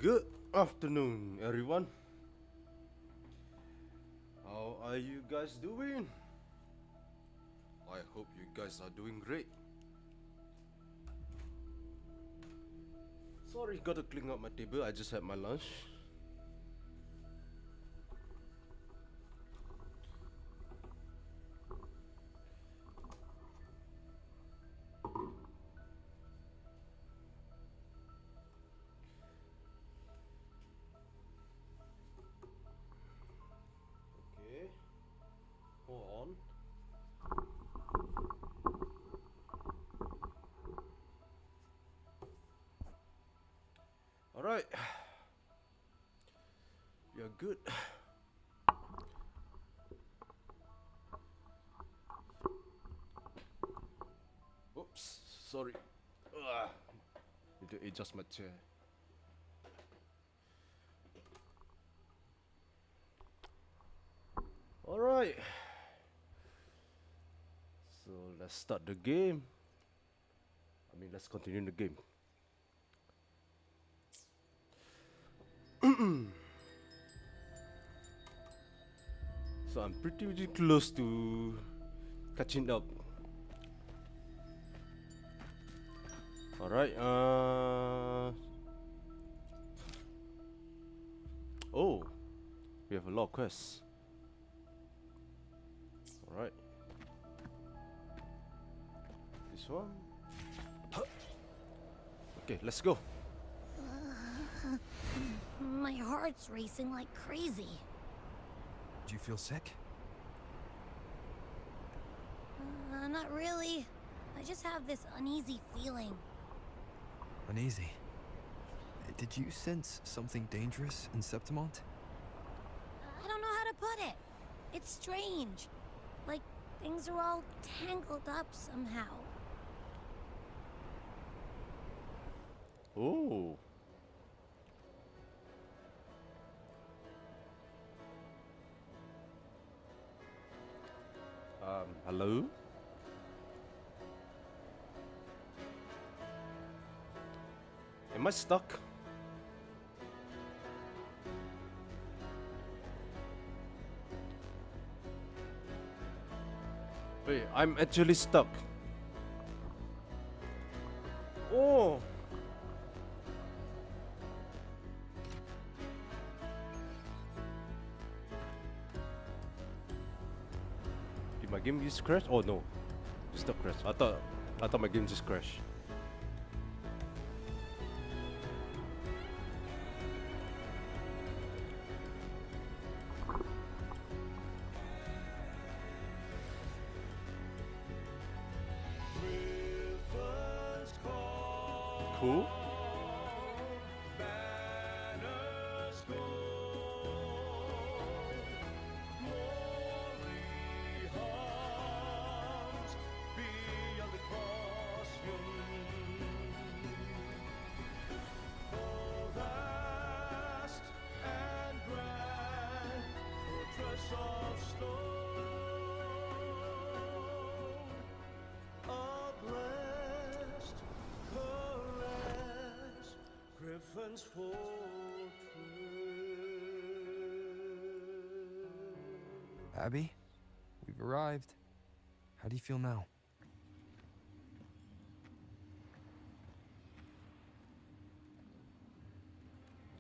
Good afternoon, everyone. How are you guys doing? I hope you guys are doing great. Sorry, gotta clean up my table. I just had my lunch. Okay, hold on. All right, we are good. Oops, sorry. Need to adjust my chair. All right. So let's start the game. Let's continue the game. So I'm pretty close to catching up. All right. Oh, we have a lot of quests. All right. This one. Okay, let's go. My heart's racing like crazy. Do you feel sick? Not really. I just have this uneasy feeling. Uneasy? Did you sense something dangerous in Septimont? I don't know how to put it. It's strange. Like things are all tangled up somehow. Oh. Hello? Am I stuck? Wait, I'm actually stuck. Oh! Did my game just crash? Oh no, just not crash. I thought my game just crashed. Cool. Abby, we've arrived. How do you feel now?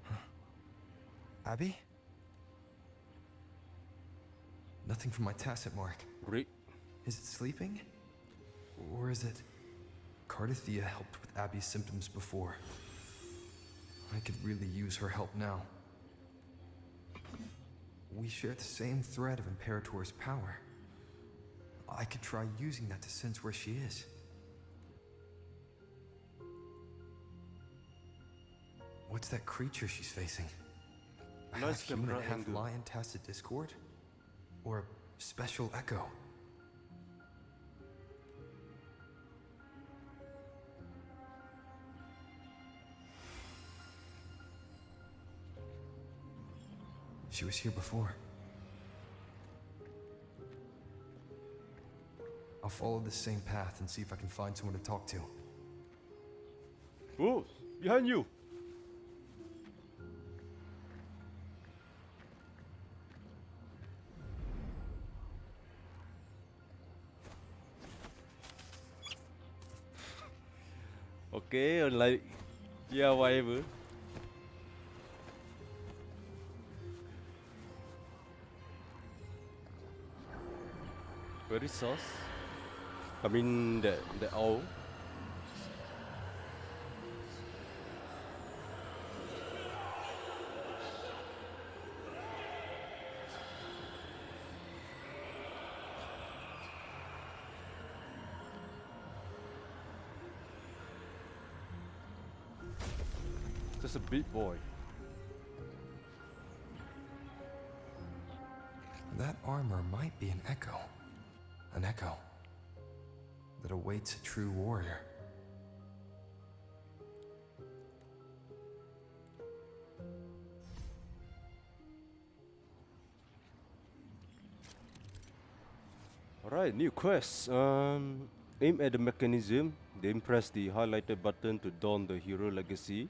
Huh. Abby? Nothing from my tacit mark. Great. Is it sleeping? Or is it... Cardathia helped with Abby's symptoms before. I could really use her help now. We share the same thread of Imperator's power. I could try using that to sense where she is. What's that creature she's facing? A Nice half-human, camera angle. half-lion tacit discord? Or a special echo? She was here before. I'll follow the same path and see if I can find someone to talk to. Boobs, behind you. Okay, like, yeah, whatever. Very sauce. I mean, the owl. Just a big boy. That armor might be an echo. An echo that awaits a true warrior. Alright, new quest. Aim at the mechanism, then press the highlighted button to don the hero legacy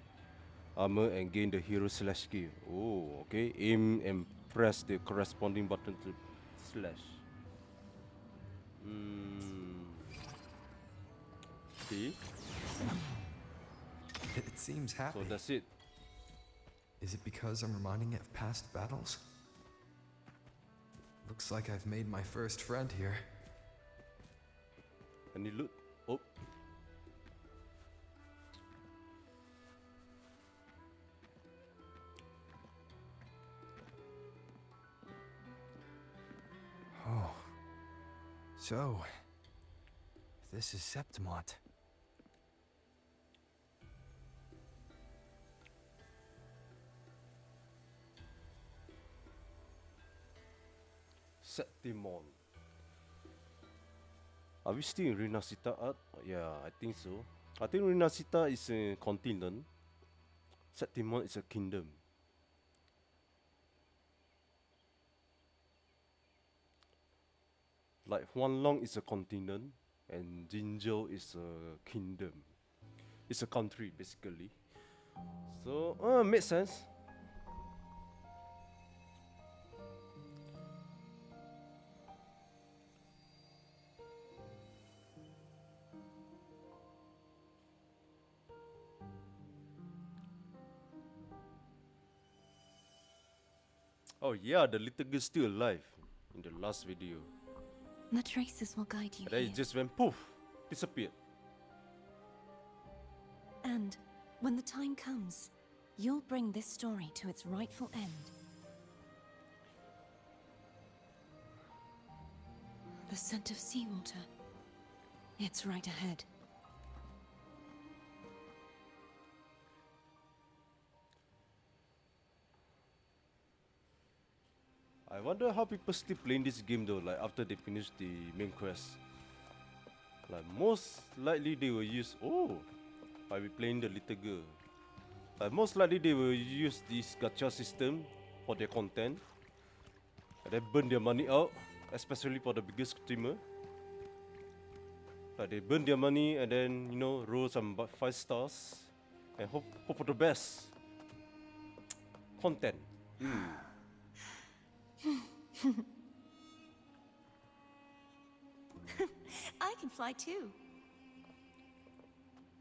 armor and gain the hero slash skill. Oh, okay. Aim and press the corresponding button to slash. Okay. It seems happy. So that's it. Is it because I'm reminding it of past battles? Looks like I've made my first friend here. Any loot? Oh. Oh. So, this is Septimont. Septimon. Are we still in Renacita art? Yeah, I think so. I think Renacita is a continent. Septimon is a kingdom. Like Huanglong is a continent and Jinzhou is a kingdom. It's a country basically. So, makes sense. Oh yeah, the little girl's still alive in the last video. The traces will guide you And then here. it just went poof, disappeared. And when the time comes, you'll bring this story to its rightful end. The scent of seawater. It's right ahead. I wonder how people still playing this game though, like after they finish the main quest. Like most likely they will use, oh, I'll be playing the little girl. Like most likely they will use this gacha system for their content. And then burn their money out, especially for the biggest streamer. Like they burn their money and then, you know, roll some 5 stars and hope for the best. Content. I can fly too.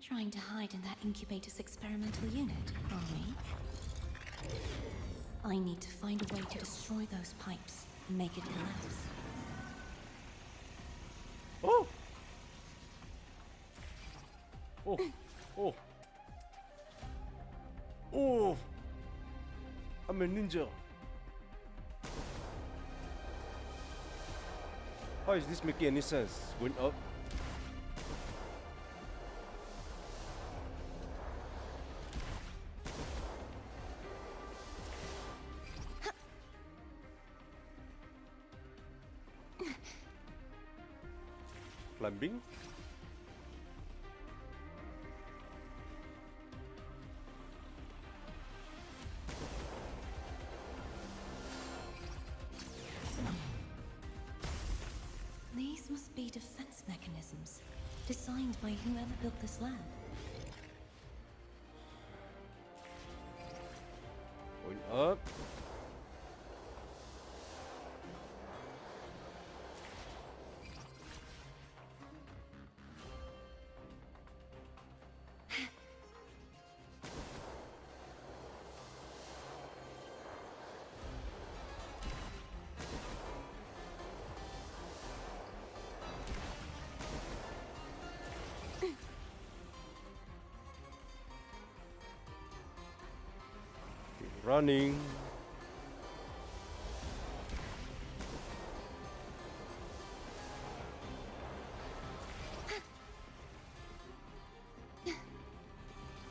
Trying to hide in that incubator's experimental unit, are we? I need to find a way to destroy those pipes and make it collapse. Oh! Oh! Oh! Oh! I'm a ninja. How is this making any sense? Going up? Climbing? be defense mechanisms designed by whoever built this lab. Going up. Running.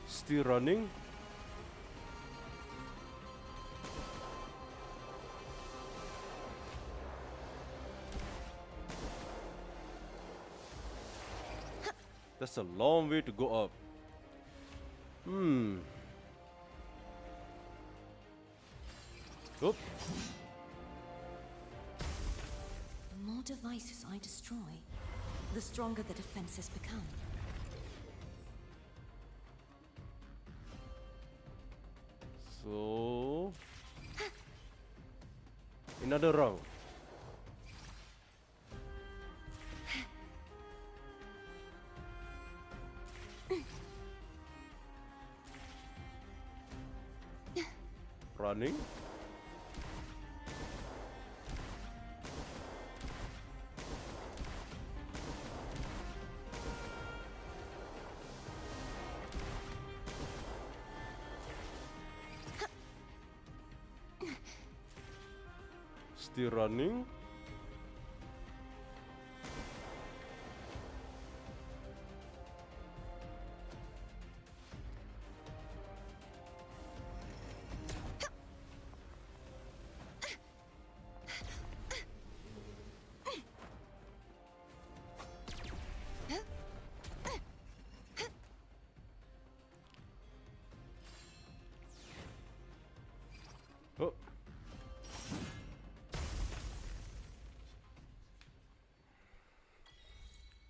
Still running. That's a long way to go up. Oop. The more devices I destroy, the stronger the defenses become. So another round. Running. Still running. Oh.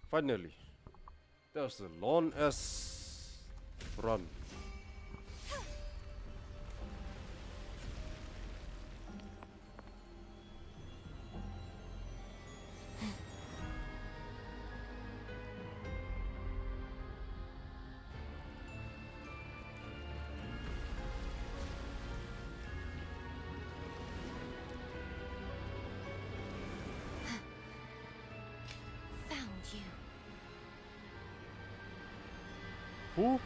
Finally. That was a long ass run. Found you. Who?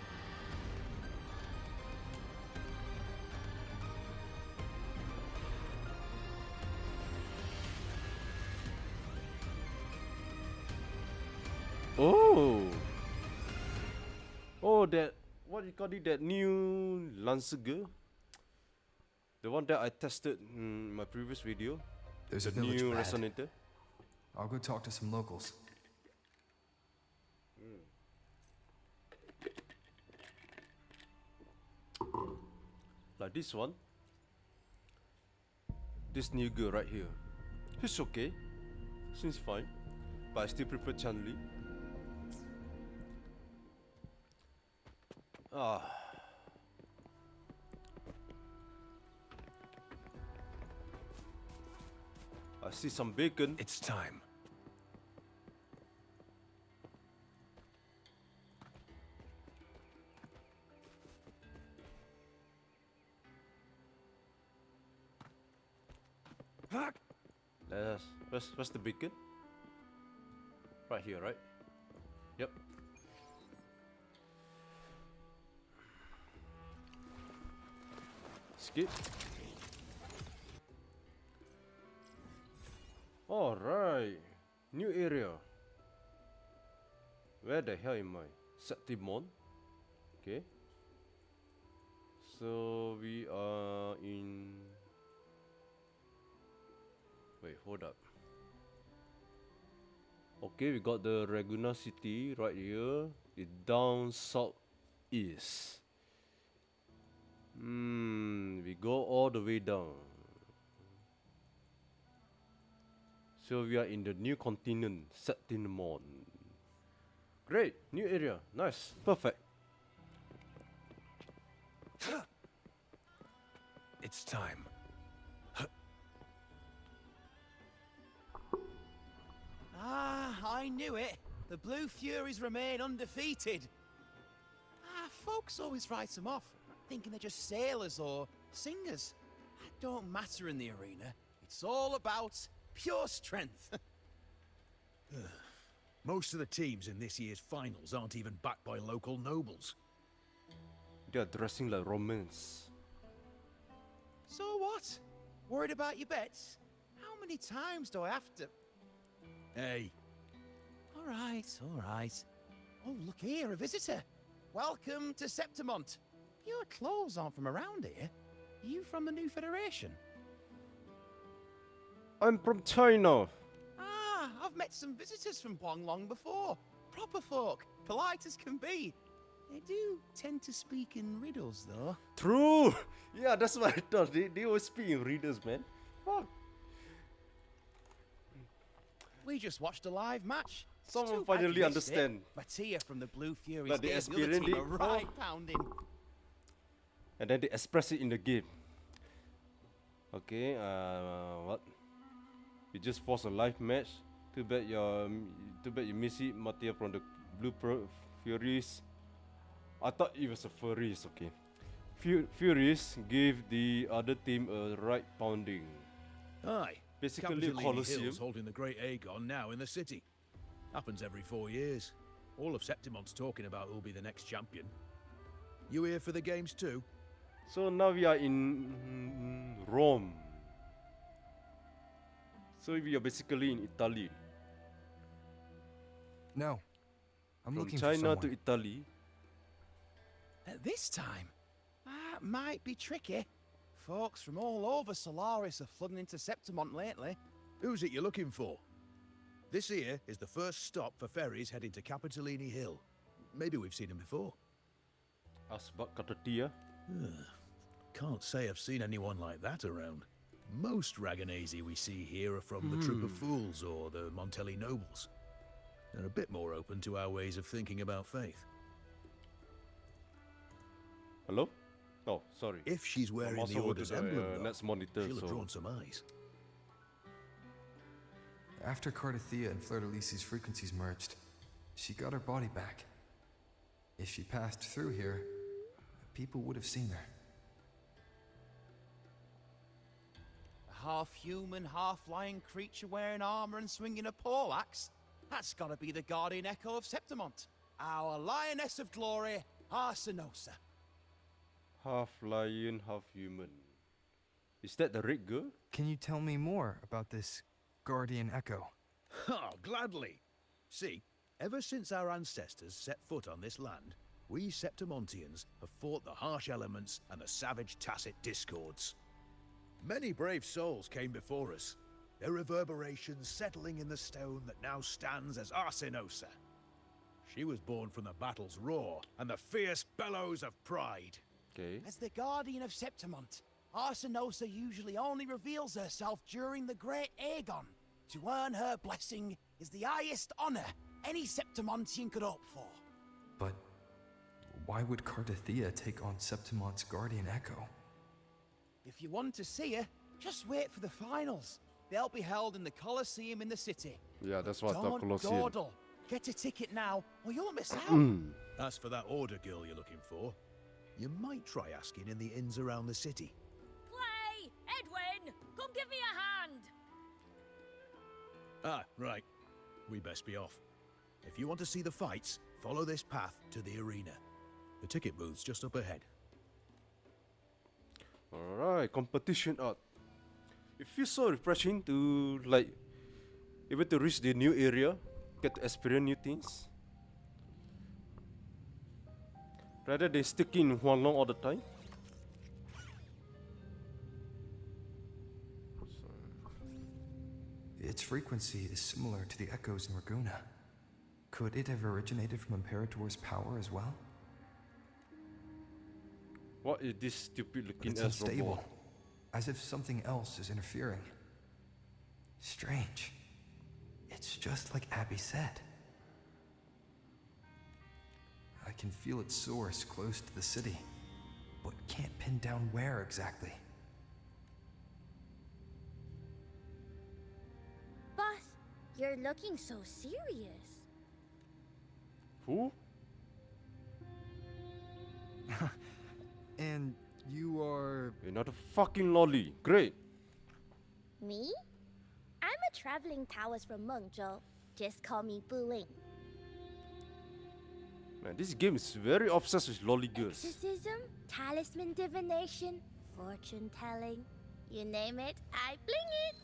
Oh. Oh, that, what you call it, that new Lancer girl? The one that I tested in my previous video. There's The a village new up ahead. resonator. I'll go talk to some locals. Like this one. This new girl right here. She's okay. Seems fine. But I still prefer Chun-Li. Ah. I see some bacon. It's time. Where's the bacon? Right here, right? Yep. Skip. Alright. New area. Where the hell am I? Septimon. Okay. So we are in... Wait, hold up. Okay, we got the Reguna City right here. It's down southeast. We go all the way down. So we are in the new continent, Septimon. Great, new area, nice, perfect. It's time. I knew it. The Blue Furies remain undefeated. Folks always write them off, thinking they're just sailors or singers. That don't matter in the arena. It's all about pure strength. Most of the teams in this year's finals aren't even backed by local nobles. They are dressing like Romans. So what? Worried about your bets? How many times do I have to... Hey, All right, all right. Oh, look here, a visitor. Welcome to Septimont. Your clothes aren't from around here. Are you from the New Federation? I'm from China. I've met some visitors from Guanglong before. Proper folk, polite as can be. They do tend to speak in riddles, though. True. Yeah, that's what I thought. They always speak in readers, man. Fuck. We just watched a live match. It's Someone too bad you finally missed understand. it. Mattia from the Blue Furies Like they gave the other experienced team it. a right pounding. And then they express it in the game. Okay, what? You just forced a live match. Too bad you miss it, Mattia from the Blue Furies. I thought it was a Furies, okay. Furies gave the other team a right pounding. aye. Basically a Capitolini Colosseum. Hill's holding the Great Aegon now in the city. Happens every 4 years. All of Septimon's talking about who'll be the next champion. You here for the games too? So now we are in Rome. So we are basically in Italy. No. I'm From looking for China someone. to Italy. At this time, that might be tricky. Folks from all over Solaris are flooding into Septimont lately. Who's it you're looking for? This here is the first stop for ferries heading to Capitolini Hill. Maybe we've seen him before. Asbak Katatia. Can't say I've seen anyone like that around. Most Raganesi we see here are from the Troop of Fools or the Montelli nobles. They're a bit more open to our ways of thinking about faith. Hello? Oh, sorry. If she's I'm wearing also the go to Order's the, emblem, though, next monitor, she'll have so drawn some eyes. After Cardathia and Fleur-de-Lis's frequencies merged, she got her body back. If she passed through here, people would have seen her. A half-human, half-lion creature wearing armor and swinging a poleaxe? That's gotta be the guardian echo of Septimont. Our lioness of glory, Arsinosa. half lion, half human. Is that the red girl? Can you tell me more about this Guardian Echo? Oh, gladly. See, ever since our ancestors set foot on this land, we Septimontians have fought the harsh elements and the savage tacit discords. Many brave souls came before us, their reverberations settling in the stone that now stands as Arsinosa. She was born from the battle's roar and the fierce bellows of pride. Okay. As the guardian of Septimont, Arsinosa usually only reveals herself during the Great Aegon. To earn her blessing is the highest honor any Septimontian could hope for. But why would Cardathia take on Septimont's Guardian Echo? If you want to see her, just wait for the finals. They'll be held in the Colosseum in the city. Yeah, that's what the Don't Colosseum. dawdle. Get a ticket now, or you'll miss out. As for that Order girl you're looking for, you might try asking in the inns around the city. Play! Edwin! Come give me a hand! Ah, right. We best be off. If you want to see the fights, follow this path to the arena. The ticket booth's just up ahead. Alright, competition art. It feels so refreshing to like able to reach the new area, get to experience new things. Rather than sticking in Huanglong all the time. Its frequency is similar to the echoes in Raguna. Could it have originated from Imperator's power as well? What is this stupid But looking it's ass unstable, robot? as if something else is interfering. Strange. It's just like Abby said. I can feel its source close to the city, but can't pin down where exactly. Boss, you're looking so serious. Who? And you are... Another fucking lolly. Great. Me? I'm a traveling Taoist from Mengzhou. Just call me Buling. Man, this game is very obsessed with lolly girls. Exorcism, talisman divination, fortune telling. You name it, I bling it.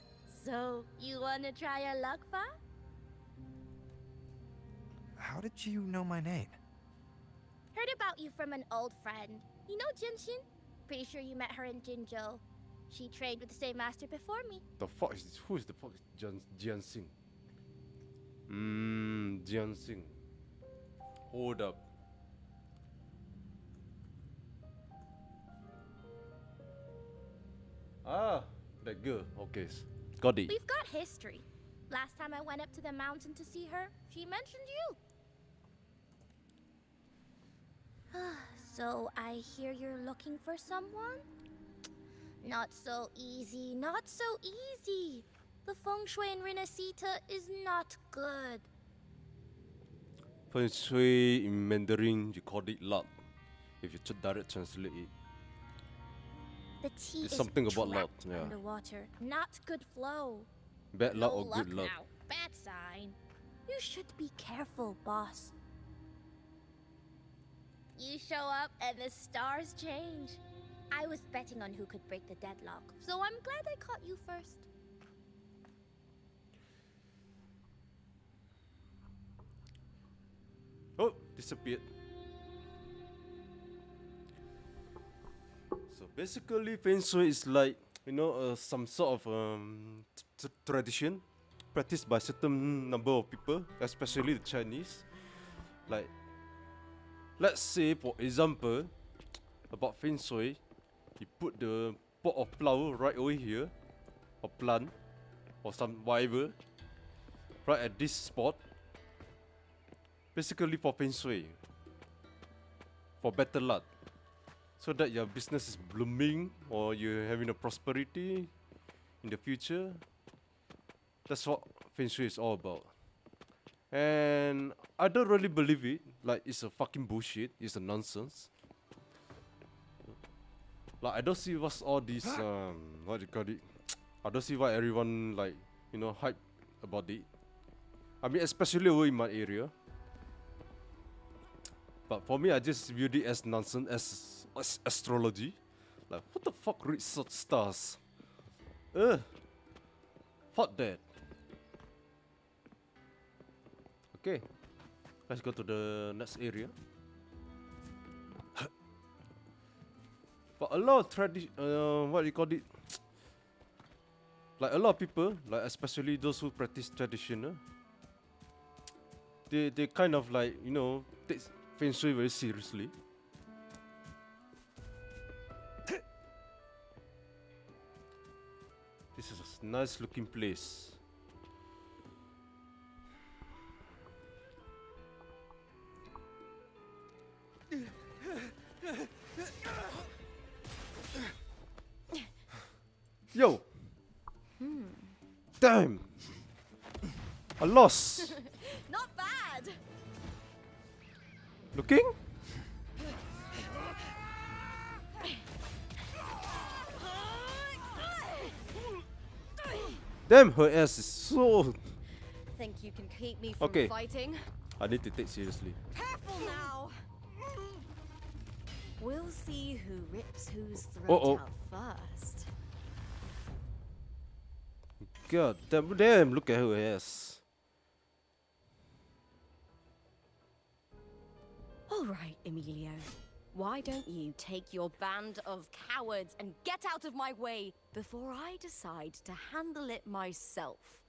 So, you wanna try your luck, Fa? How did you know my name? Heard about you from an old friend. You know Jinshin? Pretty sure you met her in Jinzhou. She trained with the same master before me. The fuck is this? Who is the fuck is Jiansing? Jiansing. Hold up. Ah, that girl. Okay, got it. We've got history. Last time I went up to the mountain to see her, she mentioned you. So I hear you're looking for someone? Not so easy, not so easy. The feng shui in Renacita is not good. Feng Shui in Mandarin, you call it luck. If you direct translate it. The tea It's is something about luck, trapped yeah. underwater, not good flow. Bad luck No or good luck. now, bad sign. You should be careful, boss. You show up and the stars change. I was betting on who could break the deadlock, so I'm glad I caught you first. Oh, disappeared. So basically, Feng Shui is like, you know, some sort of tradition practiced by certain number of people, especially the Chinese. Like, let's say, for example, about Feng Shui, you put the pot of flower right over here, or plant, or some whatever, right at this spot. Basically for Feng Shui, for better luck, so that your business is blooming or you're having a prosperity in the future. That's what Feng Shui is all about. And I don't really believe it. Like, it's a fucking bullshit. It's a nonsense. Like, I don't see what's all this what do you call it? I don't see why everyone, like, you know, hype about it. I mean, especially over in my area. But for me, I just viewed it as nonsense, as astrology. Like, what the fuck reads such stars? Fuck that. Okay, let's go to the next area. But a lot of what do you call it? Like, a lot of people, like especially those who practice traditional, they kind of, like, you know, take Feng Shui very seriously. This is a nice looking place. Yo! Damn! I lost! Not bad. Looking? Damn, her ass is so... Think you can keep me from Okay. fighting? I need to take seriously. Careful now! We'll see who rips whose throat Uh-oh. out first. God damn, look at her ass. All right, Emilio. Why don't you take your band of cowards and get out of my way before I decide to handle it myself?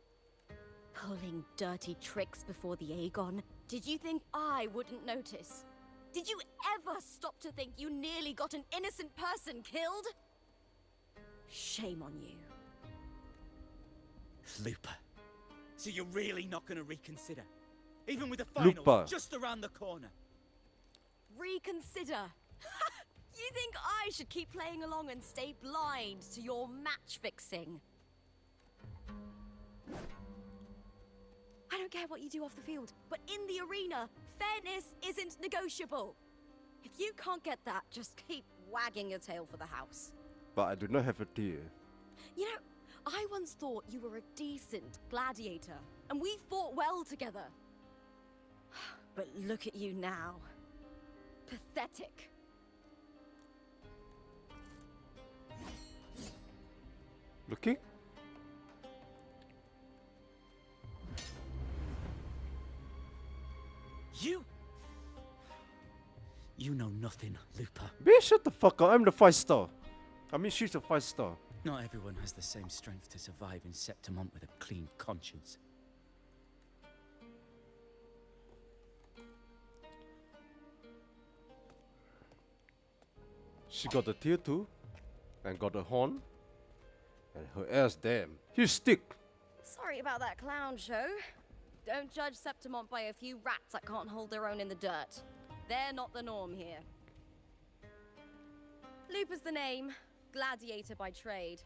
Pulling dirty tricks before the Aegon? Did you think I wouldn't notice? Did you ever stop to think you nearly got an innocent person killed? Shame on you. Looper. So you're really not gonna reconsider? Even with the finals Lupa. just around the corner? Reconsider. You think I should keep playing along and stay blind to your match fixing? I don't care what you do off the field, but in the arena, fairness isn't negotiable. If you can't get that, just keep wagging your tail for the house. But I do not have a tear. You know, I once thought you were a decent gladiator, and we fought well together. But look at you now. Pathetic. Looking? You know nothing, Lupa. Bitch, shut the fuck up. I'm the 5-star. I mean, she's a 5-star. Not everyone has the same strength to survive in Septimont with a clean conscience. She got a tear too, and got a horn, and her ass damn. Huge stick. Sorry about that clown show. Don't judge Septimont by a few rats that can't hold their own in the dirt. They're not the norm here. Lupa's the name, gladiator by trade.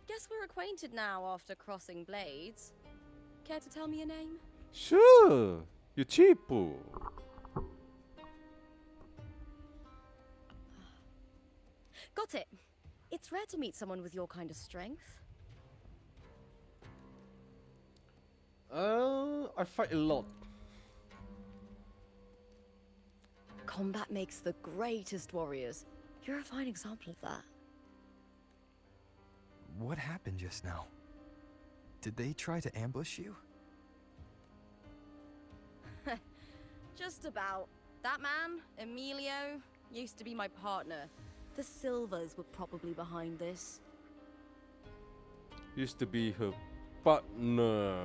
Guess we're acquainted now after crossing blades. Care to tell me your name? Sure, you cheapo. Got it. It's rare to meet someone with your kind of strength. I fight a lot. Combat makes the greatest warriors. You're a fine example of that. What happened just now? Did they try to ambush you? Just about. That man, Emilio, used to be my partner. The Silvers were probably behind this. Used to be her partner.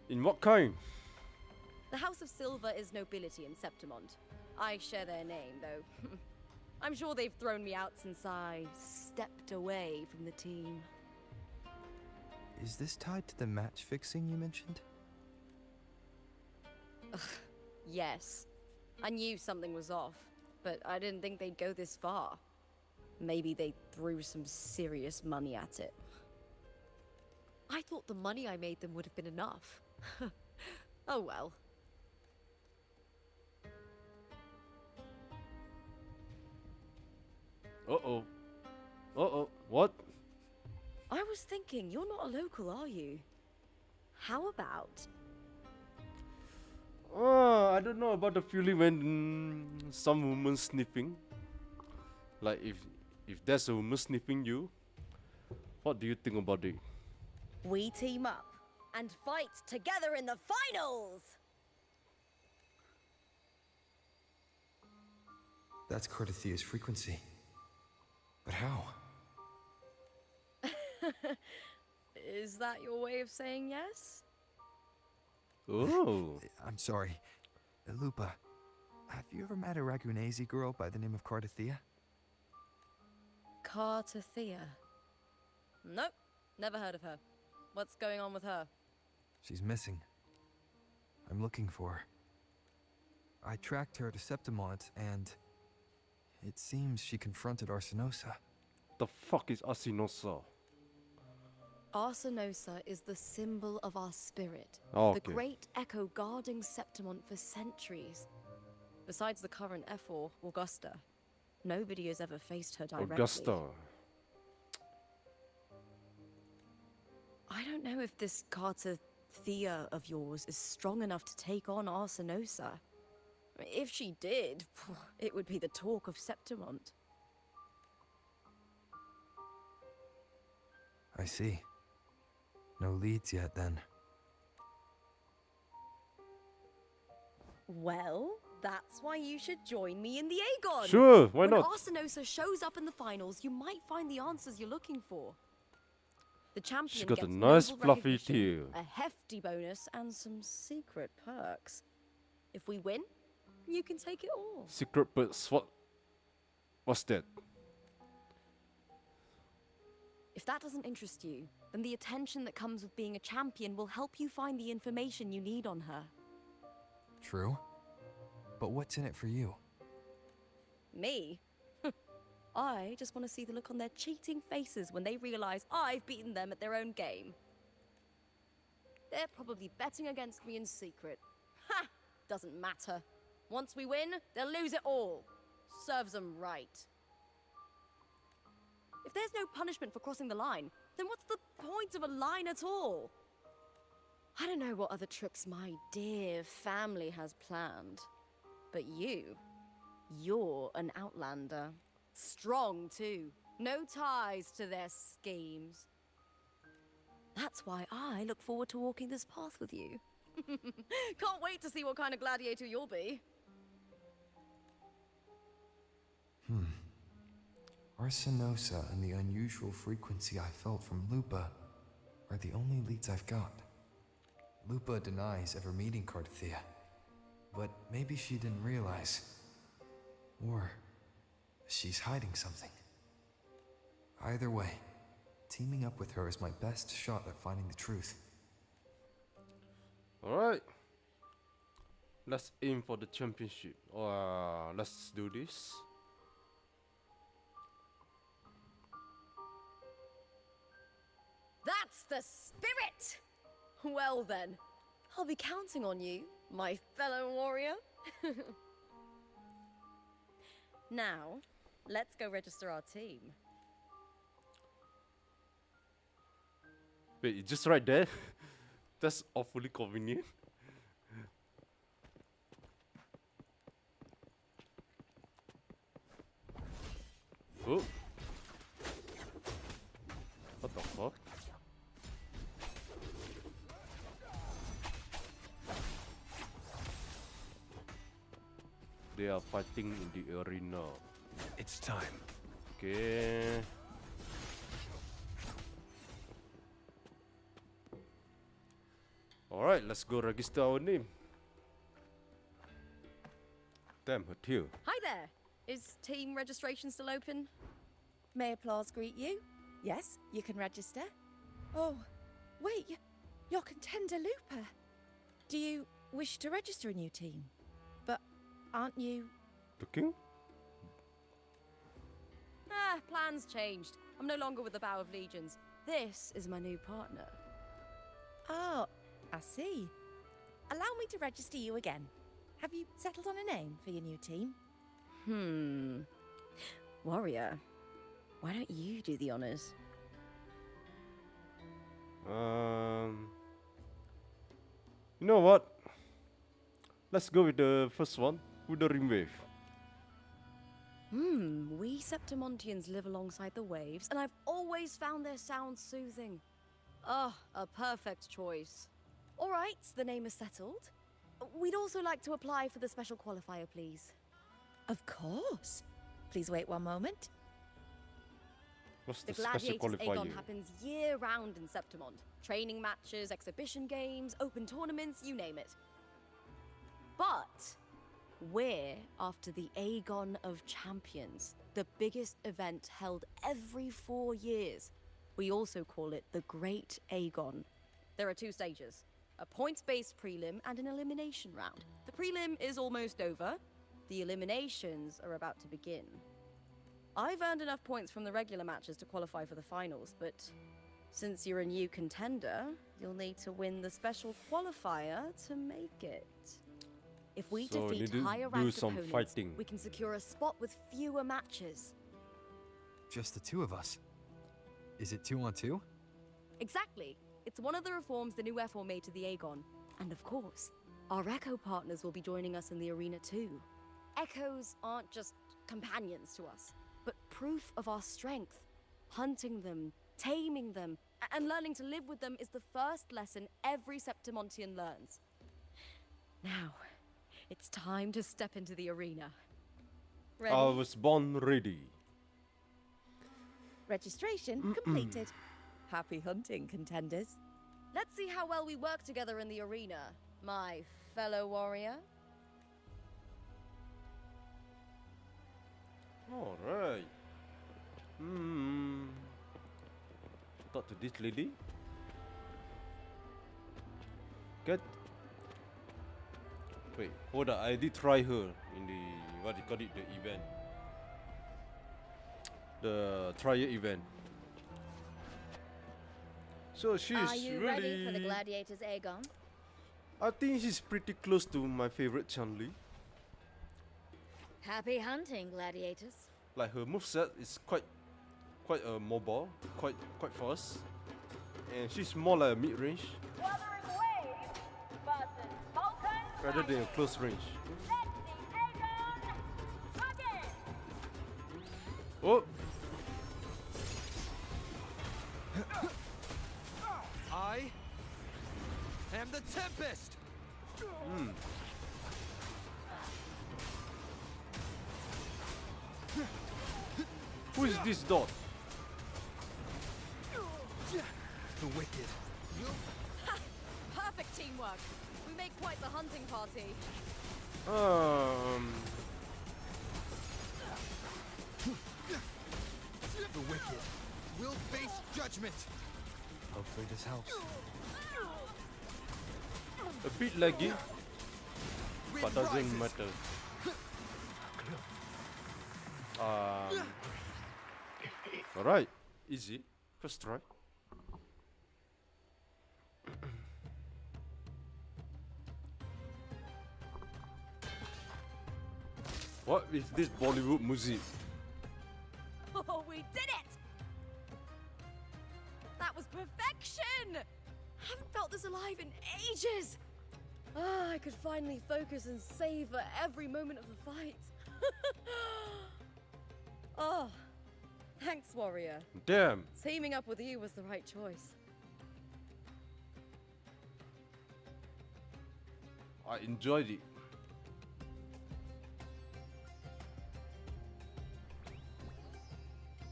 In what kind? The House of Silver is nobility in Septimont. I share their name, though. I'm sure they've thrown me out since I stepped away from the team. Is this tied to the match fixing you mentioned? Yes. I knew something was off, but I didn't think they'd go this far. Maybe they threw some serious money at it. I thought the money I made them would have been enough. Oh well. Uh-oh. Uh-oh. What? I was thinking, you're not a local, are you? How about... I don't know about the feeling when some woman sniffing. Like if there's a woman sniffing you, what do you think about it? we team up and fight together in the finals! That's Cardathia's frequency. But how? Is that your way of saying yes? Oh. I'm sorry. Lupa, have you ever met a Ragunese girl by the name of Cardathia? Cartathea? Nope, never heard of her. What's going on with her? She's missing. I'm looking for her. I tracked her to Septimont, and it seems she confronted Arsinosa. The fuck is Asinosa? Arsinosa is the symbol of our spirit. Oh, The okay. great echo guarding Septimont for centuries. Besides the current F4, Augusta, nobody has ever faced her directly. Augusta. I don't know if this Cartathea of yours is strong enough to take on Arsinosa. If she did, it would be the talk of Septimont. I see. No leads yet, then. Well, that's why you should join me in the Aegon. Sure, why when not? Arsinosa shows up in the finals, you might find the answers you're looking for. The champion She's got a gets nice noble fluffy recognition, tail. a hefty bonus, and some secret perks. If we win, you can take it all. Secret perks. What's that? If that doesn't interest you, then the attention that comes with being a champion will help you find the information you need on her. True. But what's in it for you? Me? I just want to see the look on their cheating faces when they realize I've beaten them at their own game. They're probably betting against me in secret. Ha! Doesn't matter. Once we win, they'll lose it all. Serves them right. If there's no punishment for crossing the line, then what's the point of a line at all? I don't know what other tricks my dear family has planned. But you're an outlander. Strong, too. No ties to their schemes. That's why I look forward to walking this path with you. Can't wait to see what kind of gladiator you'll be. Arsenosa and the unusual frequency I felt from Lupa are the only leads I've got. Lupa denies ever meeting Cardathea, but maybe she didn't realize. Or she's hiding something. Either way, teaming up with her is my best shot at finding the truth. Alright. Let's aim for the championship. Let's do this. That's the spirit! Well then, I'll be counting on you, my fellow warrior. Now, let's go register our team. Wait, it's just right there? That's awfully convenient. Oh. What the fuck? They are fighting in the arena. It's time. Okay. Alright, let's go register our name. Damn, her tail. Hi there! Is team registration still open? May applause greet you? Yes, you can register. Oh, wait, you're Contender Looper. Do you wish to register a new team? But aren't you... The king? Plans changed. I'm no longer with the Bow of Legions. This is my new partner. Oh, I see. Allow me to register you again. Have you settled on a name for your new team? Warrior, why don't you do the honors? You know what? Let's go with the first one, Wuthering wave. We Septimontians live alongside the waves, and I've always found their sound soothing. Oh, a perfect choice. All right, the name is settled. We'd also like to apply for the special qualifier, please. Of course. Please wait one moment. What's The the special Gladiators qualifier? Aegon happens year-round in Septimont. Training matches, exhibition games, open tournaments, you name it. But we're after the Aegon of Champions, the biggest event held every 4 years. We also call it the Great Aegon. There are 2 stages, a points-based prelim and an elimination round. The prelim is almost over. The eliminations are about to begin. I've earned enough points from the regular matches to qualify for the finals, but since you're a new contender, you'll need to win the special qualifier to make it. If we So defeat need to higher do ranked some opponents, fighting. we can secure a spot with fewer matches. Just the 2 of us. Is it 2 on 2? Exactly. It's one of the reforms the new F4 made to the Aegon. And of course, our Echo partners will be joining us in the arena too. Echoes aren't just companions to us, but proof of our strength. Hunting them, taming them, and learning to live with them is the first lesson every Septimontian learns. Now, it's time to step into the arena. Ready? I was born ready. Registration completed. Happy hunting, contenders. Let's see how well we work together in the arena, my fellow warrior. Alright. Thought to this lady. Get. Wait, hold on. I did try her in the what do you call it, the event, the trial event. So she's Are you really. ready for the gladiators, Aegon? I think she's pretty close to my favorite Chun-Li. Happy hunting, gladiators. Like her moveset is quite mobile, quite fast, and she's more like a mid-range Wuthering Waves versus Vulcan rather than a close range. Let's see Aegon again. Oh, I am the Tempest! who is this dog? The Wicked. Perfect teamwork. We make quite the hunting party. The Wicked will face judgment. Hopefully this helps. A bit laggy, but Wind doesn't rises. matter. Alright, easy. First try. What is this Bollywood music? Oh, we did it! That was perfection! Haven't felt this alive in ages. I could finally focus and savor every moment of the fight. Oh, thanks, warrior. Damn. Teaming up with you was the right choice. I enjoyed it.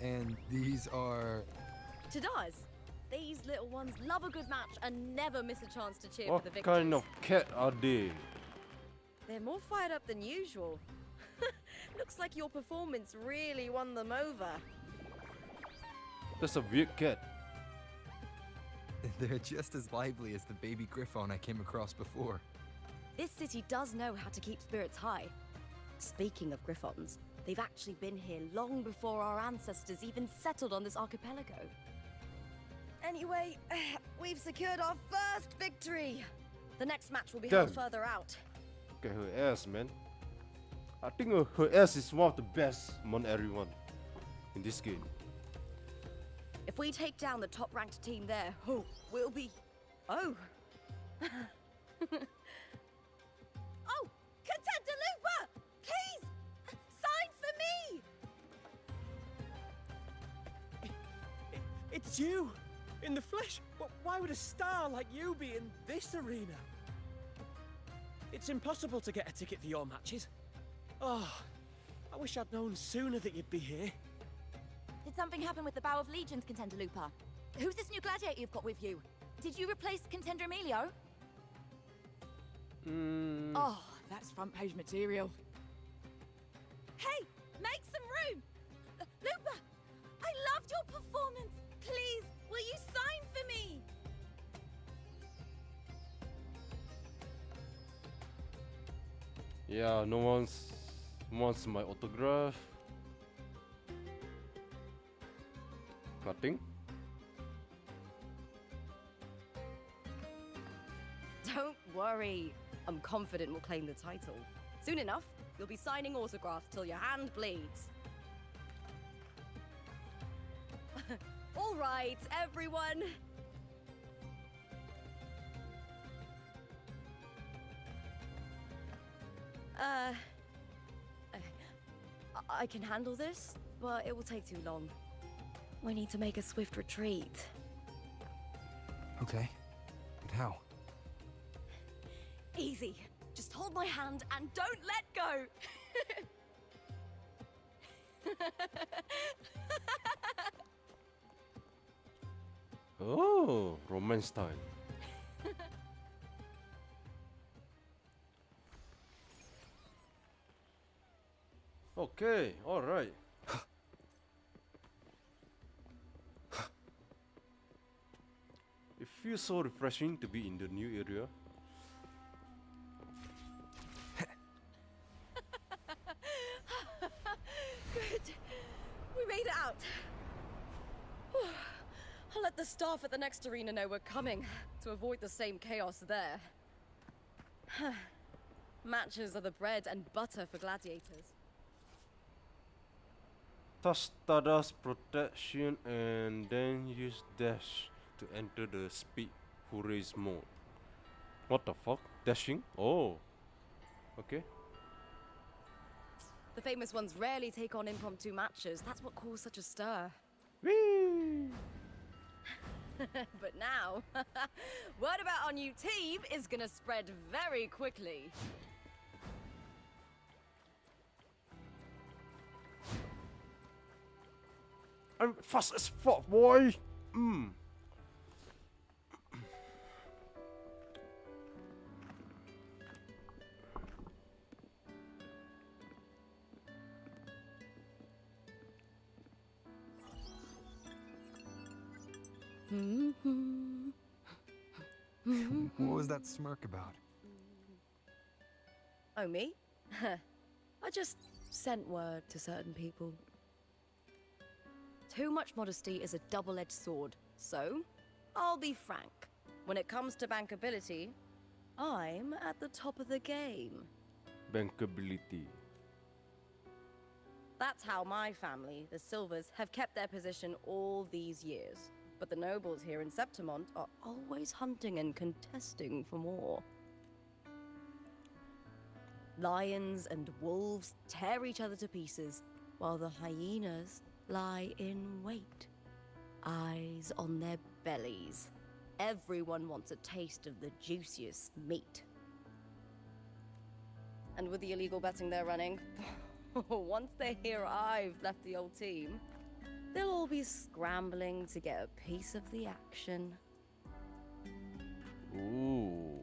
And these are... To does. These little ones love a good match and never miss a chance to cheer for What the victors. kind of cat are they? They're more fired up than usual. Looks like your performance really won them over. That's a weird cat. They're just as lively as the baby griffon I came across before. This city does know how to keep spirits high. Speaking of griffons, they've actually been here long before our ancestors even settled on this archipelago. Anyway, we've secured our first victory. The next match will be held Damn. further out. Look at her ass, man. I think her ass is one of the best among everyone in this game. If we take down the top-ranked team there, we'll be... Oh! Oh! Contender Lupa! Please! Sign for me! It's you! In the flesh! Why would a star like you be in this arena? It's impossible to get a ticket for your matches. Oh, I wish I'd known sooner that you'd be here. Did something happen with the Bow of Legions, Contender Lupa? Who's this new gladiator you've got with you? Did you replace Contender Emilio? Oh, that's front page material. Hey, make some room! Lupa, I loved your performance. Please, will you sign for me? Yeah, no one's wants my autograph. Nothing. Don't worry. I'm confident we'll claim the title. Soon enough, you'll be signing autographs till your hand bleeds. All right, everyone. I can handle this, but it will take too long. We need to make a swift retreat. Okay, but how? Easy. Just hold my hand and don't let go. Oh, romance time. Okay, all right. feels so refreshing to be in the new area. Good. We made it out. Whew. I'll let the staff at the next arena know we're coming to avoid the same chaos there. Matches are the bread and butter for gladiators. Touch Stardust protection and then use dash to enter the speed hurrays mode. What the fuck? Dashing? Oh. Okay. The famous ones rarely take on impromptu matches. That's what caused such a stir. Whee! But now, word about our new team is gonna spread very quickly. I'm fast as fuck, boy! What was that smirk about? Oh, me? I just sent word to certain people. Too much modesty is a double-edged sword, so I'll be frank. When it comes to bankability, I'm at the top of the game. Bankability. That's how my family, the Silvers, have kept their position all these years. But the nobles here in Septimont are always hunting and contesting for more. Lions and wolves tear each other to pieces, while the hyenas lie in wait, eyes on their bellies. Everyone wants a taste of the juiciest meat. And with the illegal betting they're running, once they hear I've left the old team, they'll all be scrambling to get a piece of the action. Ooh.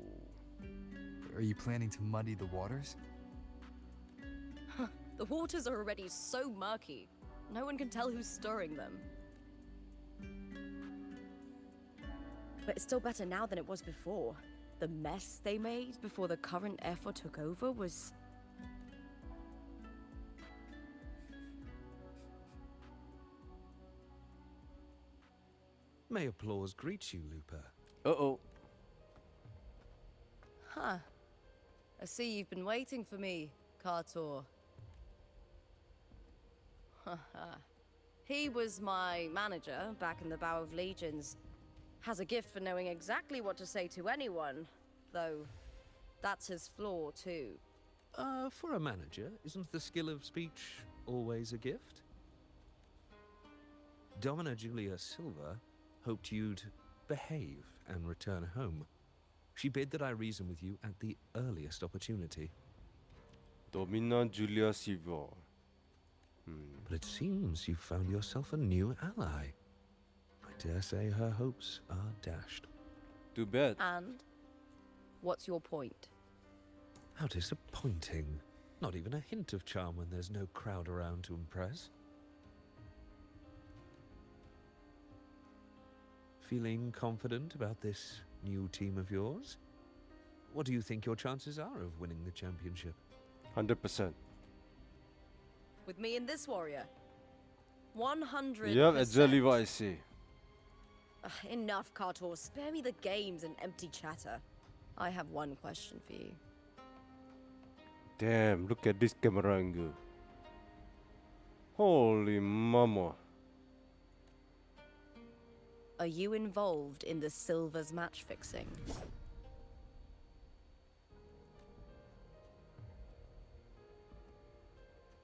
Are you planning to muddy the waters? The waters are already so murky, no one can tell who's stirring them. But it's still better now than it was before. The mess they made before the current effort took over was... May applause greet you, Lupa. Uh-oh. Huh. I see you've been waiting for me, Kartor. He was my manager back in the Bow of Legions. Has a gift for knowing exactly what to say to anyone, though that's his flaw too. For a manager, isn't the skill of speech always a gift? Domina Julia Silva hoped you'd behave and return home. She bid that I reason with you at the earliest opportunity. Domina Julia Silva. But it seems you've found yourself a new ally. I dare say her hopes are dashed. Too bad. And? What's your point? How disappointing. Not even a hint of charm when there's no crowd around to impress. Feeling confident about this new team of yours? What do you think your chances are of winning the championship? 100%. With me and this warrior? 100%. Yep, exactly what I say. Enough, Kartor. Spare me the games and empty chatter. I have one question for you. Damn, look at this camera angle. Holy mama. Are you involved in the Silver's match fixing?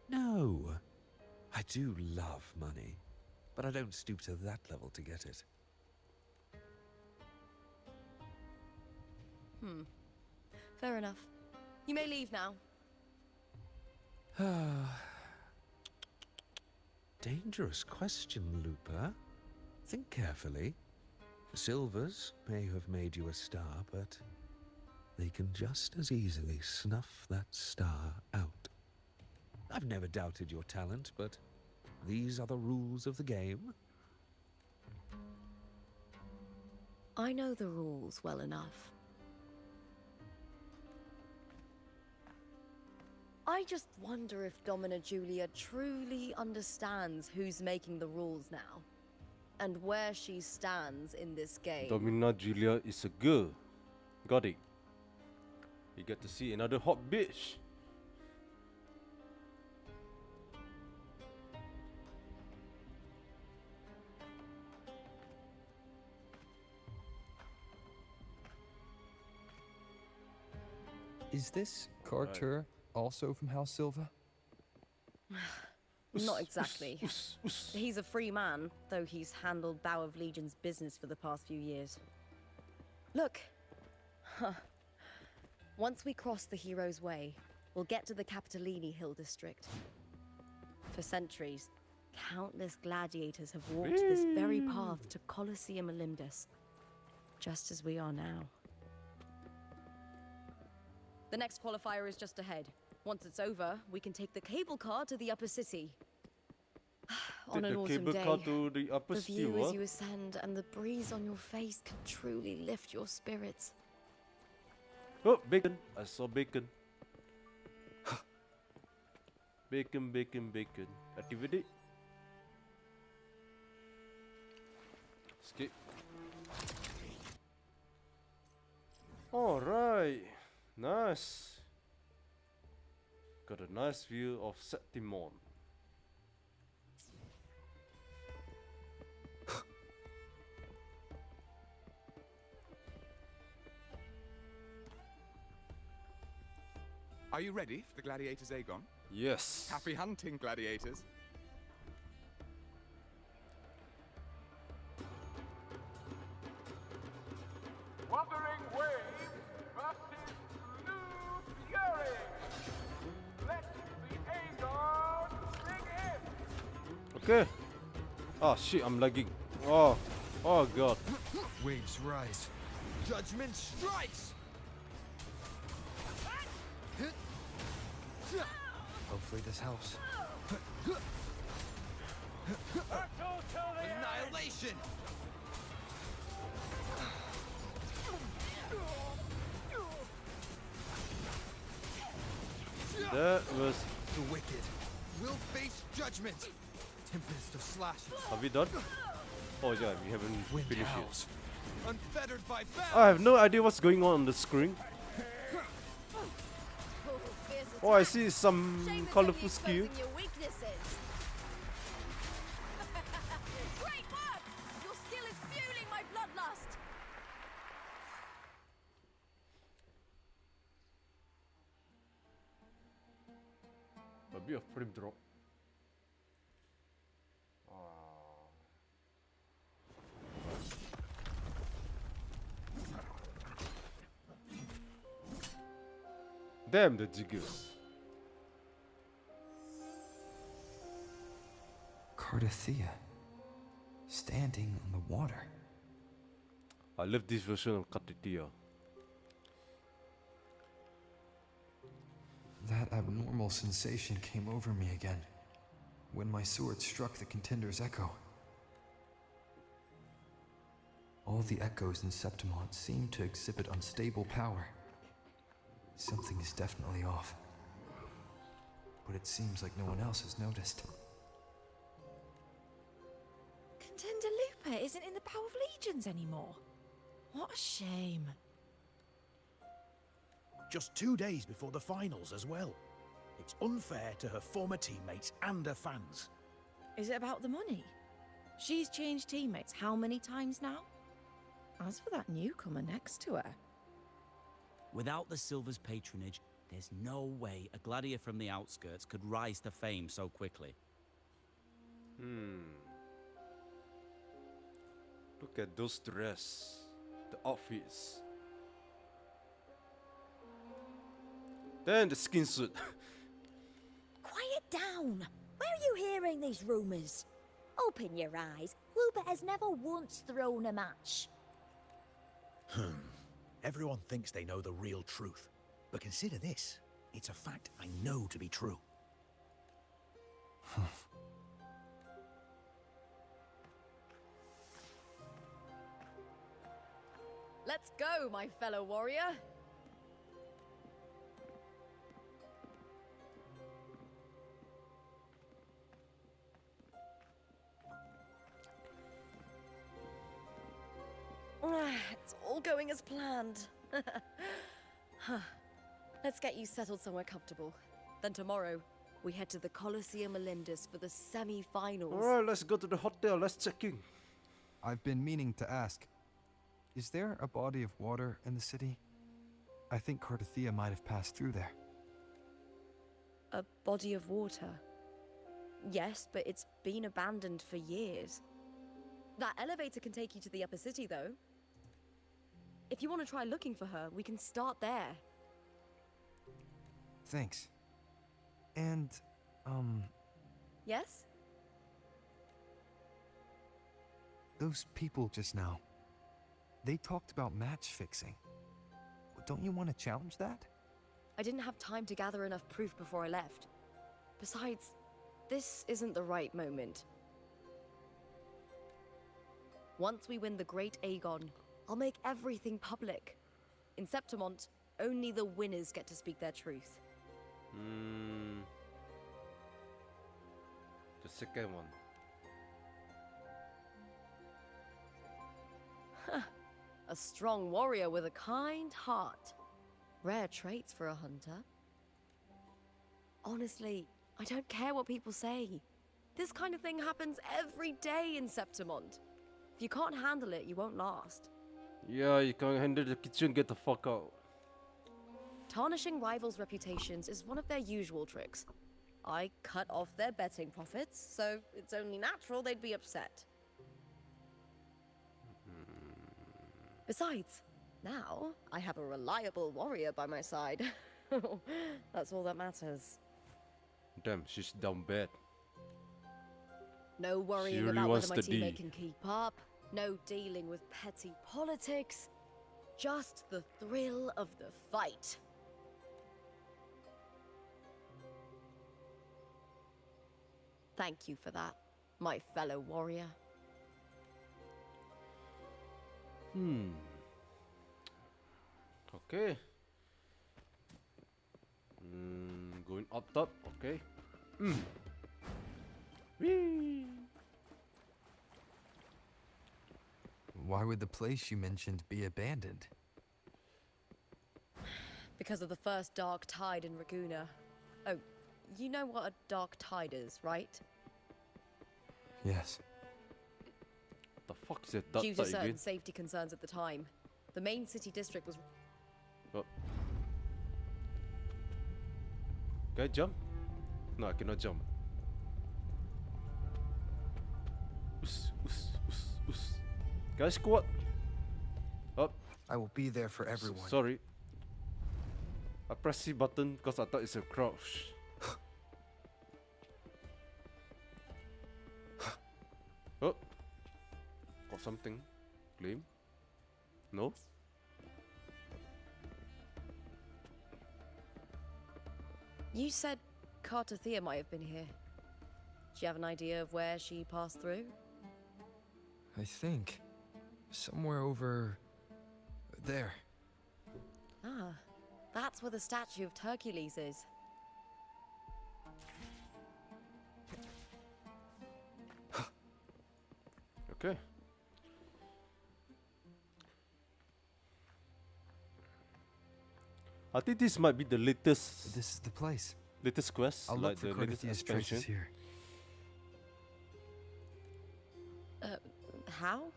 No. I do love money, but I don't stoop to that level to get it. Fair enough. You may leave now. Dangerous question, Lupa. Think carefully. The Silvers may have made you a star, but they can just as easily snuff that star out. I've never doubted your talent, but these are the rules of the game. I know the rules well enough. I just wonder if Domina Julia truly understands who's making the rules now, and where she stands in this game. Domina Julia is a girl. Got it. You get to see another hot bitch. Is this Carter also from House Silva? Not exactly. He's a free man, though he's handled Bow of Legion's business for the past few years. Look. Once we cross the Hero's Way, we'll get to the Capitolini Hill district. For centuries, countless gladiators have walked this very path to Colosseum Olympus, just as we are now. The next qualifier is just ahead. Once it's over, we can take the cable car to the upper city. On an autumn day, the view as you ascend and the breeze on your face can truly lift your spirits. Oh, bacon. I saw bacon. Bacon, bacon, bacon. Activity. Skip. Alright. Nice. Got a nice view of Septimon. Are you ready for the gladiators, Aegon? Yes. Happy hunting, gladiators. Wuthering Waves versus Blue Fury. Let the Aegon bring in. Okay. Oh shit, I'm lagging. Oh god. Waves rise. Judgment strikes! Hopefully this helps. Annihilation! That was... The wicked will face judgment. Tempest of slashes. Have we done? Oh yeah, we haven't Wind finished howls. Unfettered by it. battle. I have no idea what's going on the screen. Oh, I see some colorful skill. Great work! Your skill is fueling my bloodlust. A bit of frame drop. Damn the jiggers. Cardathea, standing on the water. I love this version of Katitia. That abnormal sensation came over me again, when my sword struck the contender's echo. All the echoes in Septimont seem to exhibit unstable power. Something is definitely off. But it seems like no one else has noticed. Contender Lupa isn't in the Bow of Legions anymore. What a shame. Just 2 days before the finals as well. It's unfair to her former teammates and her fans. Is it about the money? She's changed teammates how many times now? As for that newcomer next to her... Without the Silver's patronage, there's no way a gladiator from the outskirts could rise to fame so quickly. Look at those dress, the outfits. Then the skin suit. Quiet down! Where are you hearing these rumours? Open your eyes. Lupa has never once thrown a match. Everyone thinks they know the real truth. But consider this. It's a fact I know to be true. go, my fellow warrior. It's all going as planned. Let's get you settled somewhere comfortable. Then tomorrow, we head to the Colosseum Melindus for the semi-finals. Alright, let's go to the hotel. Let's check in. I've been meaning to ask, is there a body of water in the city? I think Cardathia might have passed through there. A body of water? Yes, but it's been abandoned for years. That elevator can take you to the upper city, though. If you want to try looking for her, we can start there. Thanks. And, Yes? those people just now, they talked about match fixing. Don't you want to challenge that? I didn't have time to gather enough proof before I left. Besides, this isn't the right moment. Once we win the Great Aegon, I'll make everything public. In Septimont, only the winners get to speak their truth. The second one. A strong warrior with a kind heart. Rare traits for a hunter. Honestly, I don't care what people say. This kind of thing happens every day in Septimont. If you can't handle it, you won't last. Yeah, you can't handle the kitchen, get the fuck out. Tarnishing rivals' reputations is one of their usual tricks. I cut off their betting profits, so it's only natural they'd be upset. Besides, now I have a reliable warrior by my side. That's all that matters. Damn, she's down bad. No worrying really about wants whether my the D. teammate can keep up. No dealing with petty politics. Just the thrill of the fight. Thank you for that, my fellow warrior. Okay. Going up top, okay. Whee! Why would the place you mentioned be abandoned? Because of the first dark tide in Raguna. Oh, you know what a dark tide is, right? Yes. The fuck is that? Due to certain safety concerns at the time, the main city district was... Oh. Can I jump? No, I cannot jump. Can I squat? Up. I will be there for everyone. Sorry. I pressed C button because I thought it's a crouch. Oh. Got something. Claim? No? You said Cartathea might have been here. Do you have an idea of where she passed through? I think. Somewhere over... there. Ah, that's where the statue of Hercules is. Okay. I think this might be the latest. This is the place. Latest quest, I'll like look for the latest Cardathia's expansion. traces here. How?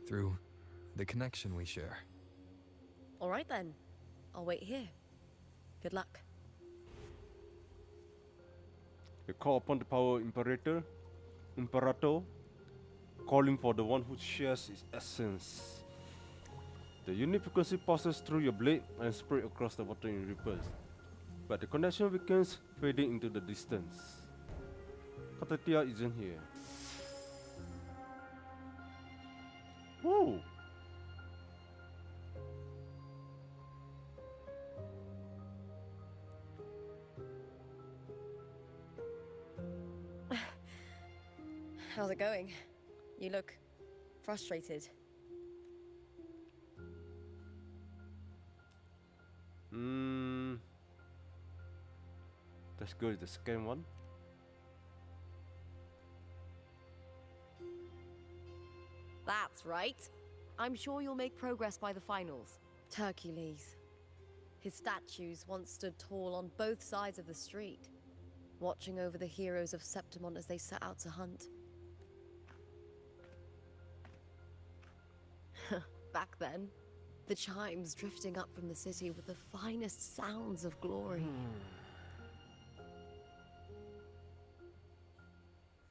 Through the connection we share. All right then. I'll wait here. Good luck. They call upon the power Imperator, calling for the one who shares its essence. The unique frequency passes through your blade and spread across the water in ripples, but the connection weakens, fading into the distance. Cardathia isn't here. Woo! How's it going? You look frustrated. go with the second one. That's right. I'm sure you'll make progress by the finals. Hercules. His statues once stood tall on both sides of the street, watching over the heroes of Septimon as they set out to hunt. Back then, the chimes drifting up from the city were the finest sounds of glory.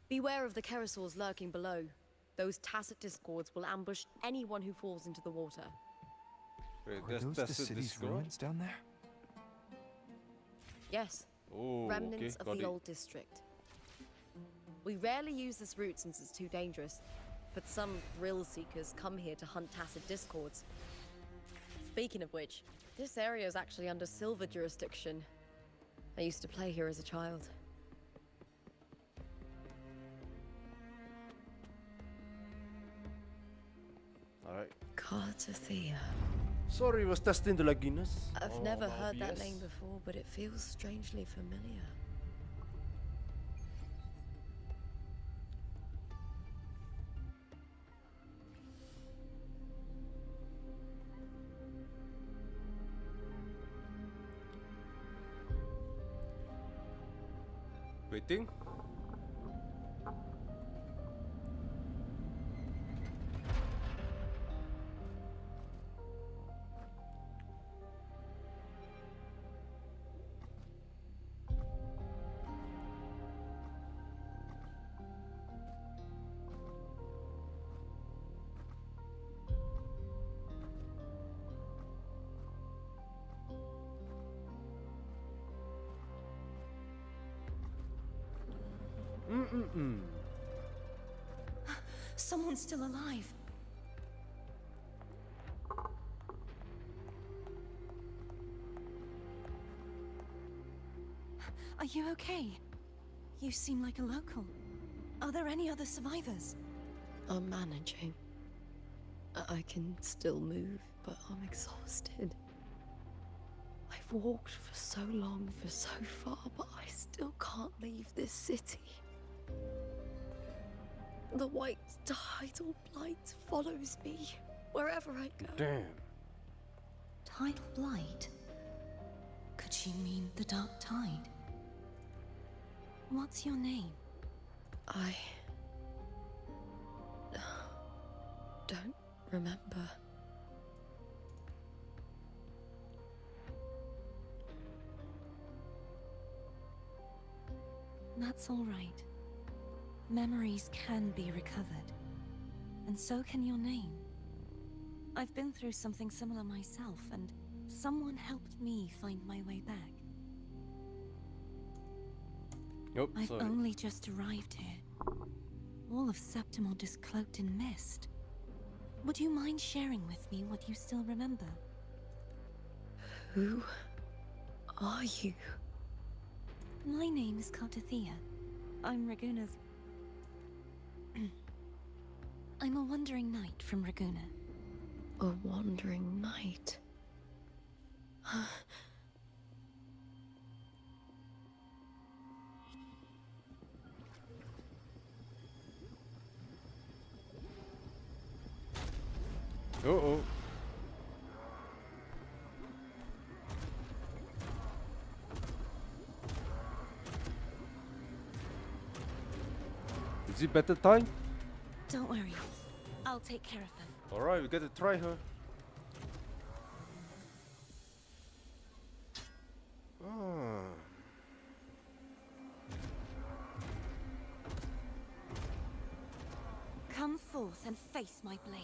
Beware of the Kerosaurs lurking below. Those tacit discords will ambush anyone who falls into the water. Wait, Are those the city's ruins down there? Yes. Oh, Remnants okay, of got the it. old district. We rarely use this route since it's too dangerous, but some thrill seekers come here to hunt tacit discords. Speaking of which, this area is actually under Silver jurisdiction. I used to play here as a child. Alright. Cartathea. Sorry, was testing the lagginess. I've never heard that OBS. name before, but it feels strangely familiar. Waiting. Someone's still alive. Are you okay? You seem like a local. Are there any other survivors? I'm managing. I can still move, but I'm exhausted. I've walked for so long, for so far, but I still can't leave this city. The white tidal blight follows me wherever I go. Damn. Tidal blight? Could she mean the dark tide? What's your name? I don't remember. That's all right. Memories can be recovered. And so can your name. I've been through something similar myself, and someone helped me find my way back. Nope, I've sorry. only just arrived here. All of Septimon is cloaked in mist. Would you mind sharing with me what you still remember? Who are you? My name is Cartathea. I'm Raguna's... I'm a wandering knight from Raguna. A wandering knight. Uh-oh. Is it better time? Don't worry. I'll take care of them. Alright, we gotta try her. Ah. Come forth and face my blade.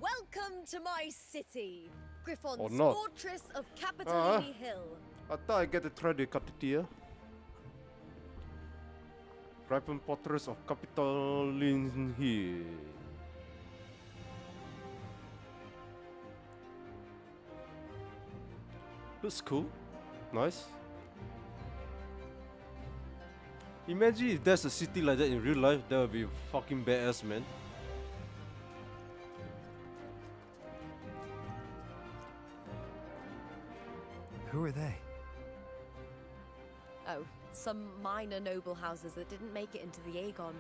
Welcome to my city, Griffon's Or not. fortress of Capitolini Hill. I thought I get to try the Cartathea. Ripen Fortress of Capitolin Hill. Looks cool. Nice. Imagine if there's a city like that in real life, that would be fucking badass, man. Who are they? Oh, some minor noble houses that didn't make it into the Aegon.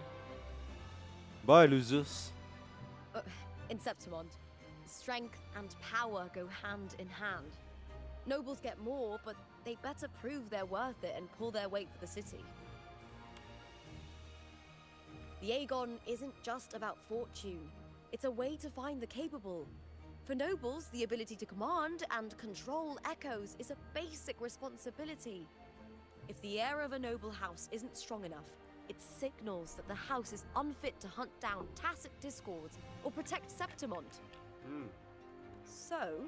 Bye, losers. In Septimond, strength and power go hand in hand. Nobles get more, but they better prove they're worth it and pull their weight for the city. The Aegon isn't just about fortune. It's a way to find the capable. For nobles, the ability to command and control echoes is a basic responsibility. If the heir of a noble house isn't strong enough, it signals that the house is unfit to hunt down tacit discords or protect Septimond. So,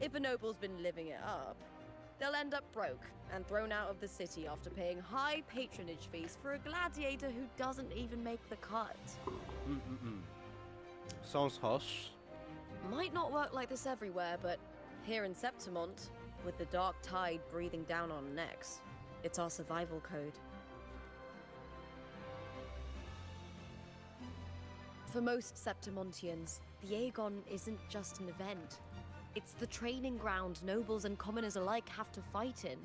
if a noble's been living it up, they'll end up broke and thrown out of the city after paying high patronage fees for a gladiator who doesn't even make the cut. Sounds harsh. Might not work like this everywhere, but here in Septimont, with the dark tide breathing down on necks, it's our survival code. For most Septimontians, the Aegon isn't just an event. It's the training ground nobles and commoners alike have to fight in.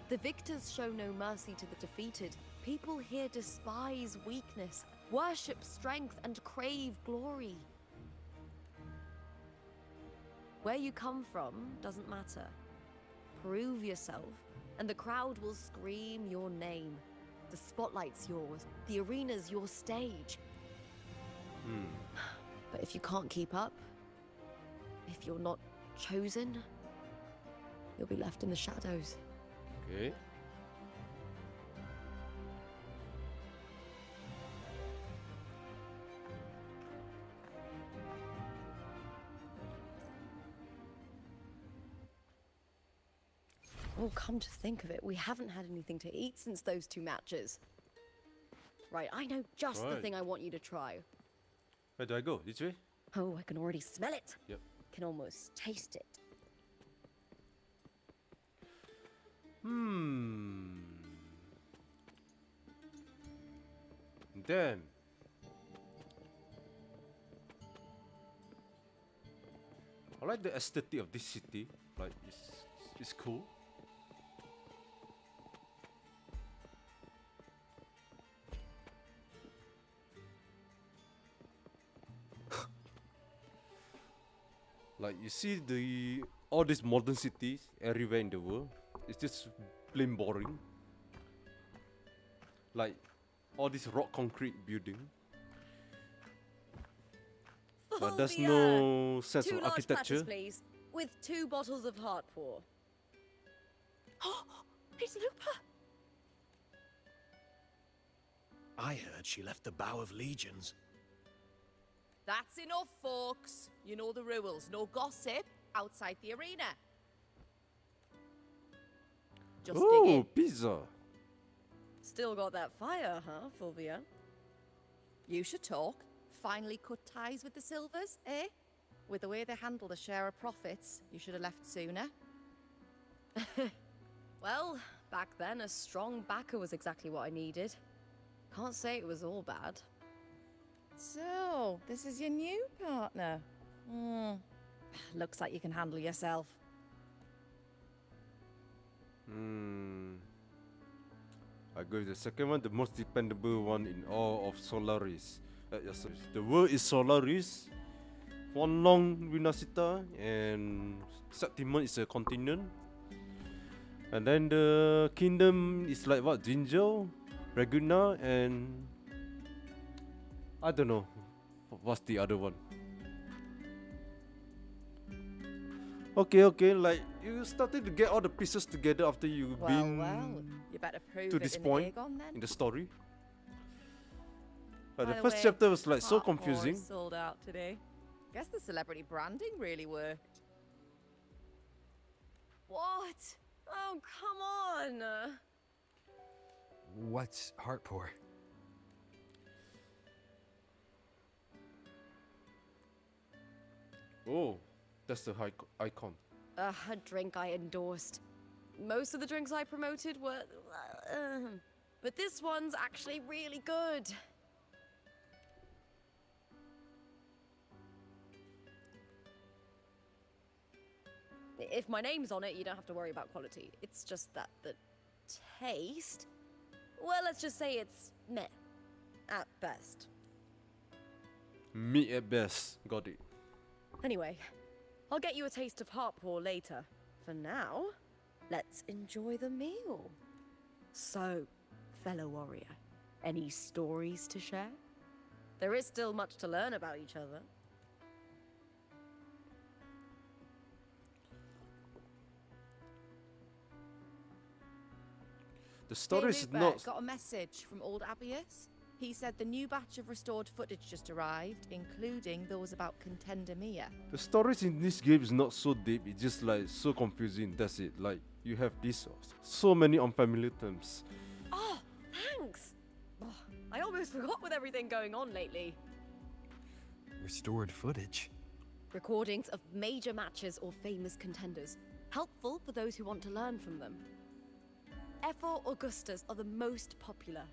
The victors show no mercy to the defeated. People here despise weakness, worship strength, and crave glory. Where you come from doesn't matter. Prove yourself, and the crowd will scream your name. The spotlight's yours, the arena's your stage. But if you can't keep up, if you're not chosen, you'll be left in the shadows. Okay. Oh, come to think of it, we haven't had anything to eat since those 2 matches. Right, I know just the Right. thing I want you to try. Where do I go? This way? Oh, I can already smell it. Yep. Can almost taste it. Damn. I like the aesthetic of this city. Like, it's cool. Like, you see all these modern cities everywhere in the world, it's just plain boring. Like all this rock concrete building, but there's no sense 2 of large architecture. platters, please, with 2 bottles of heart pour. Oh, it's Lupa! I heard she left the Bow of Legions. That's enough, folks. You know the rules. No gossip outside the arena. Just dig Oh, in. pizza! Still got that fire, huh, Fulvia? You should talk. Finally cut ties with the Silvers, eh? With the way they handle the share of profits, you should have left sooner. Well, back then a strong backer was exactly what I needed. Can't say it was all bad. So, this is your new partner. Looks like you can handle yourself. I go with the second one, the most dependable one in all of Solaris. Yes, the world is Solaris, one long Winasita, and Septimon is a continent. And then the kingdom is like what? Jinzhou, Reguna, and I don't know what's the other one. Okay, like you started to get all the pieces together after you've been You better prove to it this in point the Aegon, then. in the story. But By the the first way, chapter was like so Heart Pour confusing. sold out today. Guess the celebrity branding really worked. What? Oh, come on! What's heart pour? Oh, that's the icon. A drink I endorsed. Most of the drinks I promoted were... but this one's actually really good. 'Cause If my name's on it, you don't have to worry about quality. It's just that the taste... Well, let's just say it's meh. At best. Me at best. Got it. Anyway, I'll get you a taste of Hartpoor later. For now, let's enjoy the meal. So, fellow warrior, any stories to share? There is still much to learn about each other. The story is Hey, not. got a message from old Abius. He said the new batch of restored footage just arrived, including those about Contender Mia. The stories in this game is not so deep. It's just like so confusing. That's it. Like you have this so many unfamiliar terms. Oh, thanks! Oh, I almost forgot with everything going on lately. Restored footage. Recordings of major matches or famous contenders. Helpful for those who want to learn from them. Ephor Augustus are the most popular.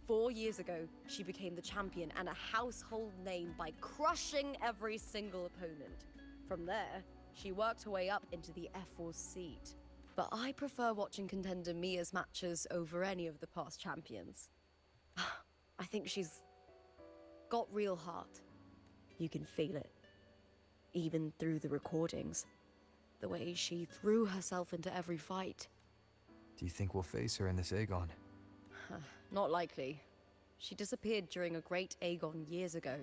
4 years ago, she became the champion and a household name by crushing every single opponent. From there, she worked her way up into the Ephor's seat. But I prefer watching Contender Mia's matches over any of the past champions. I think she's got real heart. You can feel it. Even through the recordings. The way she threw herself into every fight. Do you think we'll face her in this Aegon? Not likely. She disappeared during a great Aegon years ago.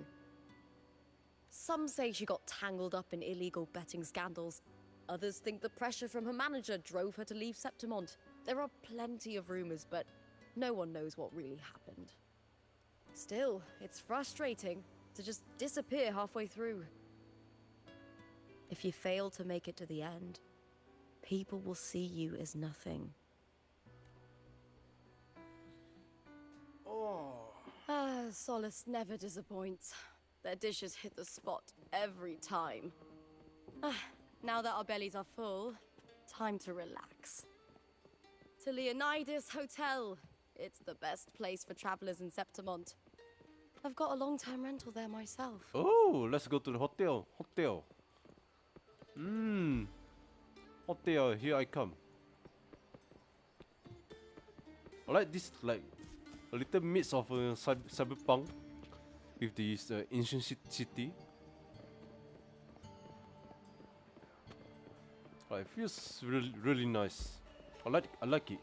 Some say she got tangled up in illegal betting scandals. Others think the pressure from her manager drove her to leave Septimont. There are plenty of rumors, but no one knows what really happened. Still, it's frustrating to just disappear halfway through. If you fail to make it to the end, people will see you as nothing. Solace never disappoints. Their dishes hit the spot every time. Now that our bellies are full, time to relax. To Leonidas Hotel. It's the best place for travelers in Septimont. I've got a long-term rental there myself. Oh, let's go to the hotel. Hotel, here I come. I like this, like a little mix of cyberpunk with this ancient city. It feels really nice. I like it.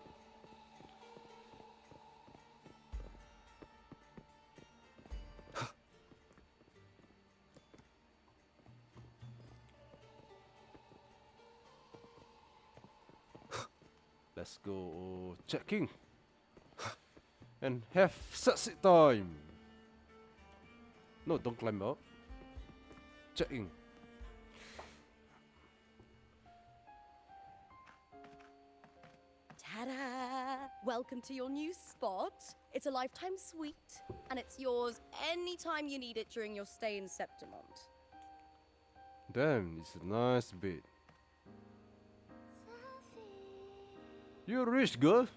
Let's go checking and have sexy time. No, don't climb up. Checking. Ta-da! Welcome to your new spot. It's a lifetime suite, and it's yours anytime you need it during your stay in Septimont. Damn, it's a nice bed. You're rich, girl.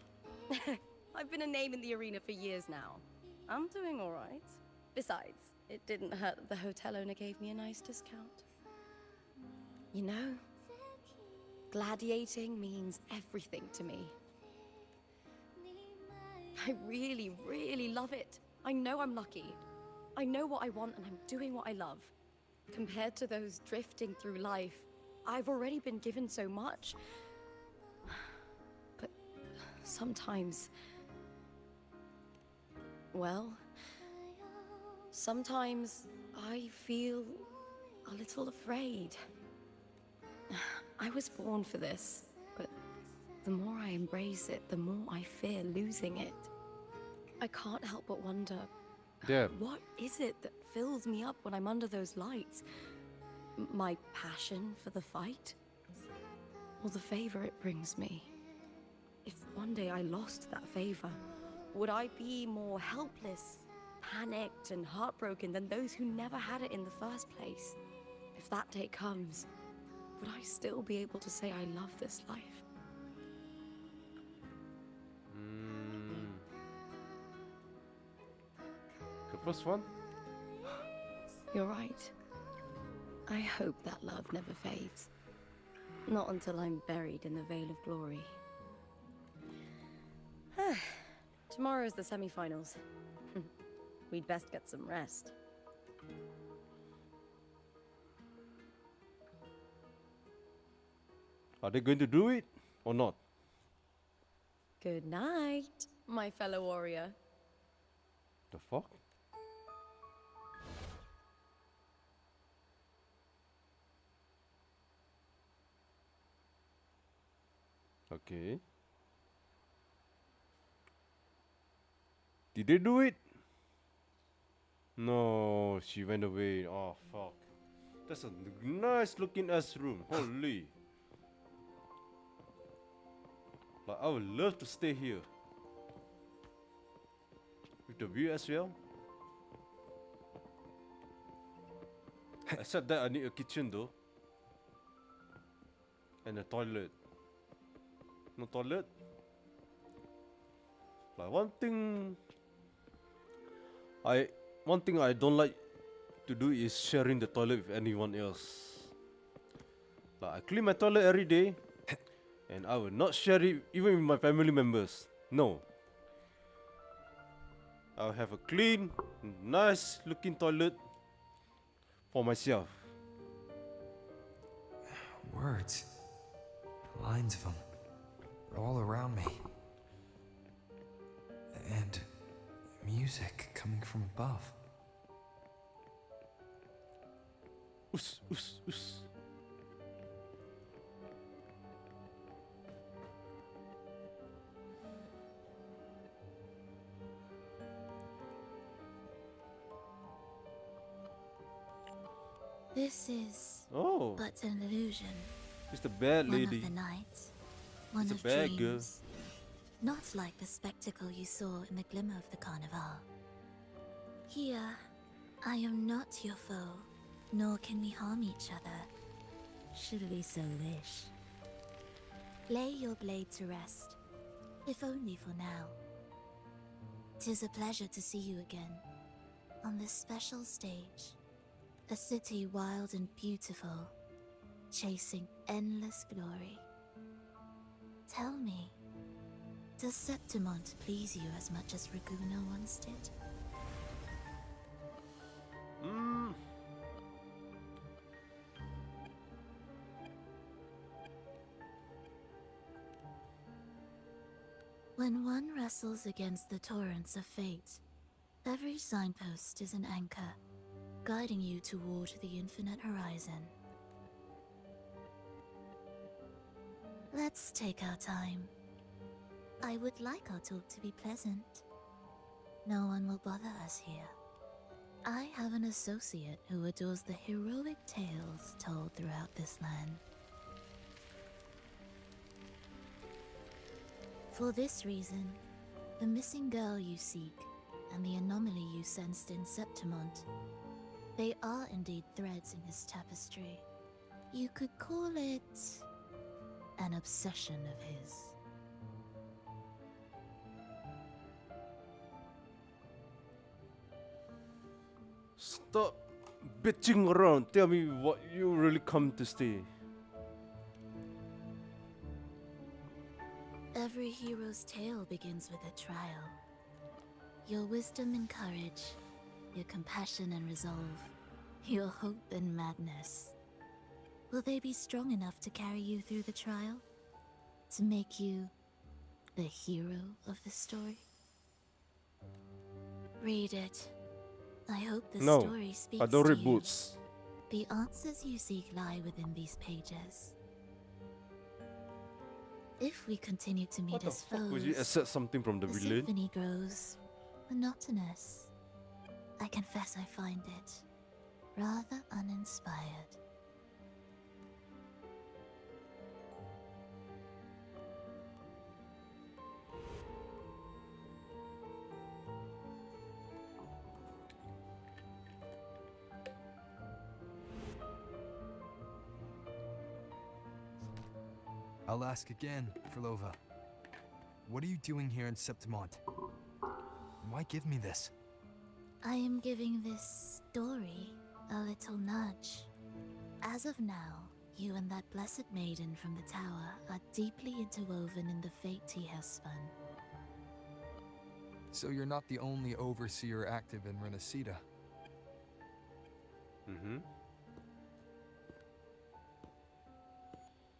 I've been a name in the arena for years now. I'm doing all right. Besides, it didn't hurt that the hotel owner gave me a nice discount. You know, gladiating means everything to me. I really love it. I know I'm lucky. I know what I want and I'm doing what I love. Compared to those drifting through life, I've already been given so much. But sometimes... well, sometimes I feel a little afraid. I was born for this, but the more I embrace it, the more I fear losing it. I can't help but wonder, what is it that fills me up when I'm under those lights? My passion for the fight? Or the favor it brings me? If one day I lost that favor, would I be more helpless, panicked, and heartbroken than those who never had it in the first place? If that day comes, would I still be able to say I love this life? The first one? You're right. I hope that love never fades. Not until I'm buried in the Veil of Glory. Tomorrow's the semi-finals. We'd best get some rest. Are they going to do it or not? Good night, my fellow warrior. The fuck? Okay. Did they do it? No, she went away. Oh fuck. That's a nice looking ass room. Holy. Like, I would love to stay here. With the view as well. Except that I need a kitchen though. And a toilet. No toilet? Like one thing I don't like to do is sharing the toilet with anyone else. Like I clean my toilet every day and I will not share it even with my family members. No. I'll have a clean, nice looking toilet for myself. Words. Lines of them. All around me. And music coming from above. Oos, oos, oos. This is Oh, but an illusion. it's the bad One lady. of the night, one It's a of bad girl. dreams. Not like the spectacle you saw in the glimmer of the carnival. Here, I am not your foe, nor can we harm each other, should we so wish. Lay your blade to rest, if only for now. 'Tis a pleasure to see you again, on this special stage. A city wild and beautiful, chasing endless glory. Tell me, does Septimont please you as much as Raguna once did? When one wrestles against the torrents of fate, every signpost is an anchor, guiding you toward the infinite horizon. Let's take our time. I would like our talk to be pleasant. No one will bother us here. I have an associate who adores the heroic tales told throughout this land. For this reason, the missing girl you seek and the anomaly you sensed in Septimont, they are indeed threads in his tapestry. You could call it an obsession of his. Stop bitching around. Tell me what you really come to stay. Every hero's tale begins with a trial. Your wisdom and courage, your compassion and resolve, your hope and madness. Will they be strong enough to carry you through the trial? To make you the hero of the story? Read it. I hope the No, story speaks I don't to read you. books. The answers you seek lie within these pages. If we continue to meet What the as fuck foes, would you accept something from the the villain? symphony grows monotonous. I confess I find it rather uninspired. I'll ask again, Frolova. What are you doing here in Septimont? Why give me this? I am giving this story a little nudge. As of now, You and that blessed maiden from the tower are deeply interwoven in the fate he has spun. So you're not the only overseer active in Renacida. Mm-hmm.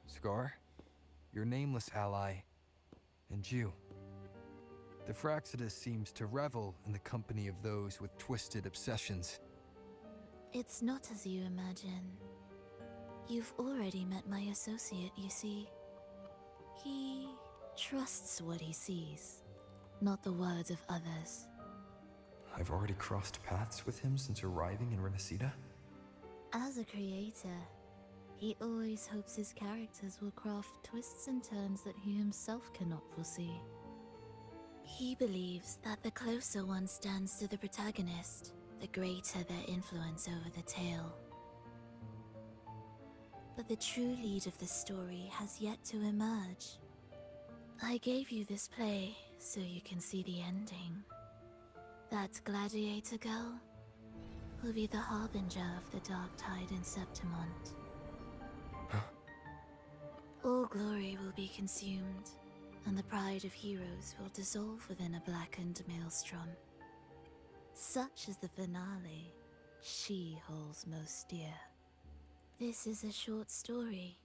Scar, your nameless ally, and you. The Fraxidus seems to revel in the company of those with twisted obsessions. It's not as you imagine. You've already met my associate, you see. He trusts what he sees, not the words of others. I've already crossed paths with him since arriving in Renacida. As a creator, he always hopes his characters will craft twists and turns that he himself cannot foresee. He believes that the closer one stands to the protagonist, the greater their influence over the tale. But the true lead of the story has yet to emerge. I gave you this play so you can see the ending. That gladiator girl will be the harbinger of the dark tide in Septimont. All glory will be consumed, and the pride of heroes will dissolve within a blackened maelstrom. Such is the finale she holds most dear. This is a short story,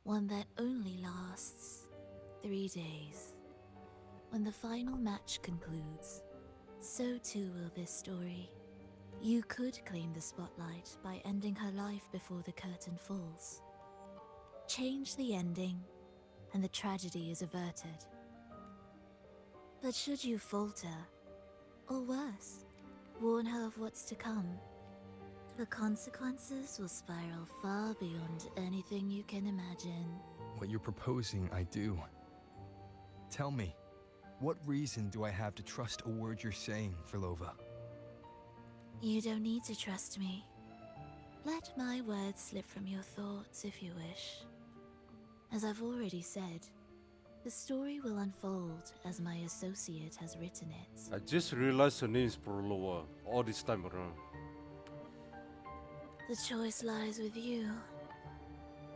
one that only lasts 3 days. When the final match concludes, so too will this story. You could claim the spotlight by ending her life before the curtain falls. Change the ending, and the tragedy is averted. But should you falter, or worse, warn her of what's to come, the consequences will spiral far beyond anything you can imagine. What you're proposing, I do. Tell me, what reason do I have to trust a word you're saying, Firlova? You don't need to trust me. Let my words slip from your thoughts if you wish. As I've already said, the story will unfold as my associate has written it. I just realized her name is Prolova all this time around. The choice lies with you.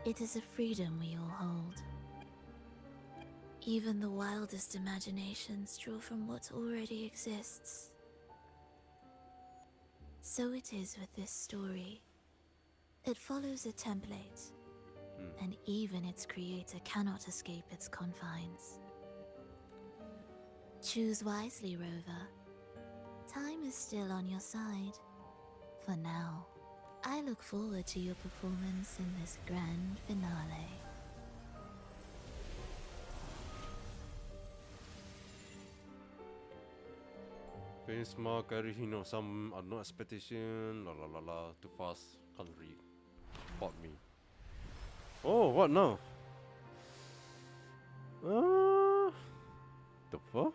It is a freedom we all hold. Even the wildest imaginations draw from what already exists. So it is with this story. It follows a template, and even its creator cannot escape its confines. Choose wisely, Rover. Time is still on your side. For now, I look forward to your performance in this grand finale. Benchmark carry him some unknown expectation, la la la la, too fast, can't read. Bought me. Oh, what now? The fuck?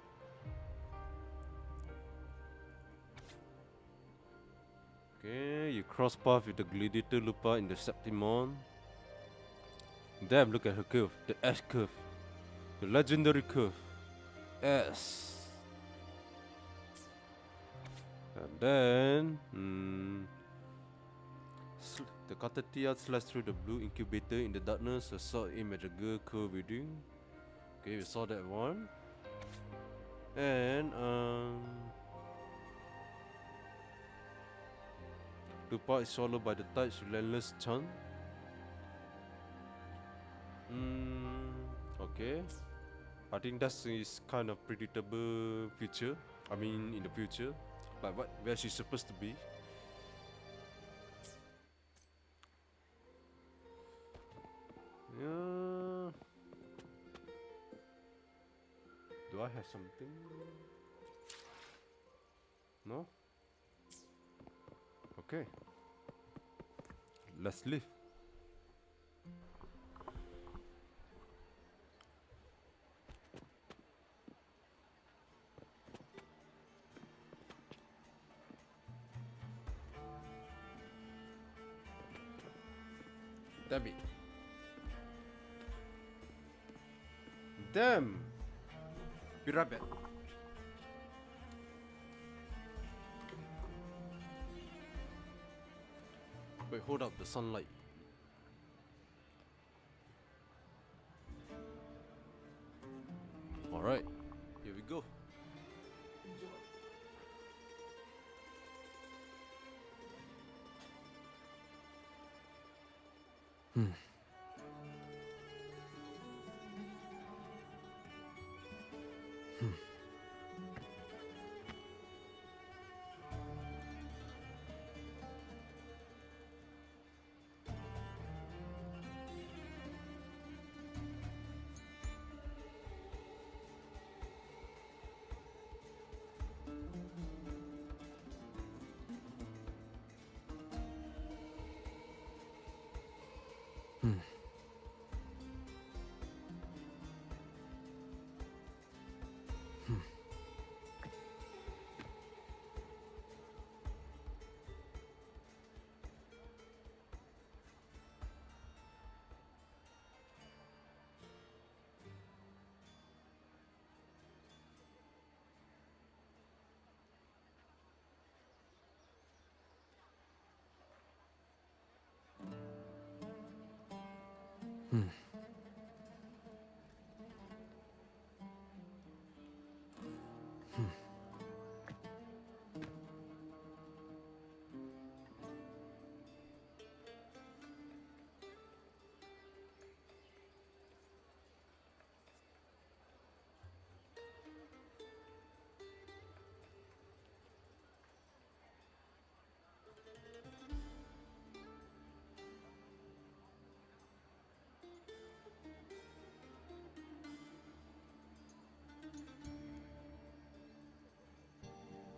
Okay, you cross path with the gladiator Lupa in the Septimon. Damn, look at her curve, the S curve, the legendary curve, S. And then, the Katatia slashed through the blue incubator in the darkness. A sword aimed at the girl curve reading. Okay, we saw that one. And Lupa is swallowed by the tide's relentless chant. Okay. I think that is kind of predictable future. I mean, in the future. Like where she's supposed to be. Yeah. Do I have something? No? Okay. Let's leave. Damn it. Damn. Be right back. Wait, hold up the sunlight. Alright, here we go.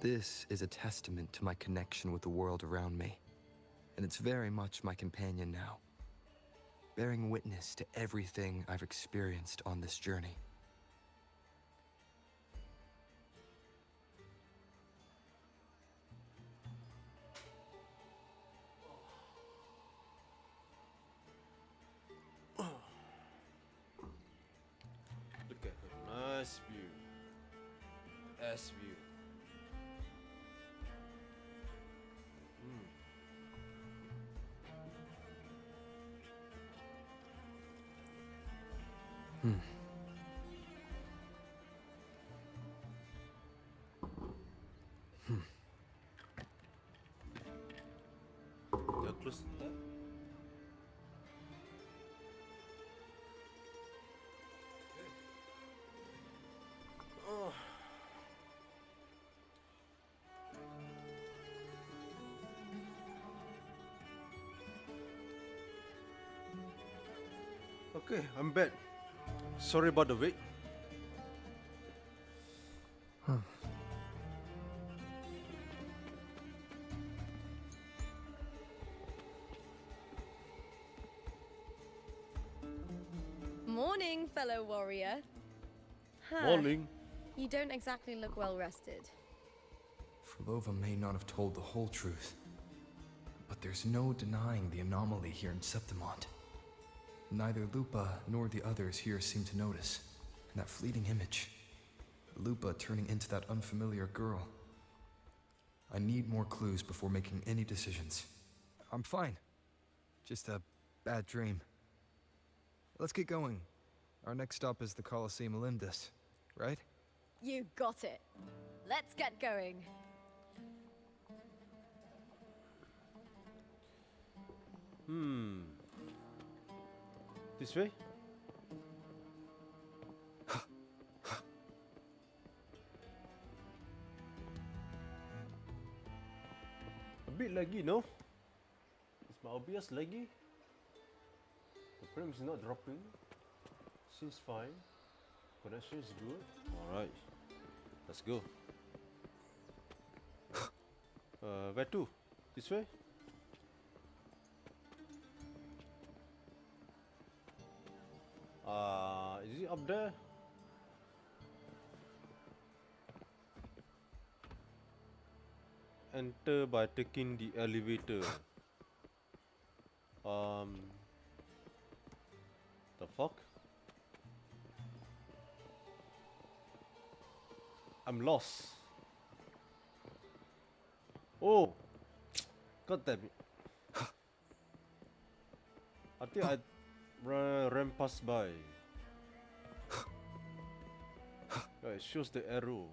This is a testament to my connection with the world around me, and it's very much my companion now, bearing witness to everything I've experienced on this journey. Look at her, nice view. S view. They're close to that. Oh. Okay, I'm back. Sorry about the wait. Morning, fellow warrior. Huh. Morning. You don't exactly look well rested. Frolova may not have told the whole truth, but there's no denying the anomaly here in Septimont. Neither Lupa nor the others here seem to notice. And that fleeting image, Lupa turning into that unfamiliar girl. I need more clues before making any decisions. I'm fine. Just a bad dream. Let's get going. Our next stop is the Colosseum Olympus, right? You got it. Let's get going. This way? A bit laggy, no? Is my OBS laggy? The frame is not dropping. Seems fine. Connection is good. Alright. Let's go. Where to? This way? Is it up there? Enter by taking the elevator. The fuck? I'm lost. Oh, god damn it! I think I ran past by. It shows the arrow.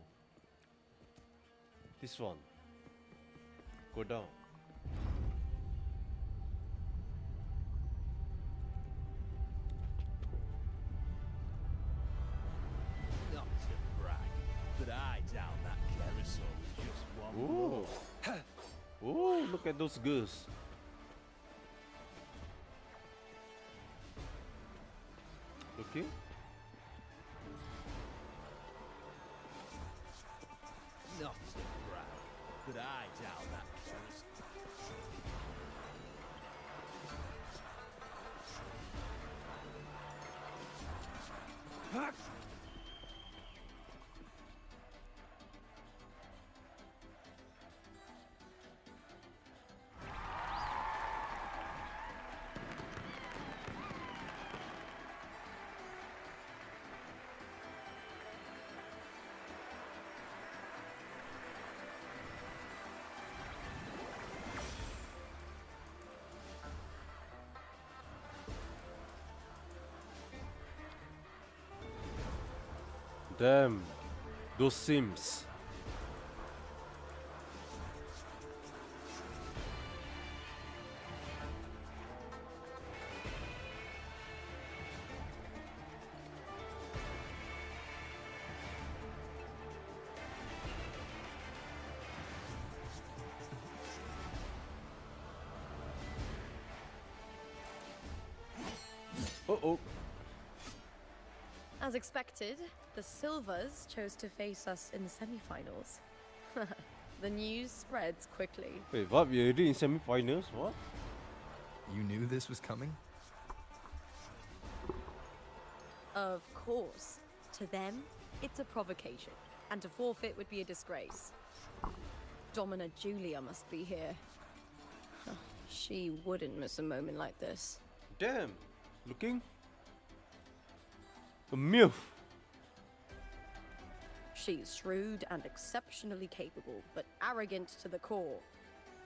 This one. Go down. Not to brag, but I down that carousel with just one Ooh. blow. Oh, look at those girls. Okay. Not to brag, but I down that carousel. Ha! Damn, those Sims. Uh-oh. As expected, the Silvers chose to face us in the semi-finals. The news spreads quickly. Wait, what? We're already in semi-finals? What? You knew this was coming? Of course. To them, it's a provocation, and to forfeit would be a disgrace. Domina Julia must be here. She wouldn't miss a moment like this. Damn. Looking? A MILF. She's shrewd and exceptionally capable, but arrogant to the core.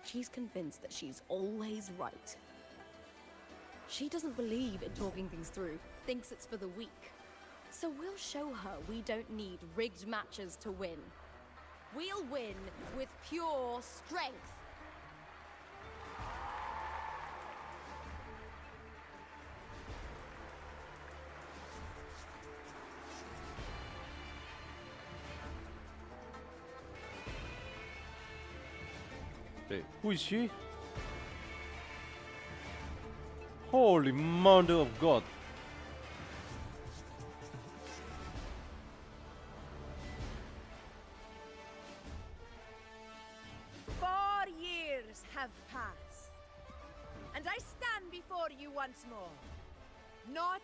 She's convinced that she's always right. She doesn't believe in talking things through, thinks it's for the weak. So we'll show her we don't need rigged matches to win. We'll win with pure strength. Wait, who is she? Holy mother of God. Years have passed, and I stand before you once more, not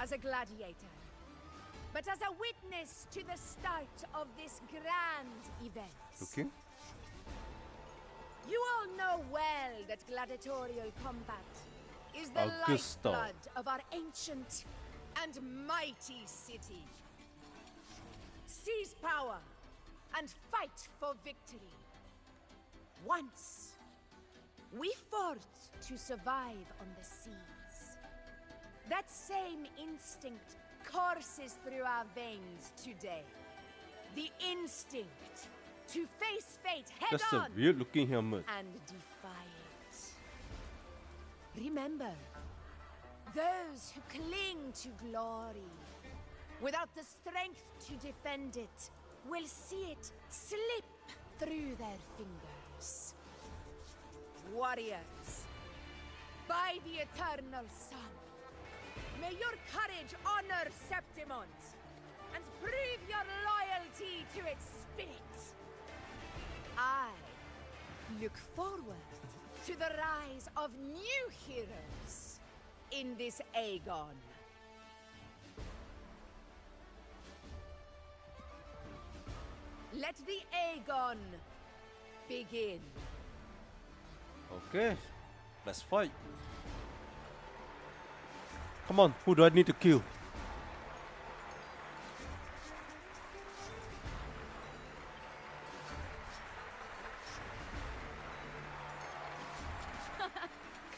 as a gladiator, but as a witness to the start of this grand event. Okay. You all know well that gladiatorial combat is the Augusta. lifeblood of our ancient and mighty city. Seize power and fight for victory. Once, we fought to survive on the seas. That same instinct courses through our veins today. The instinct to face fate head That's on a weird looking helmet. and defy it. Remember, those who cling to glory without the strength to defend it will see it slip through their fingers. Warriors, by the eternal sun, may your courage honor Septimont and prove your loyalty to its spirit. I look forward to the rise of new heroes in this Aegon. Let the Aegon begin. Okay, let's fight. Come on, who do I need to kill?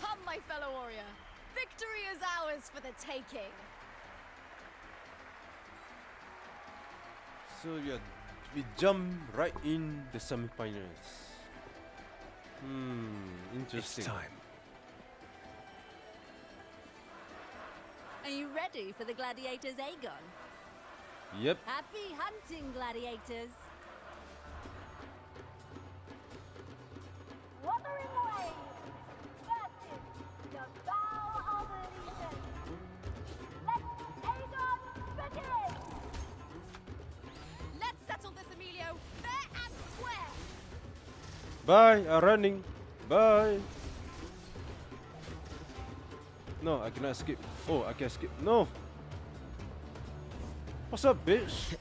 Come, my fellow warrior. Victory is ours for the taking. So yeah, we jump right in the semi-finals. Interesting. It's time. Are you ready for the gladiators, Aegon? Yep. Happy hunting, gladiators! Wuthering waves versus the bow of allegiance. Let Aegon begin! Let's settle this, Emilio, fair and square. Bye. I'm running. Bye. No, I cannot escape. Oh, I can escape. No. What's up, bitch?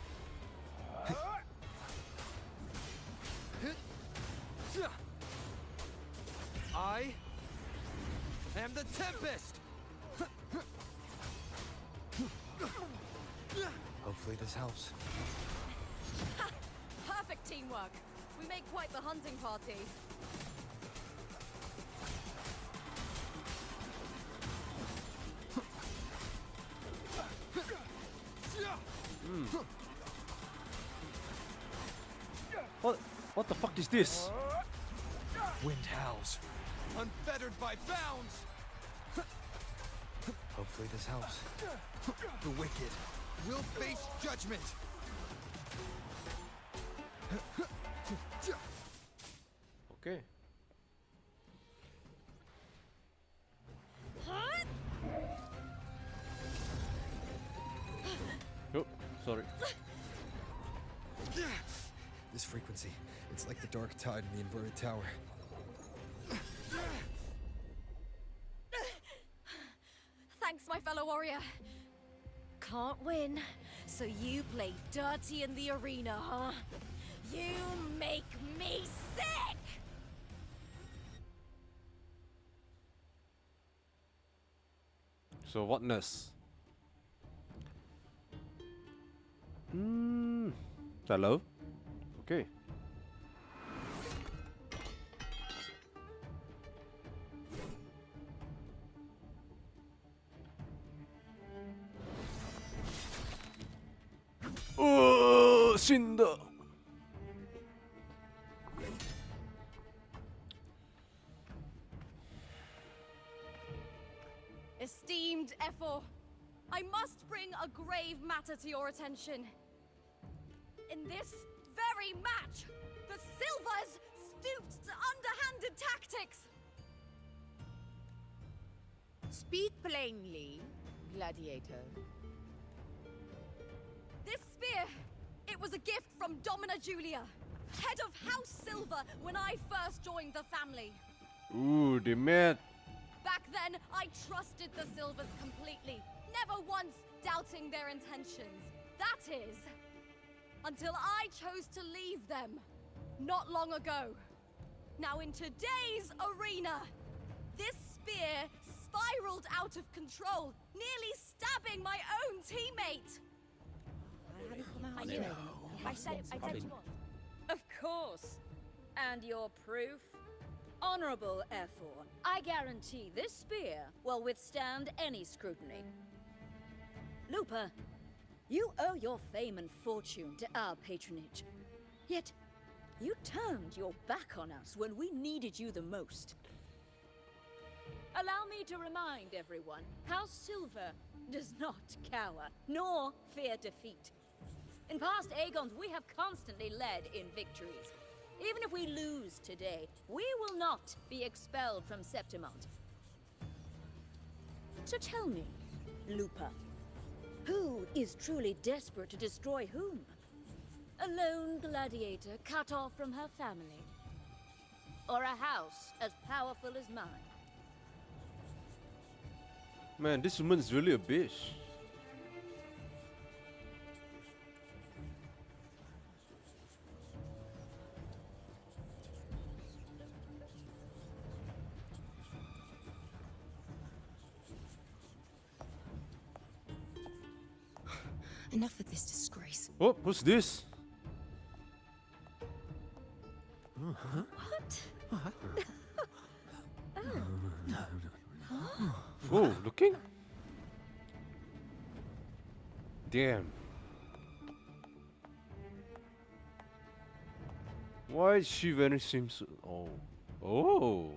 I am the Tempest! Hopefully this helps. Perfect teamwork. We make quite the hunting party. What the fuck is this? Wind howls. Unfettered by bounds! Hopefully this helps. The wicked will face judgment! Okay. Oh, sorry. This frequency, it's like the dark tide in the inverted tower. Thanks, my fellow warrior. Can't win, so you play dirty in the arena, huh? You make me sick! So whatness? Hello? Okay. Oh, Cinder! Esteemed Ephor, I must bring a grave matter to your attention. In this very match, the Silvers stooped to underhanded tactics. Speak plainly, gladiator. This spear, it was a gift from Domina Julia, head of House Silver when I first joined the family. Ooh, they mad. Back then, I trusted the Silvers completely, never once doubting their intentions. That is, until I chose to leave them, not long ago. Now in today's arena, this spear spiraled out of control, nearly stabbing my own teammate. I knew it. I said it. Of course. And your proof? Honorable Ephor, I guarantee this spear will withstand any scrutiny. Lupa, you owe your fame and fortune to our patronage. Yet, you turned your back on us when we needed you the most. Allow me to remind everyone, House Silver does not cower, nor fear defeat. In past Aegons, we have constantly led in victories. Even if we lose today, we will not be expelled from Septimont. So tell me, Lupa, who is truly desperate to destroy whom? A lone gladiator cut off from her family? Or a house as powerful as mine? Man, this woman is really a bitch. Enough of this disgrace. Oh, what's this? What? Oh, looking? Why is she wearing swimsuit? Oh. Oh.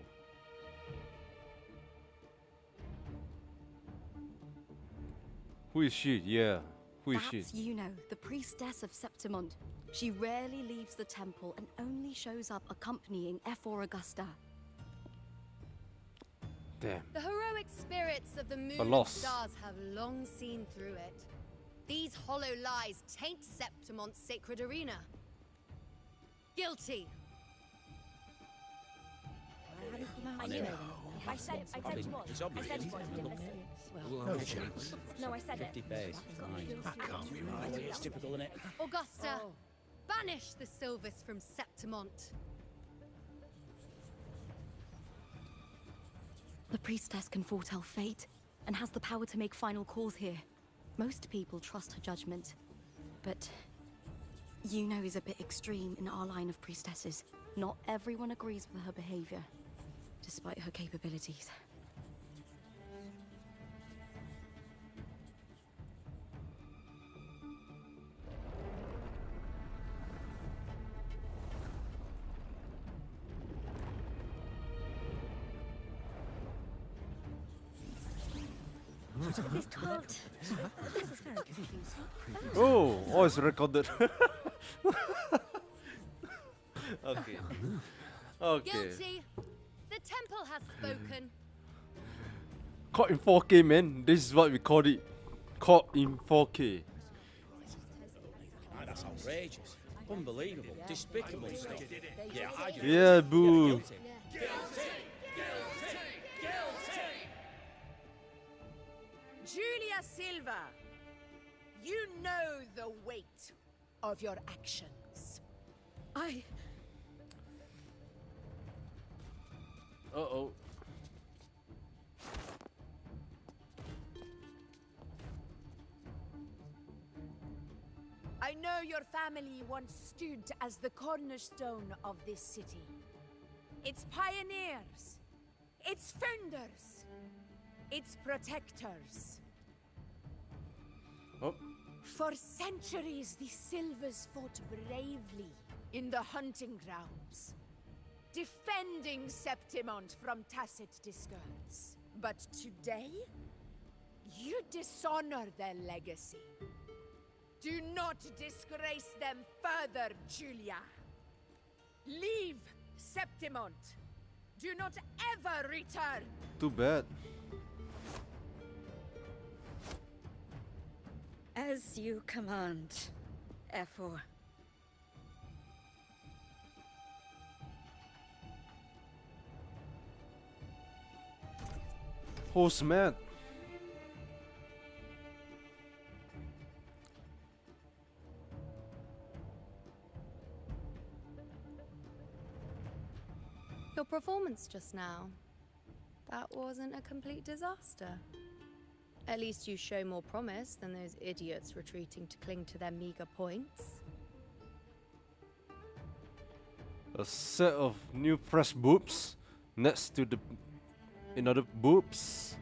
Who is she? Yeah. Who is she? That's Yuno, the priestess of Septimond. She rarely leaves the temple and only shows up accompanying Ephor Augusta. Damn. The heroic spirits of the moon A and loss. stars have long seen through it. These hollow lies taint Septimont's sacred arena. Guilty. I knew knew it. it. I said it was. It's I obvious. said it was. You didn't listen. No chance. No, I said it. 50 face. Fine. That can't be right. It's typical, isn't it? Augusta, banish the Silvus from Septimont. The priestess can foretell fate and has the power to make final calls here. Most people trust her judgment, but Yuno is a bit extreme in our line of priestesses. Not everyone agrees with her behavior, despite her capabilities. This can't. This is very confusing. Oh, it's recorded. Okay. Okay. Guilty. The temple has spoken. Caught in 4K, man. This is what we call it. Caught in 4K. Ah, that's outrageous. Unbelievable. Despicable stuff. Yeah, I just... Yeah, boo. Guilty. Julia Silva, you know the weight of your actions. Uh-oh. I know your family once stood as the cornerstone of this city. Its pioneers, its founders, its protectors. Oh. For centuries, the Silvers fought bravely in the hunting grounds, defending Septimont from tacit discords. But today, you dishonor their legacy. Do not disgrace them further, Julia. Leave Septimont. Do not ever return. Too bad. As you command, Ephor. Horse man. Your performance just now. That wasn't a complete disaster. At least you show more promise than those idiots retreating to cling to their meager points. A set of new fresh boobs next to the another boobs.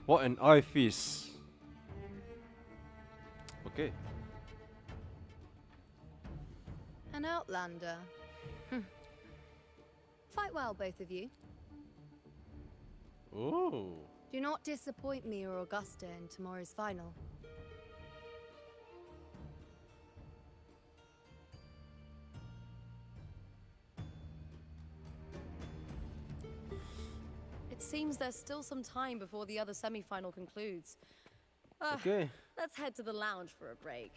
What an eye feast. Okay. An outlander. Fight well, both of you. Oh. Do not disappoint me or Augusta in tomorrow's final. It seems there's still some time before the other semi-final concludes. Okay. Let's head to the lounge for a break.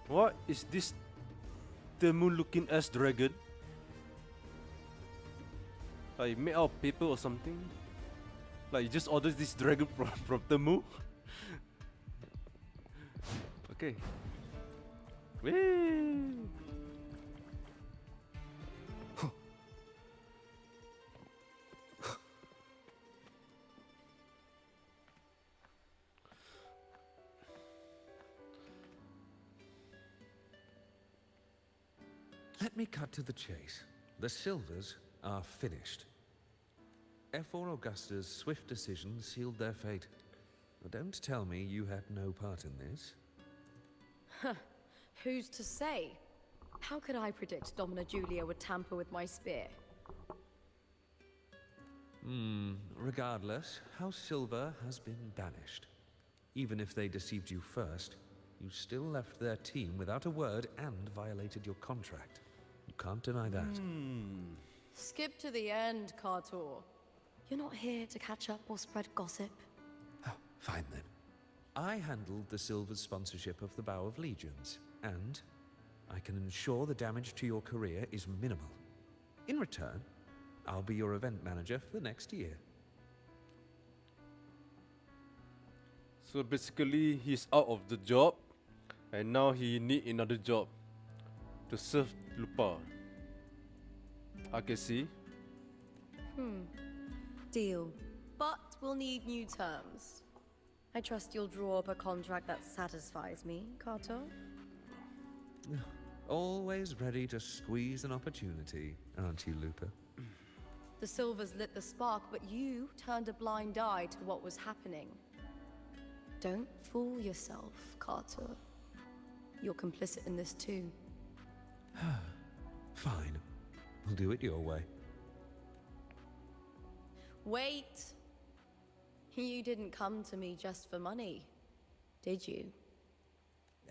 What is this Temu looking ass dragon? Like made out of paper or something? Like you just ordered this dragon from Temu? Okay. Whee! Let me cut to the chase. The Silvers are finished. F4 Augusta's swift decision sealed their fate. But don't tell me you had no part in this. Who's to say? How could I predict Domina Julia would tamper with my spear? Regardless, House Silver has been banished. Even if they deceived you first, you still left their team without a word and violated your contract. You can't deny that. Skip to the end, Cartor. You're not here to catch up or spread gossip. Fine then. I handled the Silver's sponsorship of the Bow of Legions, and I can ensure the damage to your career is minimal. In return, I'll be your event manager for the next year. So basically, he's out of the job, and now he need another job to serve Lupa. I can see. Deal. But we'll need new terms. I trust you'll draw up a contract that satisfies me, Cartor? Always ready to squeeze an opportunity, aren't you, Lupa? The Silvers lit the spark, but you turned a blind eye to what was happening. Don't fool yourself, Cartor. You're complicit in this too. Fine. We'll do it your way. Wait! You didn't come to me just for money, did you?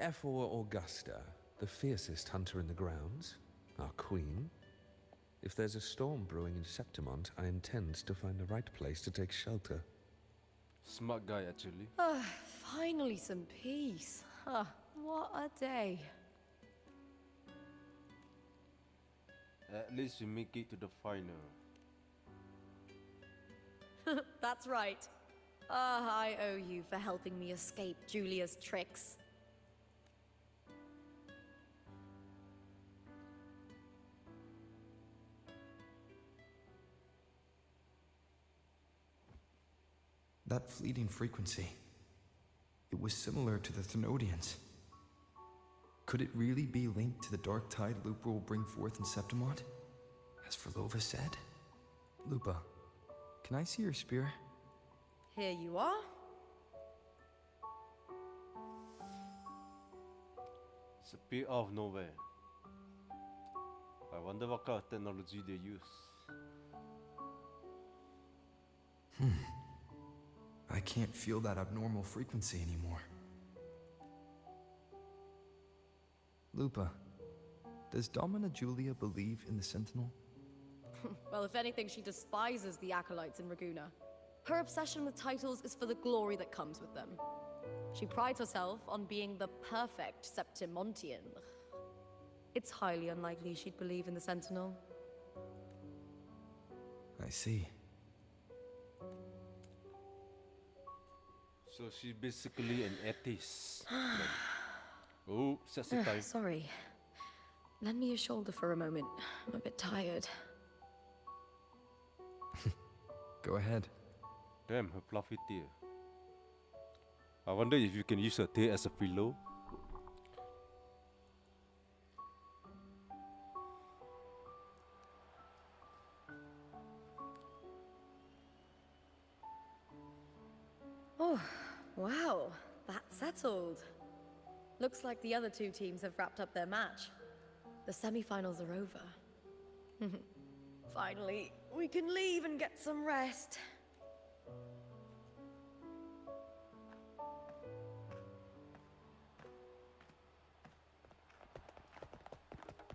F4 Augusta, the fiercest hunter in the grounds, our queen. If there's a storm brewing in Septimont, I intend to find the right place to take shelter. Smart guy, actually. Finally some peace. What a day. At least we make it to the final. That's right. I owe you for helping me escape Julia's tricks. That fleeting frequency, it was similar to the Thenodians. Could it really be linked to the dark tide Lupa will bring forth in Septimont? As Verlova said? Lupa, can I see your spear? Here you are. It's appear out of nowhere. I wonder what kind of technology they use. I can't feel that abnormal frequency anymore. Lupa, does Domina Julia believe in the Sentinel? Well, if anything, she despises the acolytes in Raguna. Her obsession with titles is for the glory that comes with them. She prides herself on being the perfect Septimontian. It's highly unlikely she'd believe in the Sentinel. I see. So she's basically an atheist. Oh, sexy time. Sorry. Lend me your shoulder for a moment. I'm a bit tired. Go ahead. Damn, her fluffy tail. I wonder if you can use her tail as a pillow. Oh, wow. That's settled. Looks like the other two teams have wrapped up their match. The semi-finals are over. Finally, we can leave and get some rest.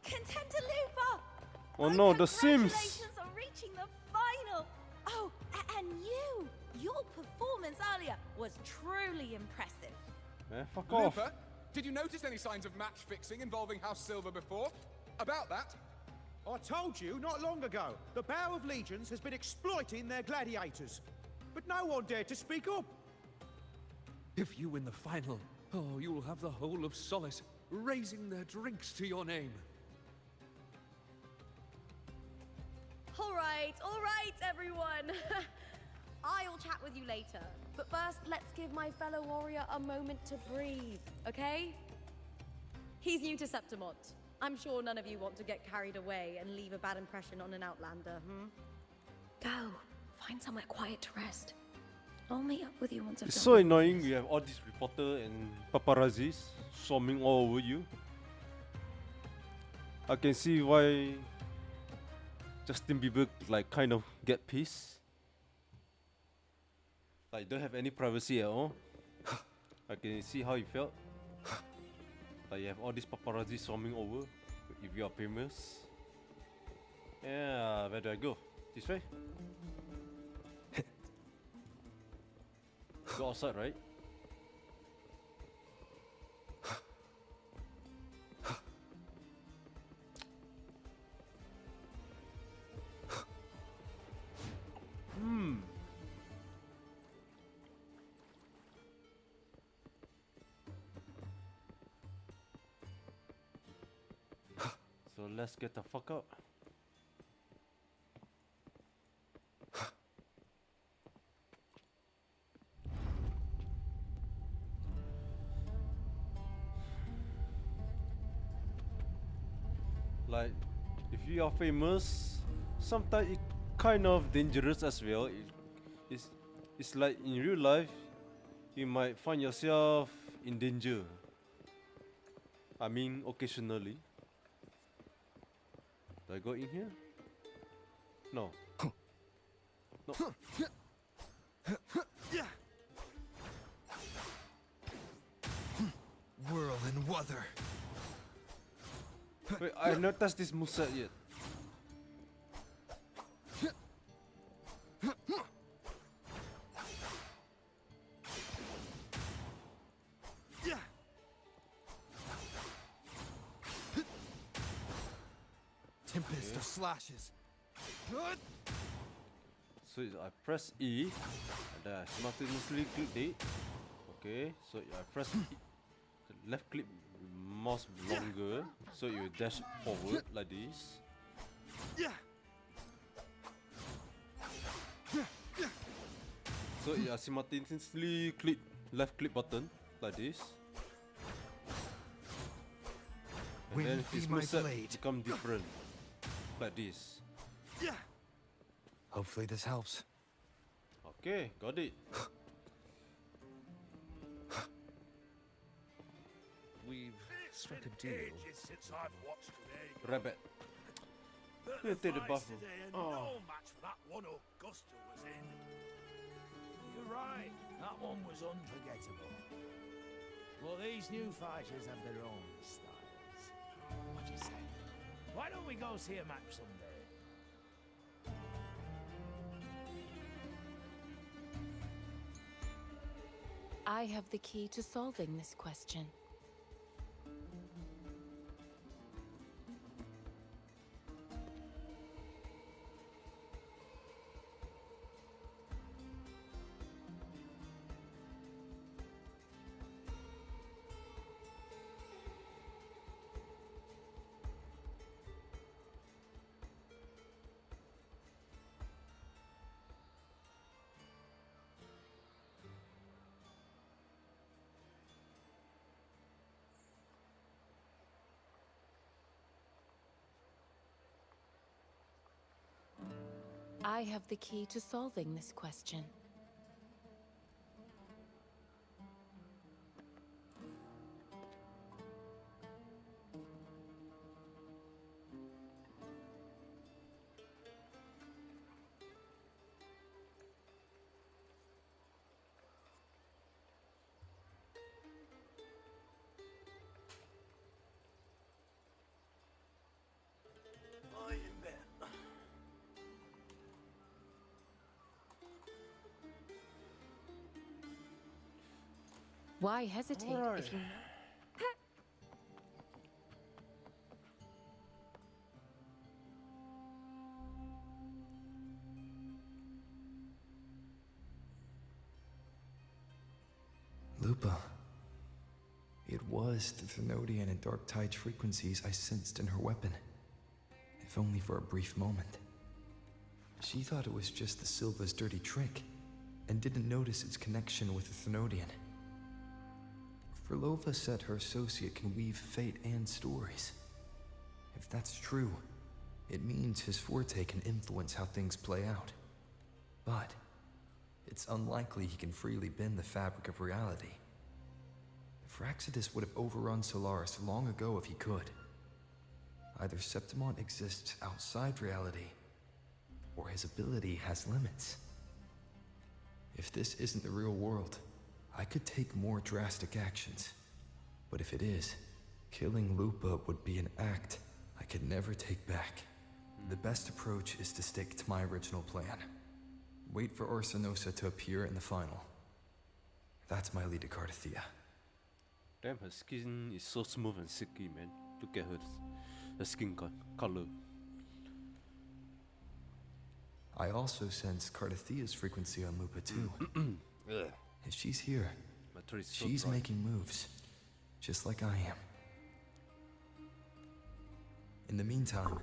Contender Lupa! Oh no, the Sims! Congratulations on reaching the final! Oh, and you! Your performance earlier was truly impressive. Fuck off. Lupa, did you notice any signs of match fixing involving House Silver before? About that? I told you not long ago, the Bow of Legions has been exploiting their gladiators. But no one dared to speak up. If you win the final, you'll have the whole of Solace raising their drinks to your name. All right, everyone. I'll chat with you later. But first, let's give my fellow warrior a moment to breathe, okay? He's new to Septimont. I'm sure none of you want to get carried away and leave a bad impression on an Outlander, Go. find somewhere quiet to rest. I'll meet up with you once I've It's done so my annoying. business. We have all these reporter and paparazzis swarming all over you. I can see why Justin Bieber like kind of get pissed. Like don't have any privacy at all. I can see how he felt. Like you have all these paparazzi swarming over. If you are famous. Yeah, where do I go? This way? Go outside, right? So let's get the fuck out. Like, if you are famous, sometimes it kind of dangerous as well. It's like in real life, you might find yourself in danger. I mean, occasionally. Do I go in here? No. No. Whirl and Wuther. Wait, I have not touched this moveset yet. Tempest of slashes. So I press E, and then I simultaneously click it. Okay, so I press E, the left click mouse longer, so you dash forward like this. So you simultaneously click left click button like this. And then his moveset become different like this. Hopefully this helps. Okay, got it. We've struck a deal. Since I've watched today. Rabbit. The take the fights buff. today are Oh. no match for that one Augusta was in. You're right, that one was unforgettable. Well, these new fighters have their own styles. What do you say? Why don't we go see a match someday? I have the key to solving this question. I have the key to solving this question. Why hesitate if you know? Lupa. It was the Thenodian and Dark Tide frequencies I sensed in her weapon. If only for a brief moment. She thought it was just the Silva's dirty trick, and didn't notice its connection with the Thenodian. Frolova said her associate can weave fate and stories. If that's true, it means his forte can influence how things play out. But it's unlikely he can freely bend the fabric of reality. Fraxidus would have overrun Solaris long ago if he could. Either Septimon exists outside reality, or his ability has limits. If this isn't the real world, I could take more drastic actions. But if it is, killing Lupa would be an act I could never take back. The best approach is to stick to my original plan. Wait for Orsinosa to appear in the final. That's my lead to Cardathea. Damn, her skin is so smooth and silky, man. Look at her skin color. I also sense Cardathea's frequency on Lupa too. If she's here, she's making moves, just like I am. In the meantime,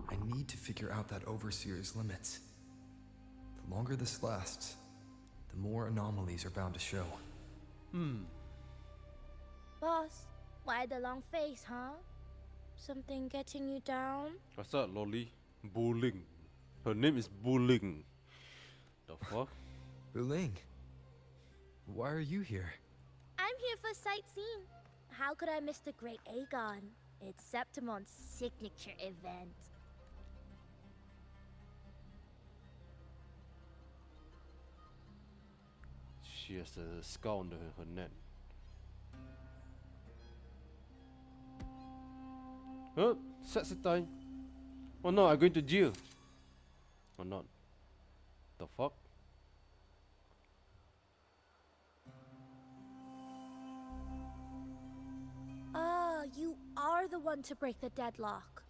I need to figure out that Overseer's limits. The longer this lasts, the more anomalies are bound to show. Boss, why the long face, huh? Something getting you down? What's that, Lolly? Bulling. Her name is Bulling. The fuck? Buling, why are you here? I'm here for sightseeing. How could I miss the Great Aegon? It's Septimon's signature event. She has a scar on her neck. Oh, sets the time. Oh no, I'm going to jail. Or not. The fuck? Ah, you are the one to break the deadlock.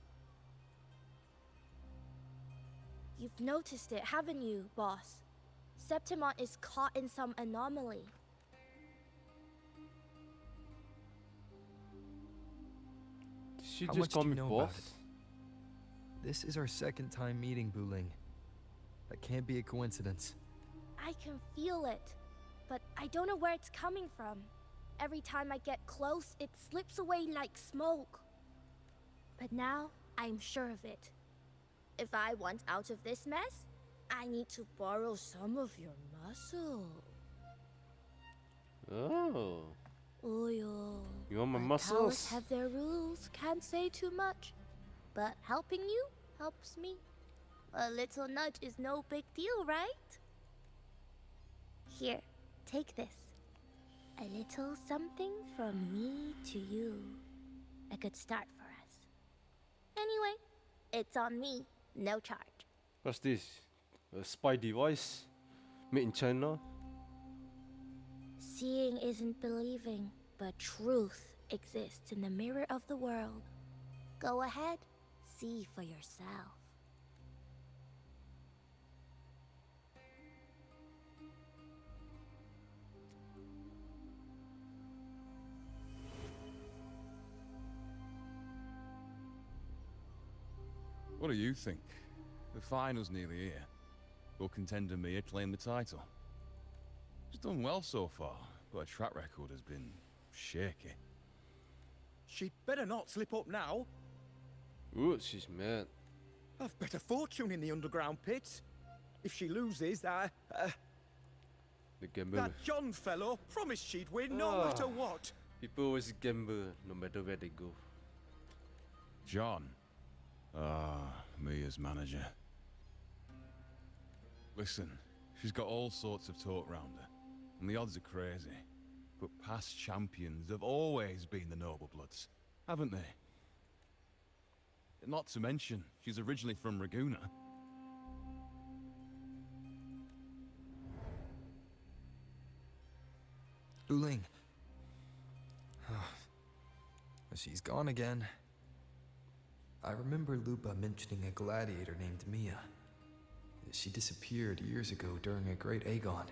You've noticed it, haven't you, boss? Septimon is caught in some anomaly. She How just much do called you me know about boss. it? This is our second time meeting, Buling. That can't be a coincidence. I can feel it, but I don't know where it's coming from. Every time I get close, it slips away like smoke. But now, I'm sure of it. If I want out of this mess, I need to borrow some of your muscle. Oh. Oyo. You want my But muscles? Powers have their rules, can't say too much. But helping you helps me. A little nudge is no big deal, right? Here, take this. A little something from me to you. A good start for us. Anyway, it's on me, no charge. What's this? A spy device? Made in China? Seeing isn't believing, but truth exists in the mirror of the world. Go ahead, see for yourself. What do you think? The final's nearly here. Will contender Mia claim the title? She's done well so far, but her track record has been shaky. She'd better not slip up now. Ooh, she's mad. I've bet a fortune in the underground pits. If she loses, The gamble. that John fellow promised she'd win no matter what. People always gamble no matter where they go. John? Mia's manager. Listen, she's got all sorts of talk round her, and the odds are crazy. But past champions have always been the noble bloods, haven't they? Not to mention, she's originally from Raguna. Buling. She's gone again. I remember Lupa mentioning a gladiator named Mia. She disappeared years ago during a great Aegon.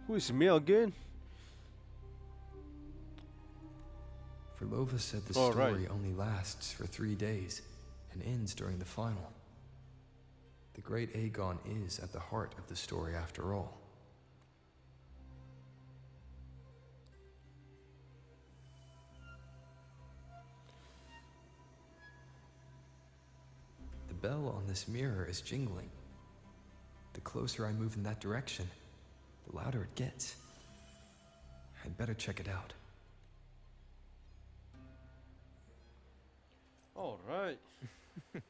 Who is Mia again? Verlova said the Oh, story right. only lasts for 3 days and ends during the final. The great Aegon is at the heart of the story after all. The bell on this mirror is jingling. The closer I move in that direction, the louder it gets. I'd better check it out. Alright. The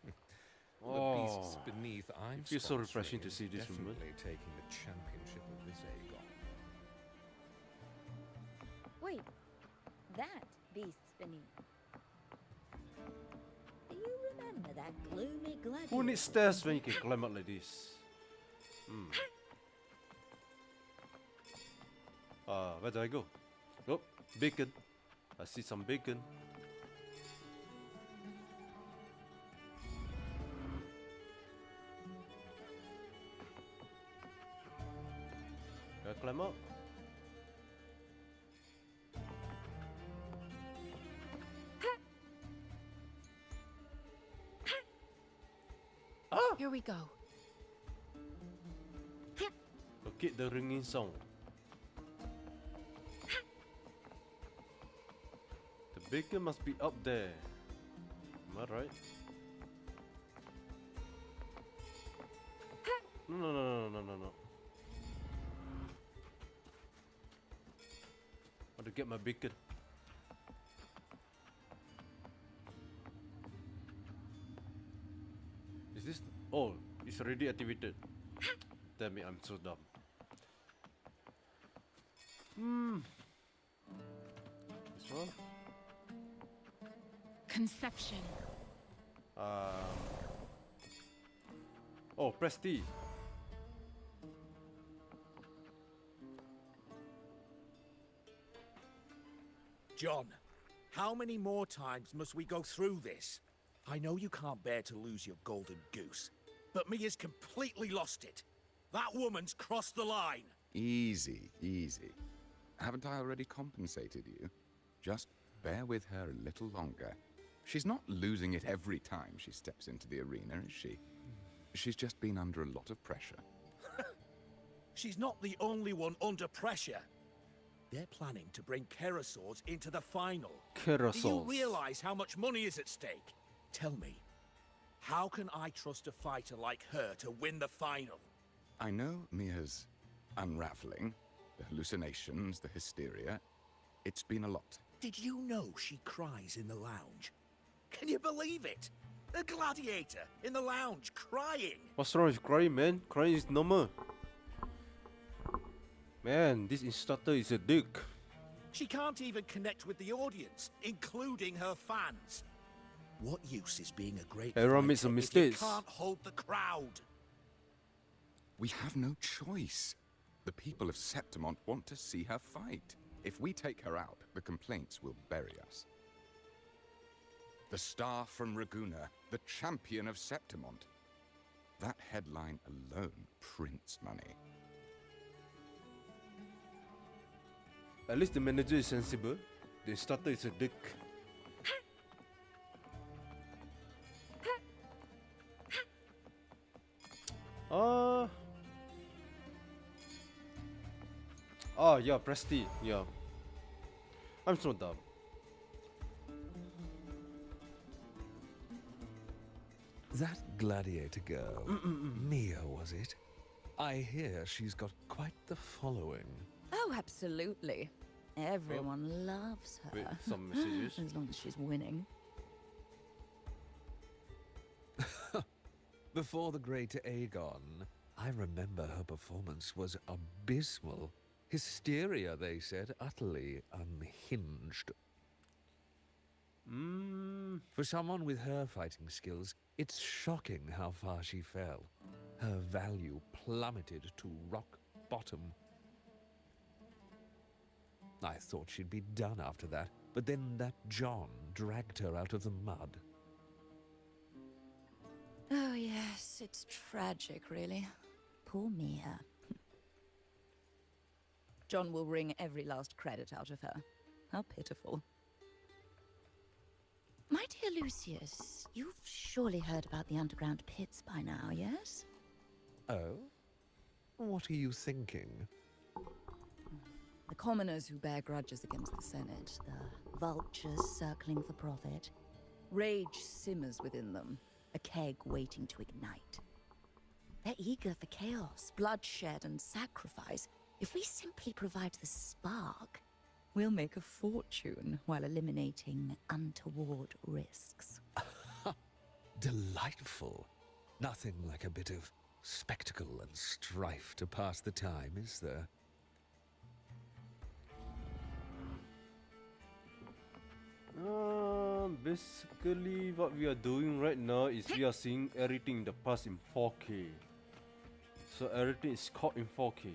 beasts beneath I'm it feels so refreshing to see this woman. definitely taking the championship of this Aegon. Wait, that beast's beneath. Do you remember that gloomy gladiator? Who needs stairs when you can climb up like this? Where do I go? Oh, bacon. I see some bacon. Can I climb up? Here we go. Locate the ringing sound. The bacon must be up there. Am I right? No. How to get my bacon? Is this? Oh, it's already activated. Damn it, I'm so dumb. This one? Conception. Oh, press T. John, how many more times must we go through this? I know you can't bear to lose your golden goose, but Mia's completely lost it. That woman's crossed the line. Easy, easy. Haven't I already compensated you? Just bear with her a little longer. She's not losing it every time she steps into the arena, is she? She's just been under a lot of pressure. She's not the only one under pressure. They're planning to bring Kerasaurs into the final. Do you Kerasaurs. realize how much money is at stake? Tell me, how can I trust a fighter like her to win the final? I know Mia's unraveling, the hallucinations, the hysteria. It's been a lot. Did you know she cries in the lounge? Can you believe it? A gladiator in the lounge crying. What's wrong with crying, man? Crying is normal. Man, this instructor is a dick. She can't even connect with the audience, including her fans. What use is being a great Everyone made fighter some if you mistakes. can't hold the crowd? We have no choice. The people of Septimont want to see her fight. If we take her out, the complaints will bury us. The star from Raguna, the champion of Septimont. That headline alone prints money. At least the manager is sensible. The instructor is a dick. Oh yeah, press T. Yeah. I'm so dumb. That gladiator girl, Mia, was it? I hear she's got quite the following. Oh, absolutely. Everyone loves her. Wait, some messages. As long as she's winning. Before the great Aegon, I remember her performance was abysmal. Hysteria, they said, utterly unhinged. For someone with her fighting skills, it's shocking how far she fell. Her value plummeted to rock bottom. I thought she'd be done after that, but then that John dragged her out of the mud. Oh, yes, it's tragic, really. Poor Mia. John will wring every last credit out of her. How pitiful. My dear Lucius, you've surely heard about the underground pits by now, yes? Oh? What are you thinking? The commoners who bear grudges against the Senate, the vultures circling for profit. Rage simmers within them. a keg waiting to ignite. They're eager for chaos, bloodshed, and sacrifice. If we simply provide the spark, we'll make a fortune while eliminating untoward risks. Delightful. Nothing like a bit of spectacle and strife to pass the time, is there? Basically what we are doing right now is we are seeing everything in the past in 4K. So everything is caught in 4K.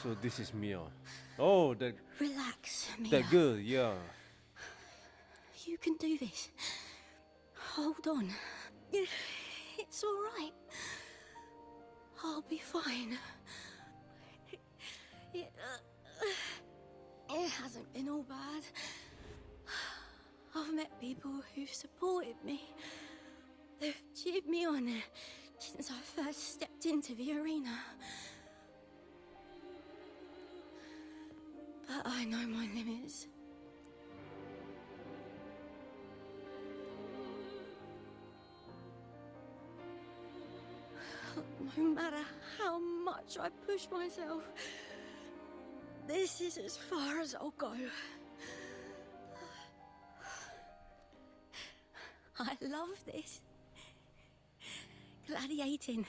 So this is Mia. Oh, that Relax, Mia. that girl, yeah. You can do this. Hold on. It's all right. I'll be fine. It hasn't been all bad. I've met people who've supported me. They've cheered me on since I first stepped into the arena. But I know my limits. No matter how much I push myself, this is as far as I'll go. I love this. Gladiating.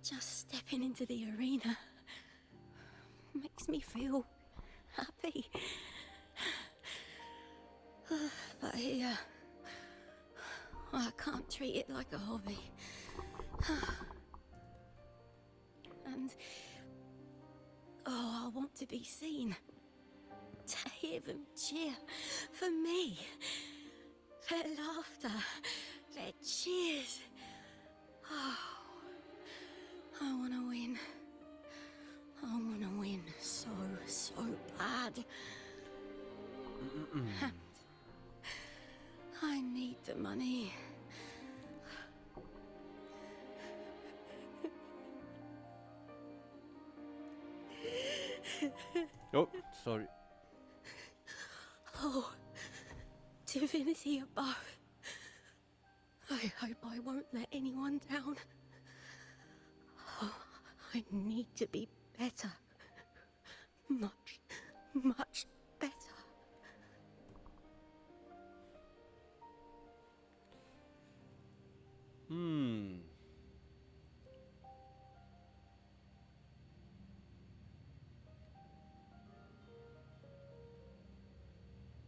Just stepping into the arena makes me feel happy. But here, I can't treat it like a hobby. And oh, I want to be seen. To hear them cheer for me. Their laughter, their cheers. Oh, I want to win. I want to win so bad. And I need the money. Oh, sorry. Oh, divinity above. I hope I won't let anyone down. Oh, I need to be better. Much better.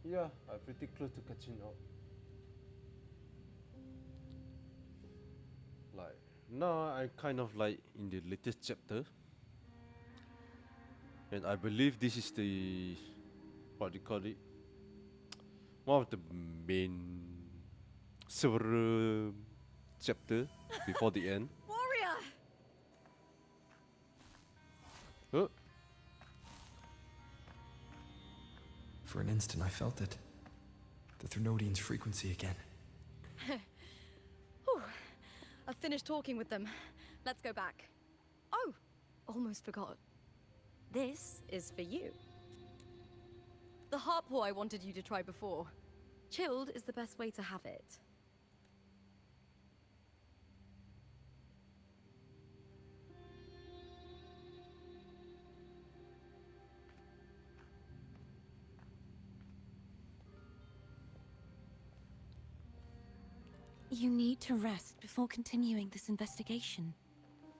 Yeah, I'm pretty close to catching up. Like, now I'm kind of like in the latest chapter. And I believe this is the, what do you call it? One of the main several chapter before the end. Warrior! Oh. For an instant, I felt it. The Thrunodian's frequency again. Whew. I've finished talking with them. Let's go back. Oh, almost forgot. This is for you. The harpor I wanted you to try before. Chilled is the best way to have it. You need to rest before continuing this investigation.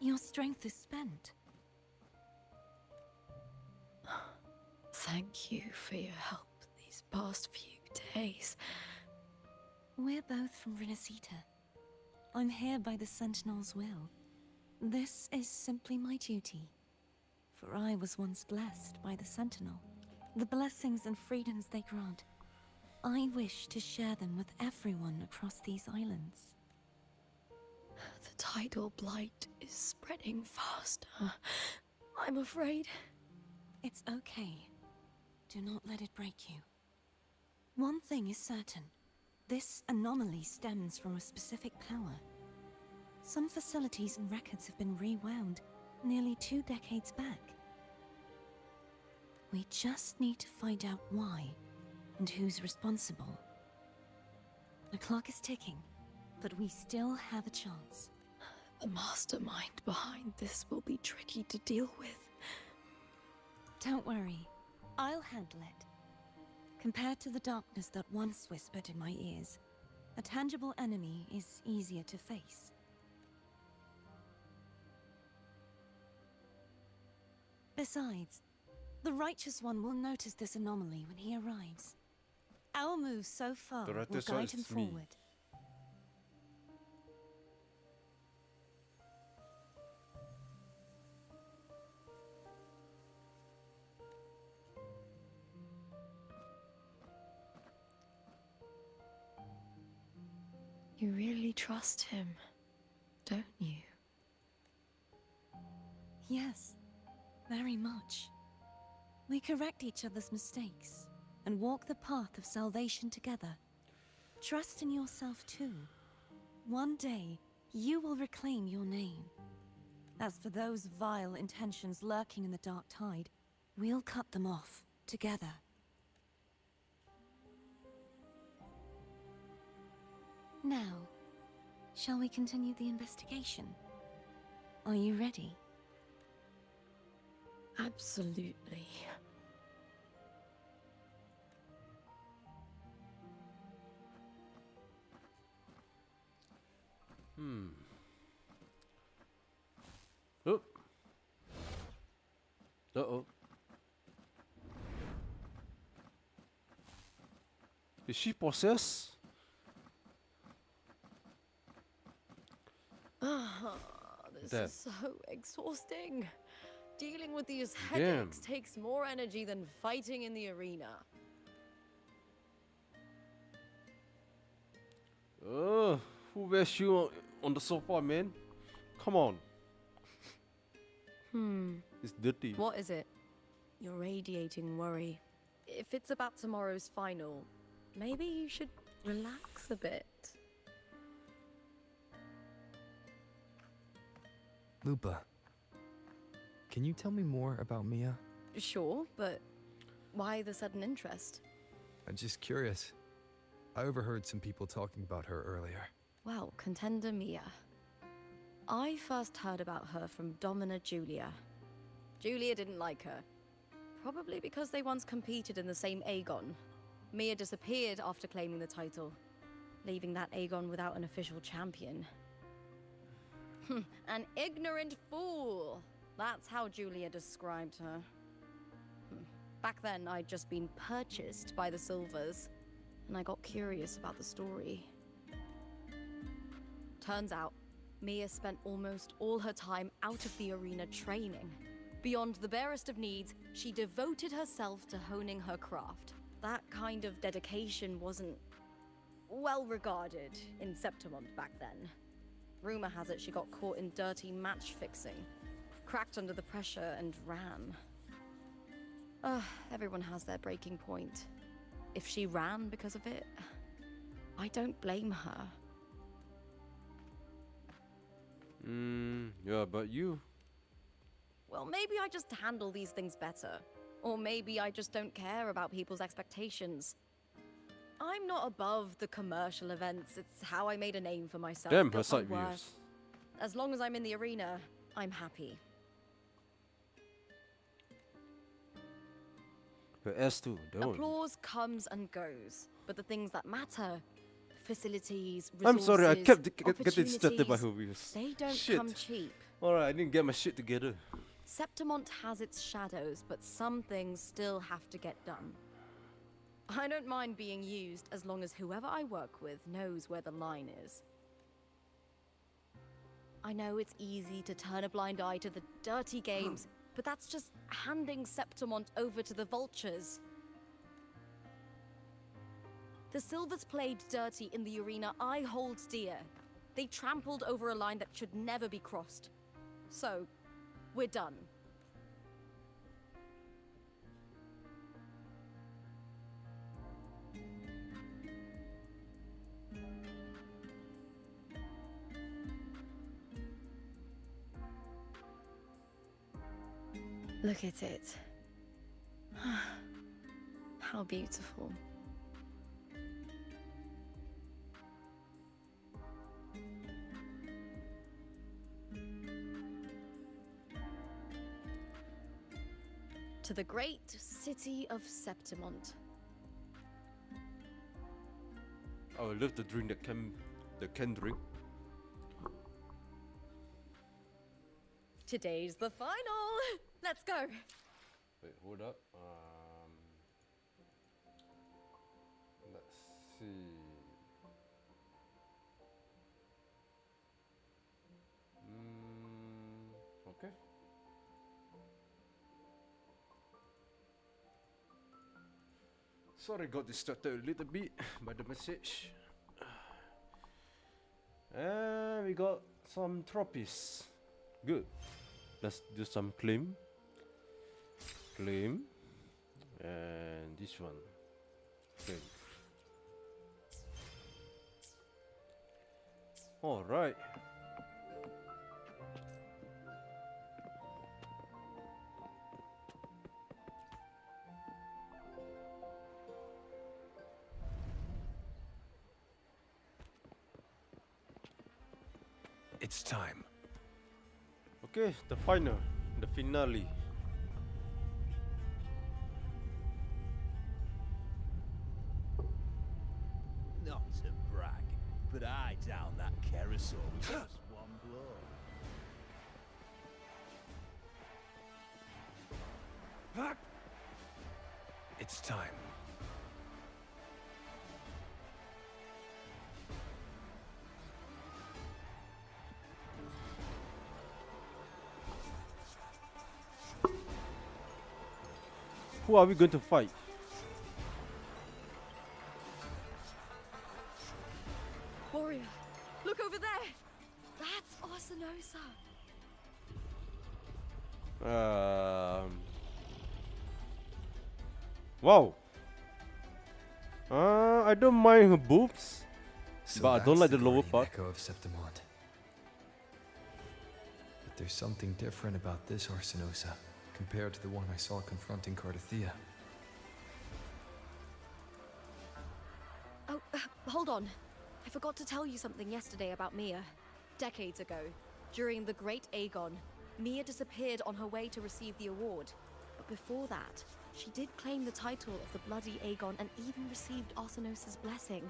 Your strength is spent. Thank you for your help these past few days. We're both from Renacita. I'm here by the Sentinel's will. This is simply my duty. For I was once blessed by the Sentinel. The blessings and freedoms they grant, I wish to share them with everyone across these islands. The tidal blight is spreading faster. I'm afraid. It's okay. Do not let it break you. One thing is certain. This anomaly stems from a specific power. Some facilities and records have been rewound nearly 2 decades back. We just need to find out why and who's responsible. The clock is ticking, but we still have a chance. The mastermind behind this will be tricky to deal with. Don't worry, I'll handle it. Compared to the darkness that once whispered in my ears, a tangible enemy is easier to face. Besides, the Righteous One will notice this anomaly when he arrives. Our moves so far The will Righteous One guide him is me. forward. You really trust him, don't you? Yes, very much. We correct each other's mistakes and walk the path of salvation together. Trust in yourself too. One day, you will reclaim your name. As for those vile intentions lurking in the dark tide, we'll cut them off together. Now, shall we continue the investigation? Are you ready? Absolutely. Oh. Uh-oh. Is she possessed? This Damn. is so exhausting. Dealing with these Damn. headaches takes more energy than fighting in the arena. Who wears you on the sofa, man? Come on. It's dirty. What is it? You're radiating worry. If it's about tomorrow's final, maybe you should relax a bit. Lupa, can you tell me more about Mia? Sure, but why the sudden interest? I'm just curious. I overheard some people talking about her earlier. Well, contender Mia. I first heard about her from Domina Julia. Julia didn't like her. Probably because they once competed in the same Aegon. Mia disappeared after claiming the title, leaving that Aegon without an official champion. An ignorant fool! That's how Julia described her. Back then, I'd just been purchased by the Silvers, and I got curious about the story. Turns out, Mia spent almost all her time out of the arena training. Beyond the barest of needs, she devoted herself to honing her craft. That kind of dedication wasn't well regarded in Septimont back then. Rumor has it she got caught in dirty match fixing, cracked under the pressure and ran. Everyone has their breaking point. If she ran because of it, I don't blame her. Yeah, but you. Well, maybe I just handle these things better. Or maybe I just don't care about people's expectations. I'm not above the commercial events. It's how I made a name for myself. Damn, her built side my views. worth. As long as I'm in the arena, I'm happy. Her ass too. Don't. Applause comes and goes, but the things that matter, facilities, I'm resources, sorry, I kept getting distracted by opportunities, her views. they don't Shit. come cheap. Alright, I didn't get my shit together. Septimont has its shadows, but some things still have to get done. I don't mind being used as long as whoever I work with knows where the line is. I know it's easy to turn a blind eye to the dirty games, but that's just handing Septimont over to the vultures. The Silvers played dirty in the arena I hold dear. They trampled over a line that should never be crossed. So, we're done. Look at it. How beautiful. To the great city of Septimont. I would love to drink the can drink. Today's the final. Let's go. Wait, hold up. Let's see. Okay. Sorry, got distracted a little bit by the message. And we got some trophies. Good. Let's do some claim. Claim. And this one. Claim. Alright. It's time. Okay, the final, the finale. Not to brag, but I downed that carousel with just one blow. It's time. Who are we going to fight? Warrior, look over there. That's Arsenosa. Wow. I don't mind her boobs, So but I don't like that's the lower guardian part. echo of Septimont. But there's something different about this Arsenosa compared to the one I saw confronting Cardathea. Oh, hold on. I forgot to tell you something yesterday about Mia. Decades ago, during the Great Aegon, Mia disappeared on her way to receive the award. But before that, she did claim the title of the Bloody Aegon and even received Arsenosa's blessing.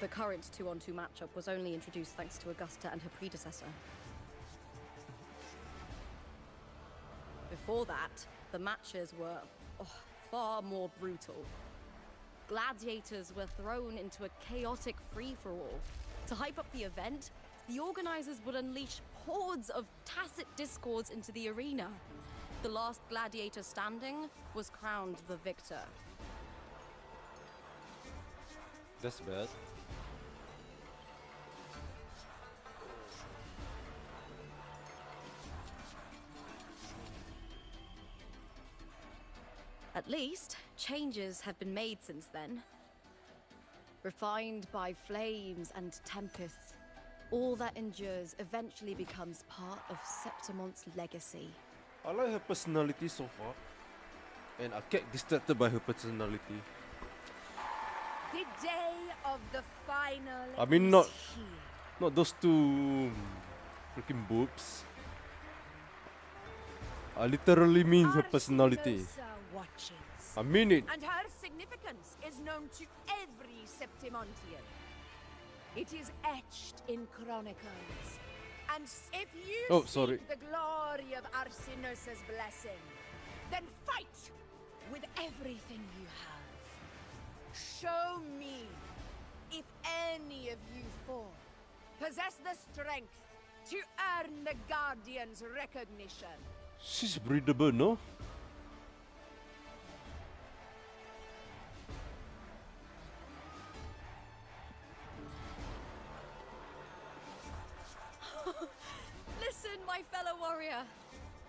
The current 2-on-2 matchup was only introduced thanks to Augusta and her predecessor. Before that, the matches were far more brutal. Gladiators were thrown into a chaotic free-for-all. To hype up the event, the organizers would unleash hordes of tacit discords into the arena. The last gladiator standing was crowned the victor. That's bad. At least, changes have been made since then. Refined by flames and tempests, all that endures eventually becomes part of Septimont's legacy. I like her personality so far, and I get distracted by her personality. The day of the final I mean, is not here. not those two freaking boobs. I literally mean her personality. Arsenosa watches. I mean it. And her significance is known to every Septimontian. It is etched in chronicles. And if you sorry. seek the glory of Arsenosa's blessing, then fight with everything you have. Show me if any of you four possess the strength to earn the Guardian's recognition. She's breathable, no? Listen, my fellow warrior.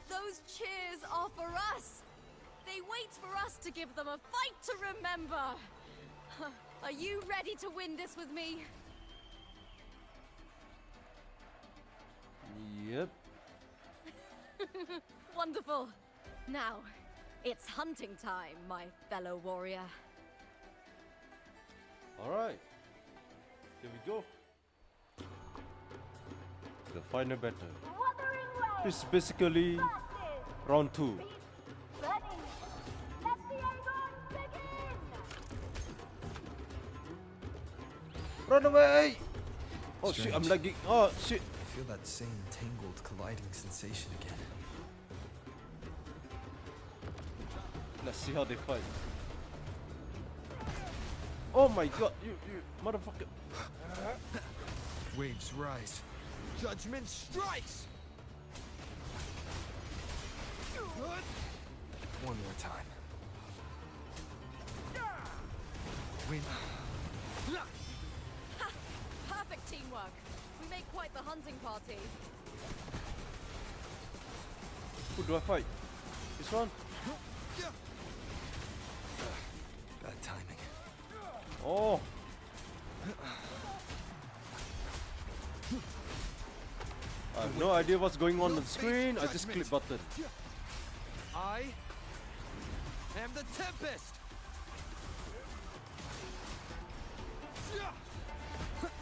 Those cheers are for us. They wait for us to give them a fight to remember. Are you ready to win this with me? Wonderful! Now, it's hunting time, my fellow warrior. Alright. Here we go. The final battle. This is basically round 2. Run away! Oh shit, I'm lagging. Oh shit. I feel that same tangled, colliding sensation again. Let's see how they fight. Oh my god, you motherfucker. Waves rise. Judgment strikes! One more time. Wind. Ha! Perfect teamwork. We make quite the hunting party. Who do I fight? This one? Bad timing. Oh. I have no idea what's going on the screen. I just click button. I am the Tempest!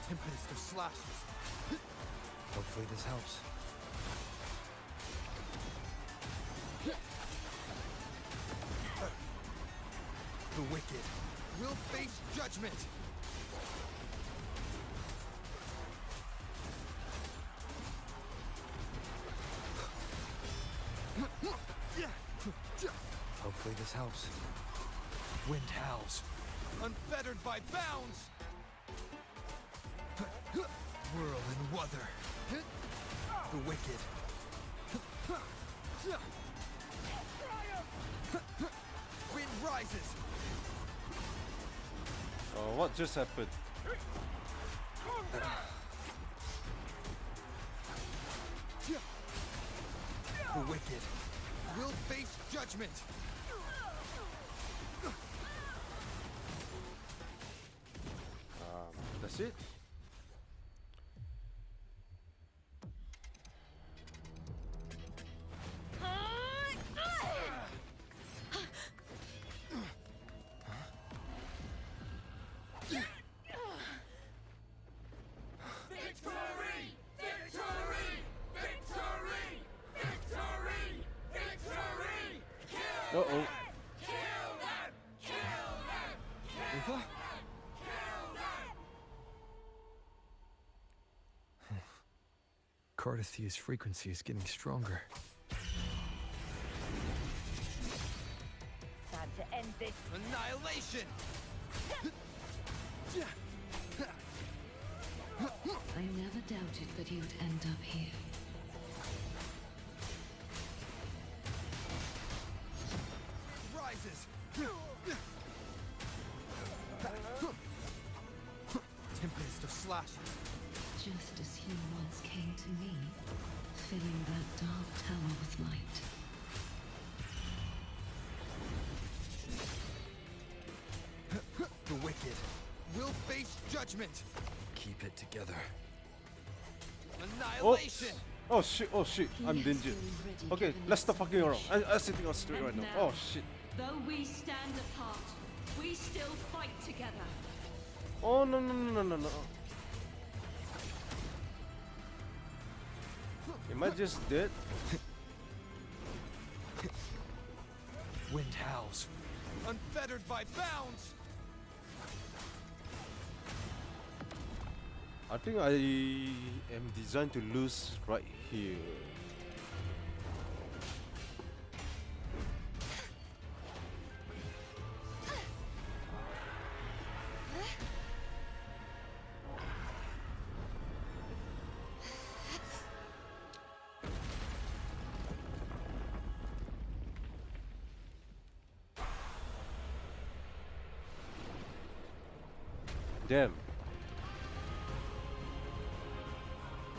Tempest of slashes. Hopefully this helps. The wicked will face judgment. Hopefully this helps. Wind howls, unfettered by bounds. Whirl and Wuther. The wicked. Wind rises. Oh, what just happened? The wicked will face judgment. That's it. Uh-oh. Cardithia's frequency is getting stronger. Time to end this. Annihilation! I never doubted that you'd end up here. Rises! Tempest of slashes. Just as you once came to me, filling that dark tower with light. The wicked will face judgment. Keep it together. Annihilation! Oh shit, oh shit, I'm danger. Okay, let's stop fucking around. I'm sitting on straight right now. Oh shit. Though we stand apart, we still fight together. Oh no no no no no no. Am I just dead? Wind howls, unfettered by bounds. I think I am designed to lose right here. Damn.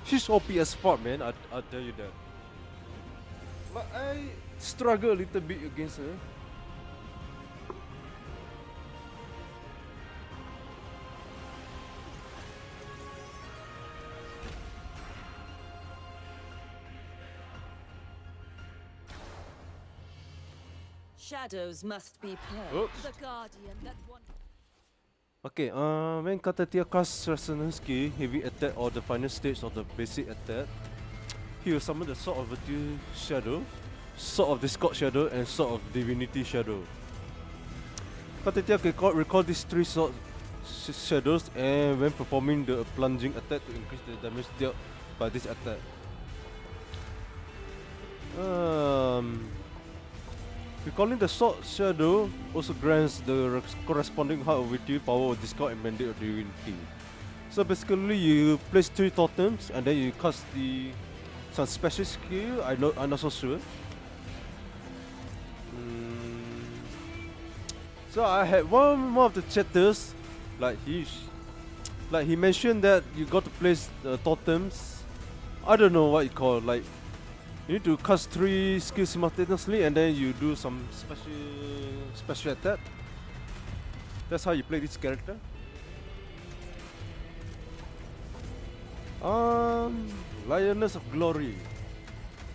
She's OP as fuck, man. I'll tell you that. But I struggle a little bit against her. shadows must be purged. Oops. The guardian that once... Okay, when Katatia casts Resonance Key, Heavy Attack or the final stage of the basic attack, he will summon the Sword of Virtue Shadow, Sword of Discord Shadow, and Sword of Divinity Shadow. Katatia can recall these three shadows and when performing the plunging attack to increase the damage dealt by this attack. Recalling the Sword Shadow also grants the corresponding Heart of Virtue, Power of Discord, and Mandate of Divinity. So basically, you place 3 totems and then you cast some special skill. I'm not so sure. So I had one of the chatters, he mentioned that you got to place the totems. I don't know what you call, like you need to cast 3 skills simultaneously and then you do some special attack. That's how you play this character. Lioness of Glory.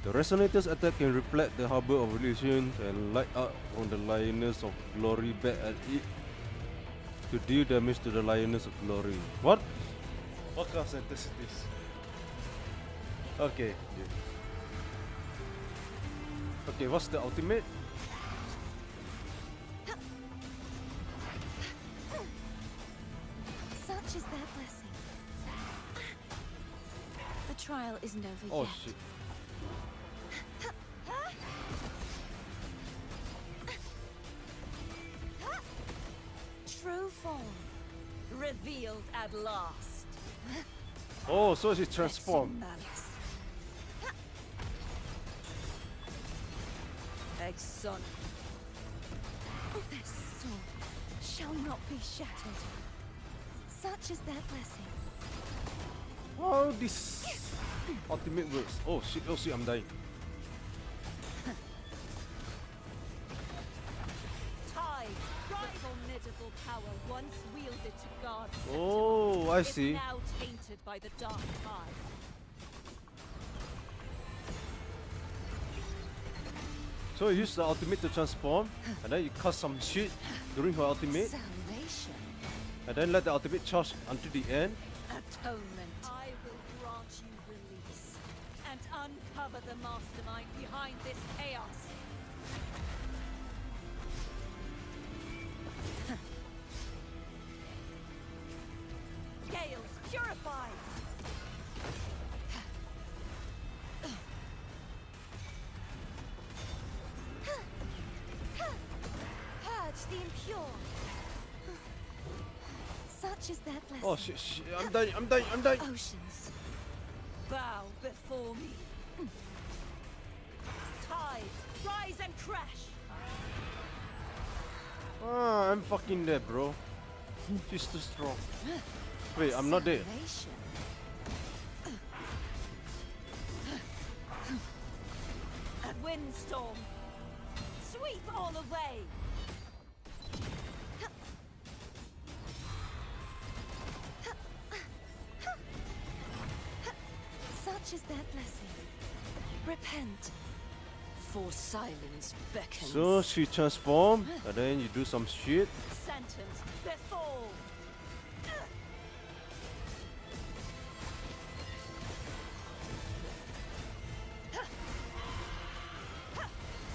The Resonator's attack can reflect the Harbor of Illusion and light up on the Lioness of Glory back at it to deal damage to the Lioness of Glory. What? What kind of sentence is this? Okay. Yeah. Okay, what's the ultimate? Such is their blessing. The trial isn't over Oh yet. shit. True form revealed at last. Oh, so she transformed. Malice. Exon. Their soul shall not be shattered. Such is their blessing. How this ultimate works? Oh shit! I'm dying. Tide, the formidable power once wielded to guard Oh, I see. is now tainted by the dark tide. So you use the ultimate to transform, and then you cast some shit during her ultimate, Salvation. and then let the ultimate charge until the end. Atonement. I will grant you release and uncover the mastermind behind this chaos. Gales purified. Purge the impure. Such is their blessing. Oh shit! I'm dying! Oceans, bow before me. Tides, rise and crash. Ah, I'm fucking dead, bro. She's too strong. Wait, I'm not dead. Salvation. A windstorm, sweep all away. Such is their blessing. Repent, for silence beckons. So she transformed, and then you do some shit. Sentence before.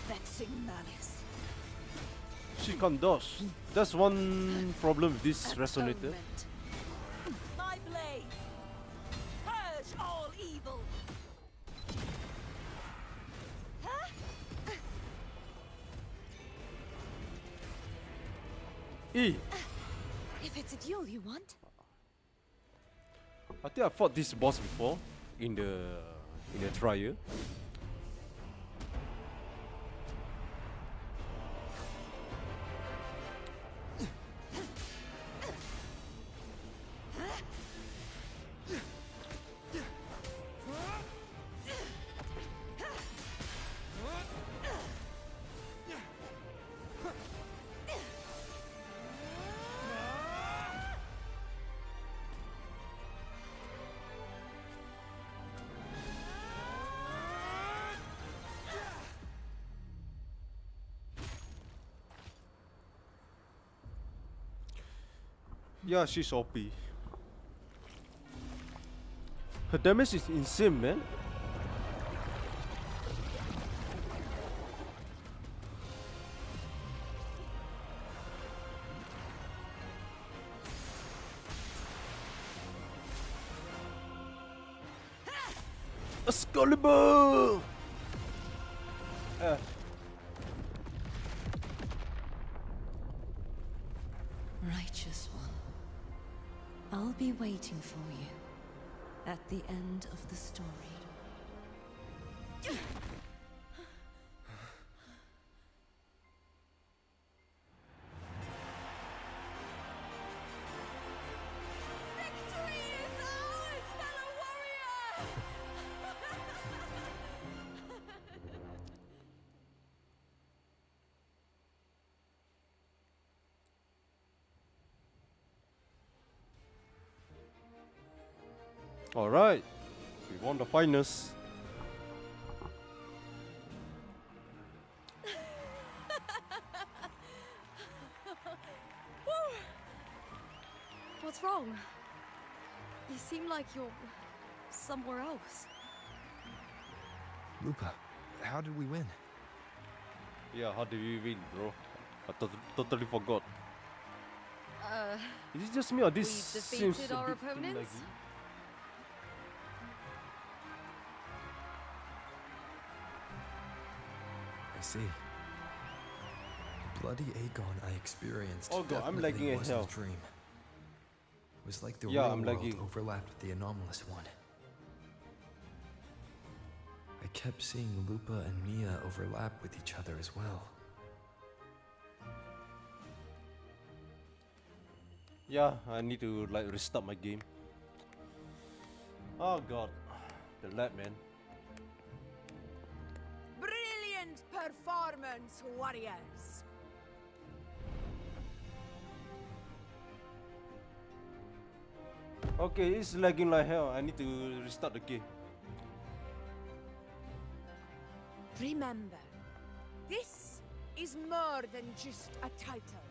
Vexing malice. She can't dodge. That's one problem with this resonator. Atonement. My blade. Purge all evil. E. If it's a duel you want. I think I fought this boss before in the trial. Yeah, she's OP. Her damage is insane, man. Excalibur! Righteous one, I'll be waiting for you at the end of the story. Alright, we won the finals. What's wrong? You seem like you're somewhere else. Lupa, how did we win? Yeah, how did we win, bro? I totally forgot. Is it just me or this We seems defeated a our bit opponents? laggy? I see. The bloody Aegon I experienced Oh god, I'm definitely lagging as wasn't hell. a dream. It was like the Yeah, real I'm world lagging. overlapped with the anomalous one. I kept seeing Lupa and Mia overlap with each other as well. Yeah, I need to like restart my game. Oh god, the lag, man. Brilliant performance, warriors. Okay, it's lagging like hell. I need to restart the game. Remember, this is more than just a title.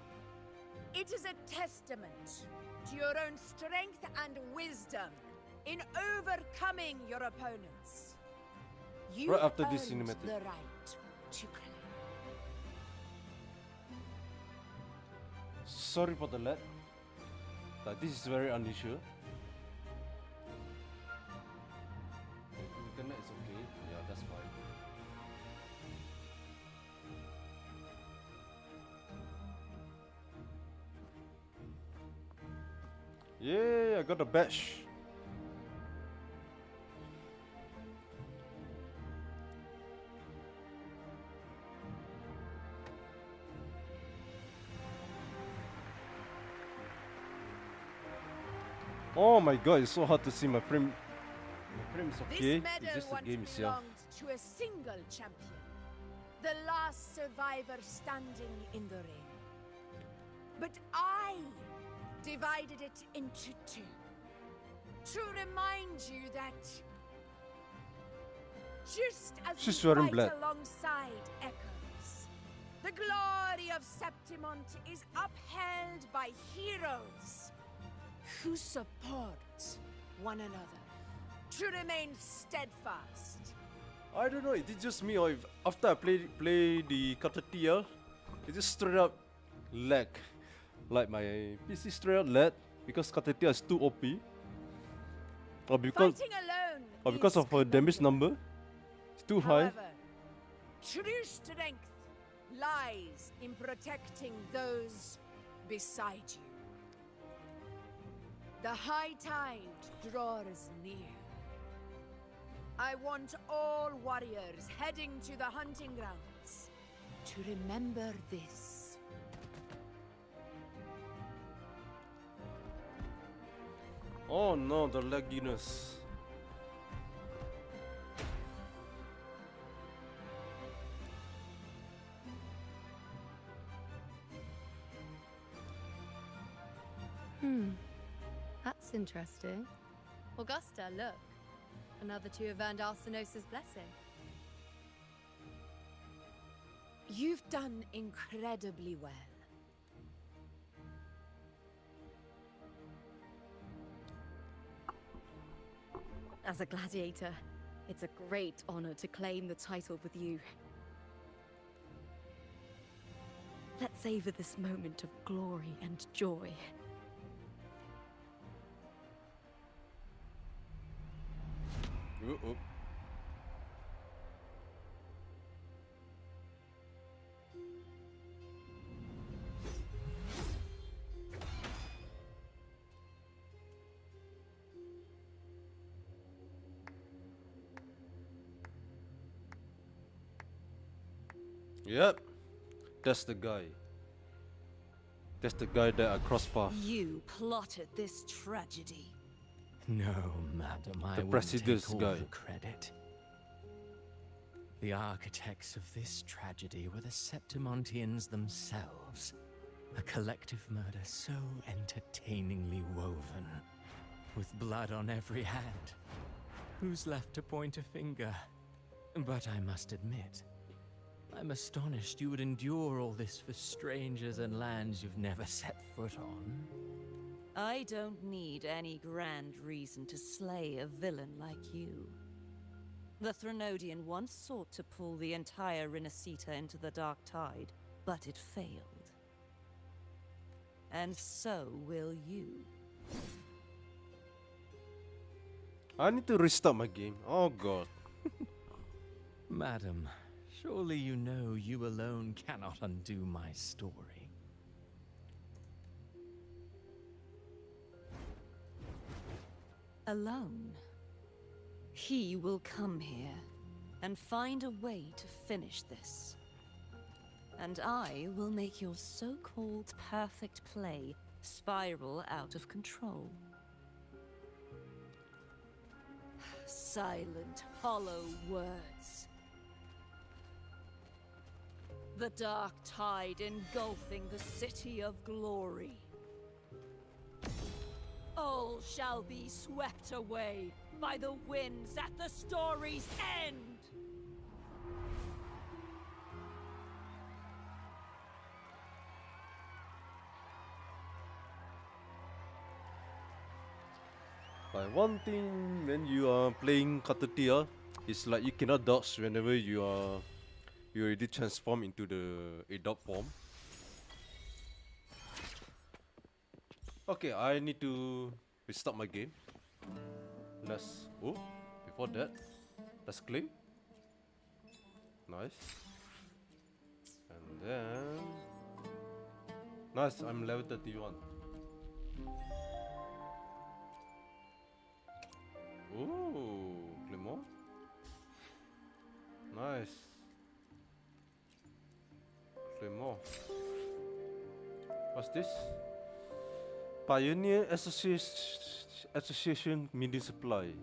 It is a testament to your own strength and wisdom in overcoming your opponents. You Right after this earned cinematic. the right to claim. Sorry for the lag. Like, this is very unusual. Internet is okay. Yeah, that's fine. Yeah, I got a badge. Oh my god, it's so hard to see my frame. My frame is okay. This medal It's just the once game itself. belonged to a single champion, the last survivor standing in the ring. But I divided it into two, to remind you that just as She's we wearing fight black. alongside echoes, the glory of Septimont is upheld by heroes who support one another to remain steadfast. I don't know, is it just me or if after I play the Katatia, it just straight up lag. Like my PC straight up lag because Katatia is too OP. Or because Fighting alone of is her damage number. It's too high. However, true strength lies in protecting those beside you. The high tide draws near. I want all warriors heading to the hunting grounds to remember this. Oh no, the lagginess. That's interesting. Augusta, look. Another two have earned Arsenosa's blessing. You've done incredibly well. As a gladiator, it's a great honor to claim the title with you. Let's savor this moment of glory and joy. Uh-oh. Yep, that's the guy. That's the guy that I crossed path. You plotted this tragedy. No, madam, I The wouldn't President's take all guy. the credit. The architects of this tragedy were the Septimontians themselves. A collective murder so entertainingly woven, with blood on every hand. Who's left to point a finger? But I must admit, I'm astonished you would endure all this for strangers and lands you've never set foot on. I don't need any grand reason to slay a villain like you. The Threnodian once sought to pull the entire Renacita into the Dark Tide, but it failed. And so will you. I need to restart my game. Oh god. Madam, surely you know you alone cannot undo my story. Alone. He will come here and find a way to finish this. And I will make your so-called perfect play spiral out of control. Silent, hollow words. The dark tide engulfing the city of glory. All shall be swept away by the winds at the story's end! Like one thing when you are playing Katatia, it's like you cannot dodge whenever you already transform into the adult form. Okay, I need to restart my game. Before that, let's claim. Nice. And then, nice, I'm level 31. Ooh, Claymore. Nice. Claymore. What's this? Pioneer Association Mini Supply.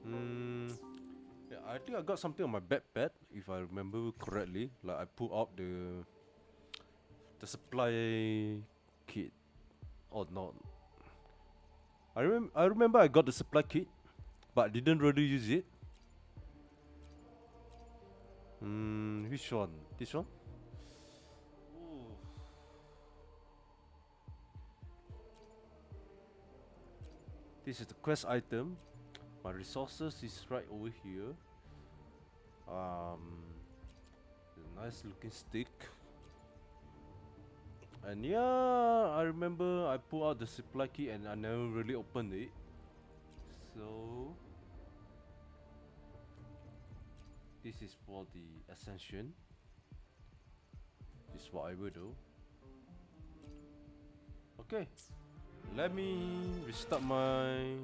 Yeah, I think I got something on my backpack, if I remember correctly. Like I pulled out the supply kit, or not. I remember I got the supply kit, but didn't really use it. Which one? This one? This is the quest item. My resources is right over here. A nice looking stick. And yeah, I remember I pulled out the supply key and I never really opened it. So this is for the ascension. This is what I will do. Okay, let me restart my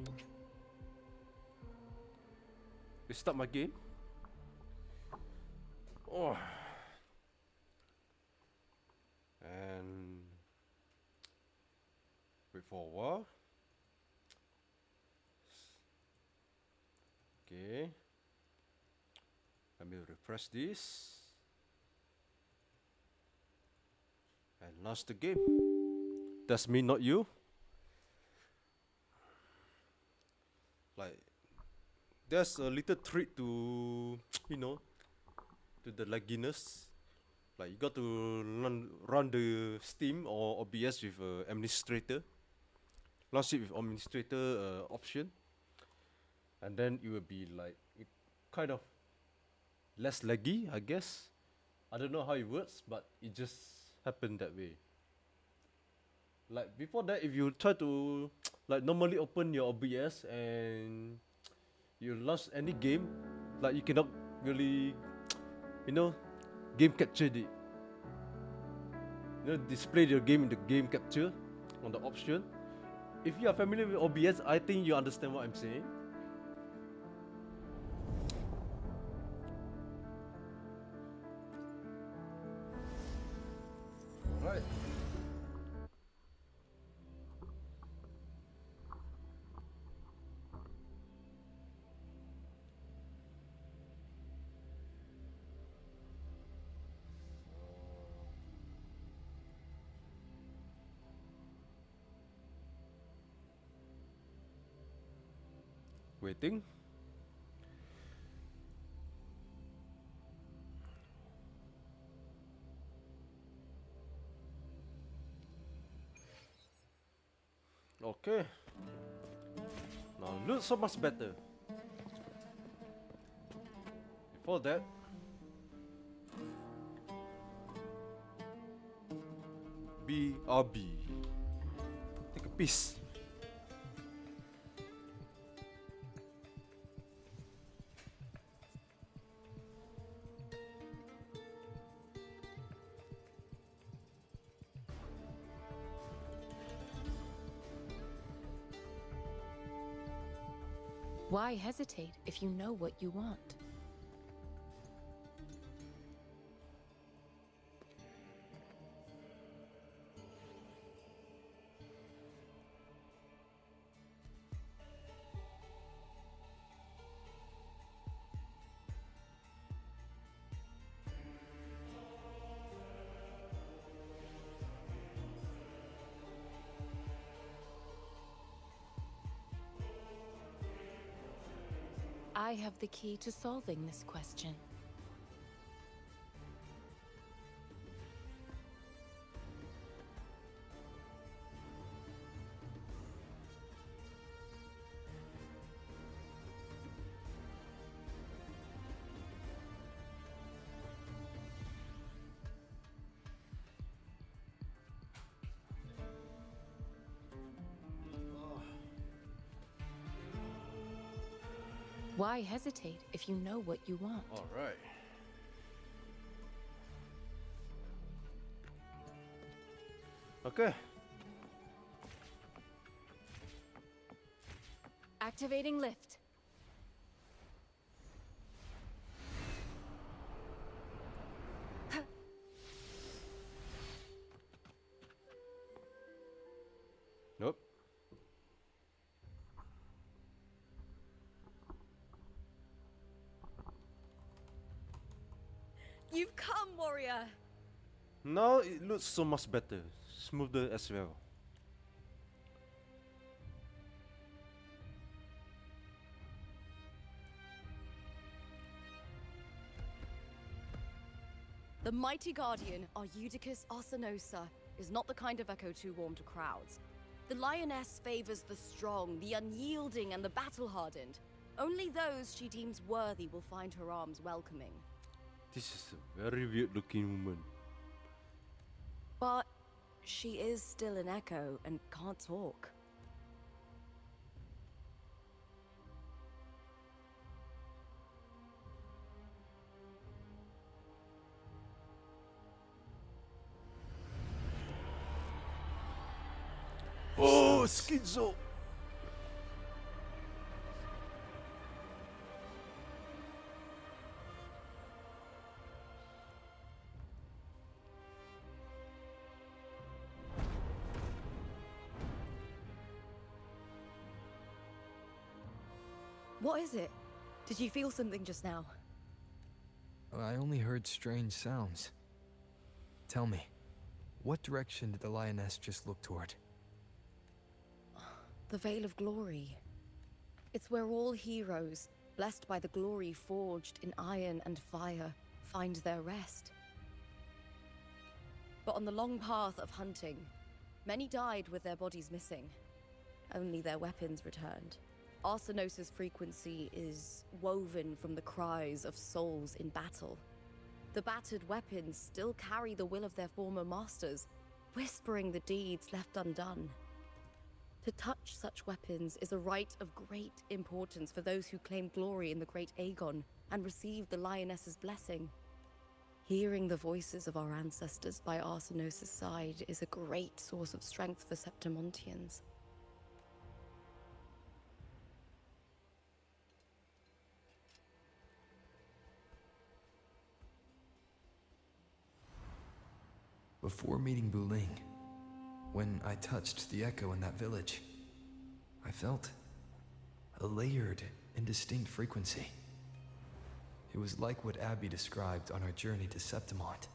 game. Oh. And wait for a while. Okay. Let me refresh this. And launch the game. That's me, not you. Like, there's a little trick to, to the lagginess. Like, you got to run the Steam or OBS with administrator. launch it with administrator option, and then it will be like kind of less laggy, I guess. I don't know how it works, but it just happened that way. Like before that, if you try to like normally open your OBS and you launch any game, like you cannot really, game capture the, display your game in the game capture on the option. If you are familiar with OBS, I think you understand what I'm saying. Alright. Waiting. Okay. Now look so much better. Before that, BRB. Take a piece. Why hesitate if you know what you want? I have the key to solving this question. Why hesitate if you know what you want? All right. Okay. Activating lift. Nope. You've come, warrior! Now it looks so much better, smoother as well. The mighty guardian, Eudicus Arsenosa, is not the kind of echo too warm to crowds. The lioness favors the strong, the unyielding, and the battle-hardened. Only those she deems worthy will find her arms welcoming. This is a very weird-looking woman. But she is still an echo and can't talk. Oh, schizo! What is it? Did you feel something just now? I only heard strange sounds. Tell me, what direction did the lioness just look toward? The Veil of Glory. It's where all heroes, blessed by the glory forged in iron and fire, find their rest. But on the long path of hunting, many died with their bodies missing. only their weapons returned. Arsenosis' frequency is woven from the cries of souls in battle. The battered weapons still carry the will of their former masters, whispering the deeds left undone. To touch such weapons is a rite of great importance for those who claim glory in the great Aegon and receive the Lioness's blessing. Hearing the voices of our ancestors by Arsenosis' side is a great source of strength for Septimontians. Before meeting Buling, when I touched the echo in that village, I felt a layered and distinct frequency. It was like what Abby described on our journey to Septimont.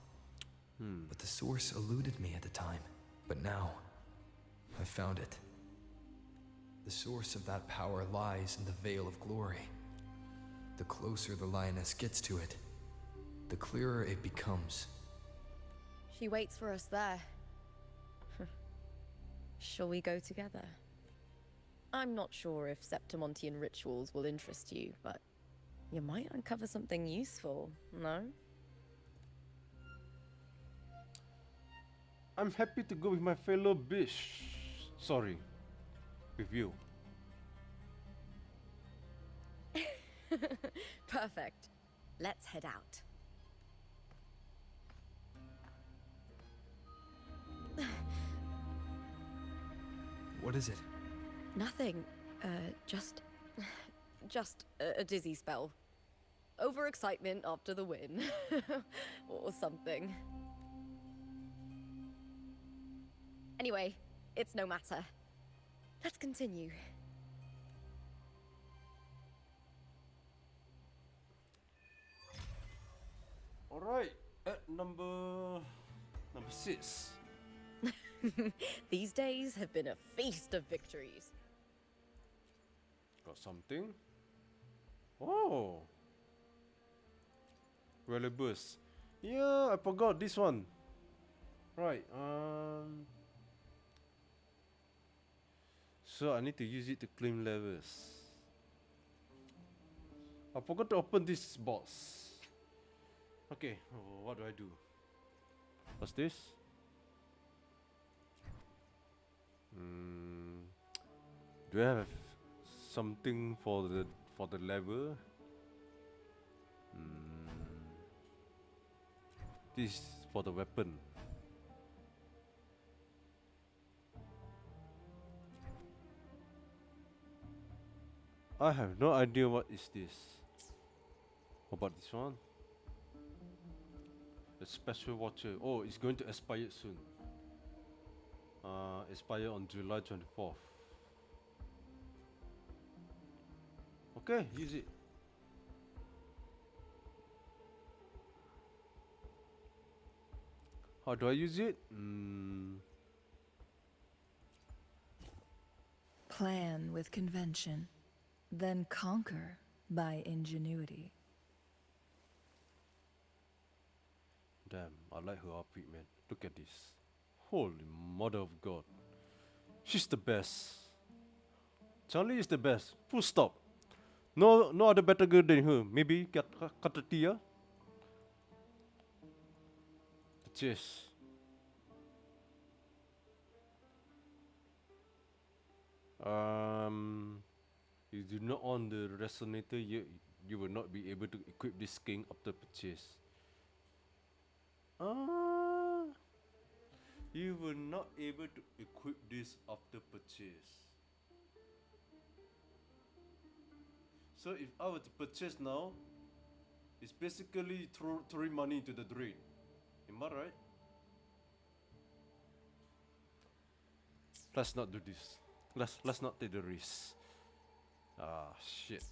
But the source eluded me at the time. But now, I found it. The source of that power lies in the Veil of Glory. The closer the Lioness gets to it, the clearer it becomes. She waits for us there. Shall we go together? I'm not sure if Septimontian rituals will interest you, but you might uncover something useful, no? I'm happy to go with my fellow bitch. Sorry, with you. Perfect. Let's head out. What is it? Nothing. Just a dizzy spell. Overexcitement after the win. Or something. Anyway, it's no matter. Let's continue. Alright, at number 6. These days have been a feast of victories. Got something? Oh! Relibus. Yeah, I forgot this one. Right, so I need to use it to claim levels. I forgot to open this box. Okay, what do I do? What's this? Do I have something for the level? This is for the weapon. I have no idea what is this. What about this one? A special watcher. Oh, it's going to expire soon. Expire on July 24th. Okay, use it. How do I use it? Plan with convention, then conquer by ingenuity. Damn, I like her outfit, man. Look at this. Holy mother of God. She's the best. Charlie is the best. Full stop. No other better girl than her. Maybe Katatia. Cheers. You do not own the resonator yet. You will not be able to equip this king after purchase. You will not able to equip this after purchase. So if I were to purchase now, it's basically throwing money into the drain. Am I right? Let's not do this. Let's not take the risk. Ah, shit.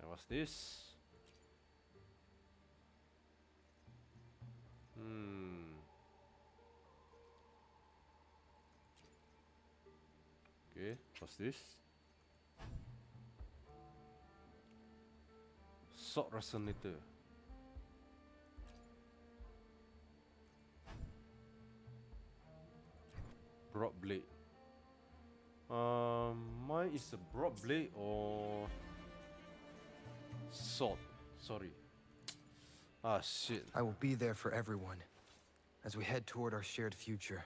And what's this? Okay, what's this? Sword resonator. Broad blade. Mine is a broad blade or sword. Sorry. Ah, shit. I will be there for everyone as we head toward our shared future,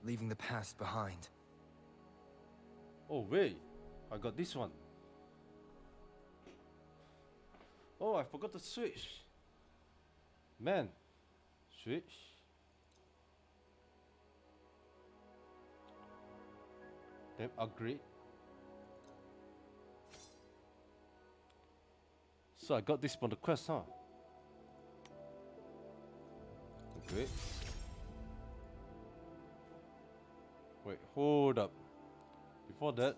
leaving the past behind. Oh, wait. I got this one. Oh, I forgot to switch. Man. Switch. Then upgrade. So I got this from the quest, huh? Okay. Wait, hold up. Before that,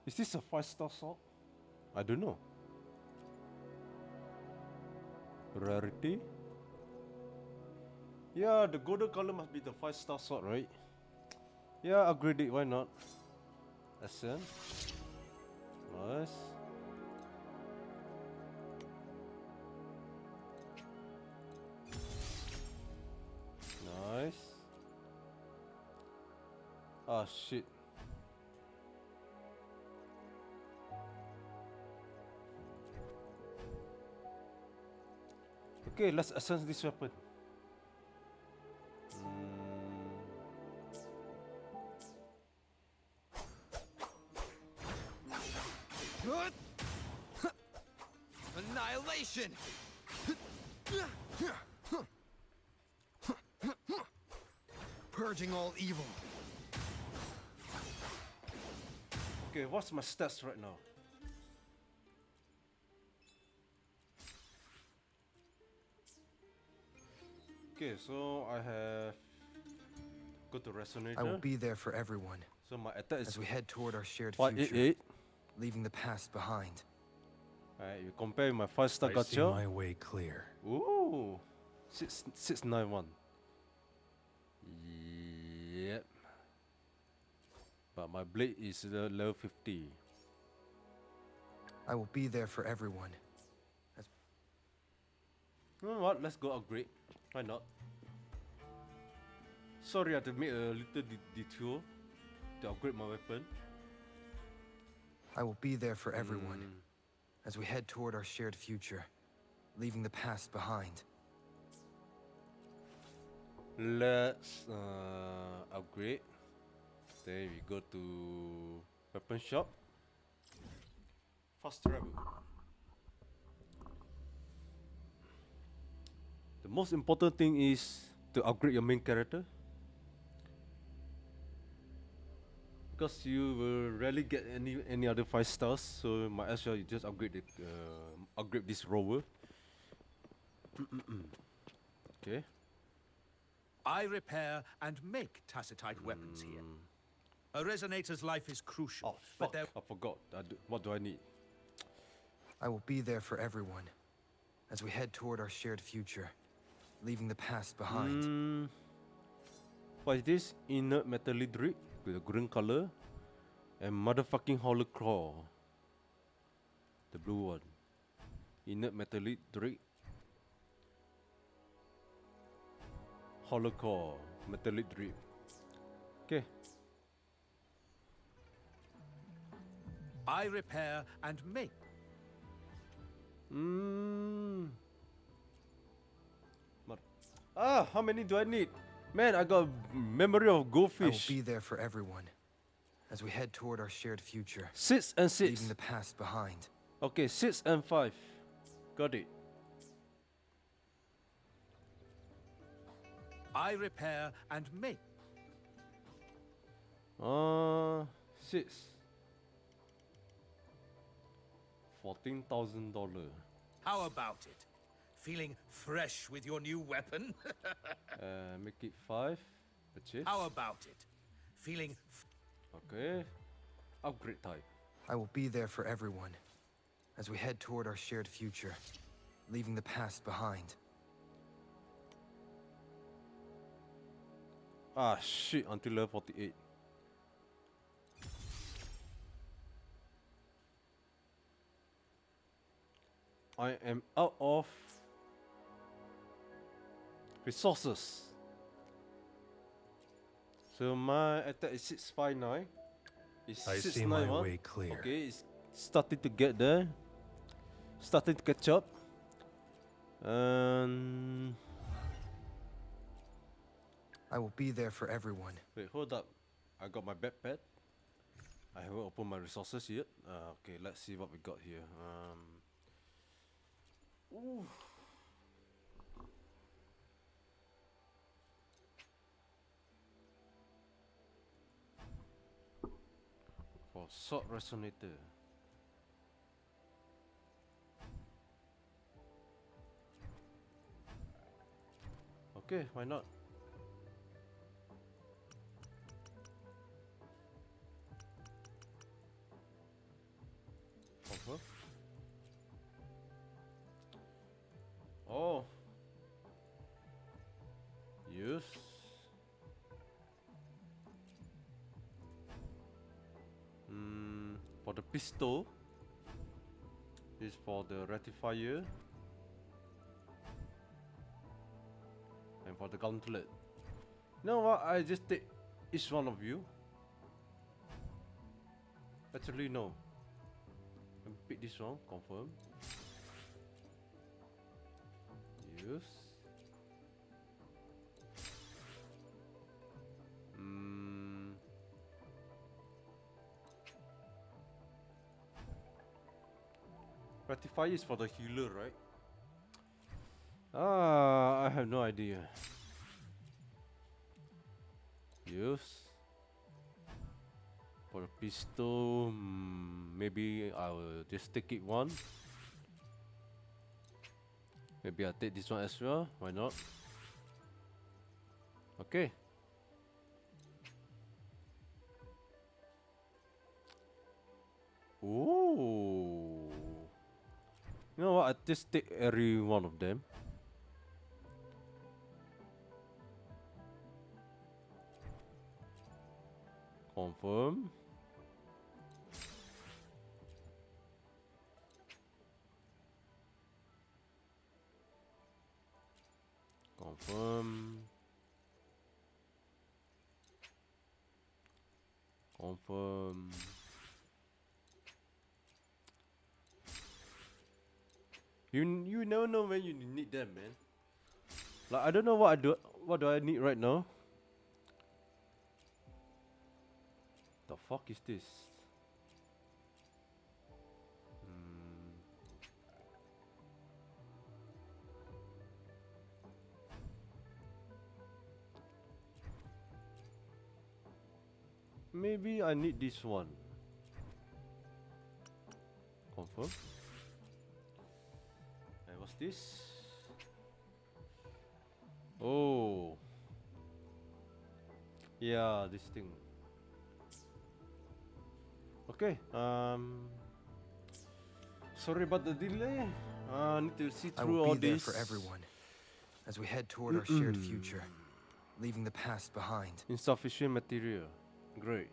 is this a 5-star sword? I don't know. Rarity? Yeah, the golden color must be the 5-star sword, right? Yeah, upgrade it, why not? Ascend. Nice. Nice. Ah, shit. Okay, let's ascend this weapon. Annihilation! Purging all evil. Okay, what's my stats right now? Okay, so I have go to resonator. I will be there for everyone. So my attack is as we head toward our shared 588. future, leaving the past behind. Alright, you compare my 5-star I see gacha. my way clear. Ooh, 691. Yep. But my blade is level 50. I will be there for everyone. You know what? Let's go upgrade. Why not? Sorry, I had to make a little detour to upgrade my weapon. I will be there for everyone as we head toward our shared future, leaving the past behind. Let's upgrade. Then we go to weapon shop. Fast travel. The most important thing is to upgrade your main character, because you will rarely get any other 5 stars. So might as well you just upgrade the upgrade this rover. Okay. I repair and make tacitite weapons here. A resonator's life is crucial. Oh, fuck. I forgot. What do I need? I will be there for everyone as we head toward our shared future, leaving the past behind. What is this? Inert metallic drip with a green color and motherfucking hollow claw. The blue one. Inert metallic drip. Hollow claw. Metallic drip. Okay. I repair and make. How many do I need? Man, I got memory of goldfish. I will be there for everyone as we head toward our shared future. 6 and 6. Leaving the past behind. Okay, 6 and 5. Got it. I repair and make. 6. $14,000. How about it? Feeling fresh with your new weapon? Make it 5. Purchase. How about it? Feeling... Okay. Upgrade type. I will be there for everyone as we head toward our shared future, leaving the past behind. Ah, shit. Until level 48. I am out of resources. So my attack is 659. It's I see my 691. way clear. Okay, it's starting to get there. Starting to catch up. And I will be there for everyone. wait, hold up. I got my backpack. I haven't opened my resources yet. Okay, let's see what we got here. Ooh. For sword resonator. Okay, why not? Over. Oh. Yes. For the pistol is for the rectifier, and for the gauntlet. You know what? I just take each one of you. Actually, no. Let me pick this one. Confirm. Yes. Rectifier is for the healer, right? I have no idea. Yes. For a pistol, maybe I will just take it one. Maybe I'll take this one as well. Why not? Okay. Ooh. You know what? I just take every one of them. Confirm. Confirm. Confirm. You never know when you need them, man. Like I don't know what do I need right now. The fuck is this? Maybe I need this one. Confirm. And what's this? Oh. Yeah, this thing. Okay. Sorry about the delay. I need to see I through will all be there this. for everyone as we head toward our shared future, leaving the past behind. Insufficient material. Great.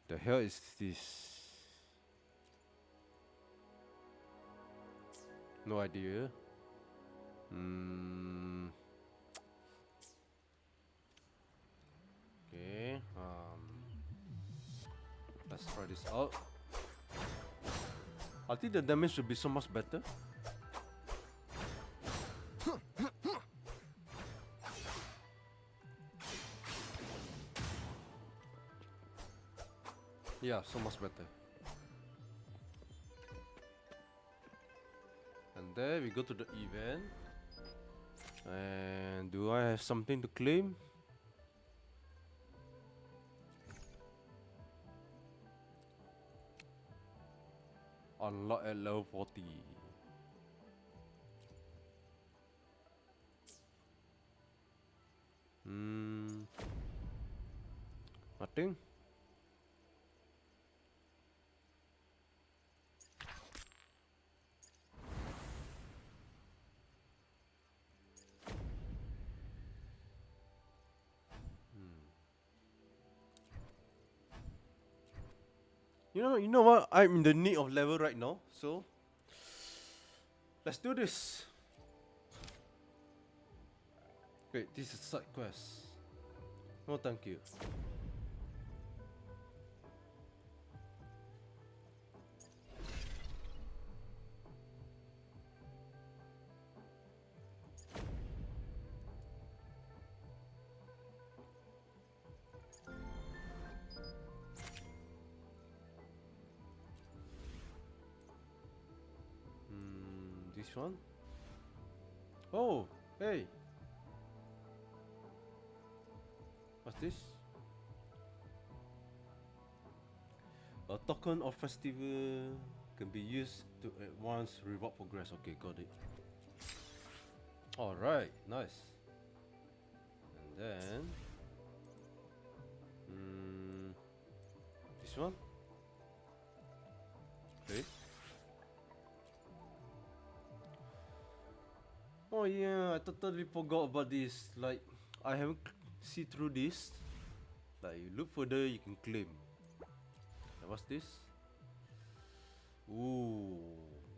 The hell is this? No idea. Okay. Let's try this out. I think the damage should be so much better. Yeah, so much better. And there we go to the event. And do I have something to claim? Unlock at level 40. Nothing. You know what? I'm in the need of level right now, so Let's do this. Wait, this is side quest. No, thank you. This one? Oh, hey. What's this? A token of festival can be used to advance reward progress. Okay, got it. Alright, nice. And then this one? Okay. Oh yeah, I totally forgot about this. Like, I haven't see through this. Like, you look further, you can claim. And what's this? Ooh,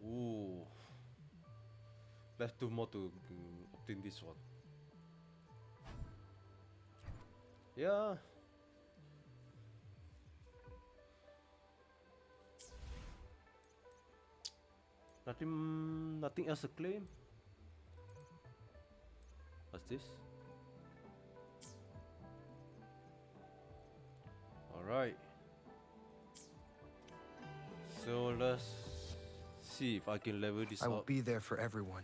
ooh. Left 2 more to obtain this one. Yeah. Nothing else to claim. What's this? Alright. So let's see if I can level this I will up. be there for everyone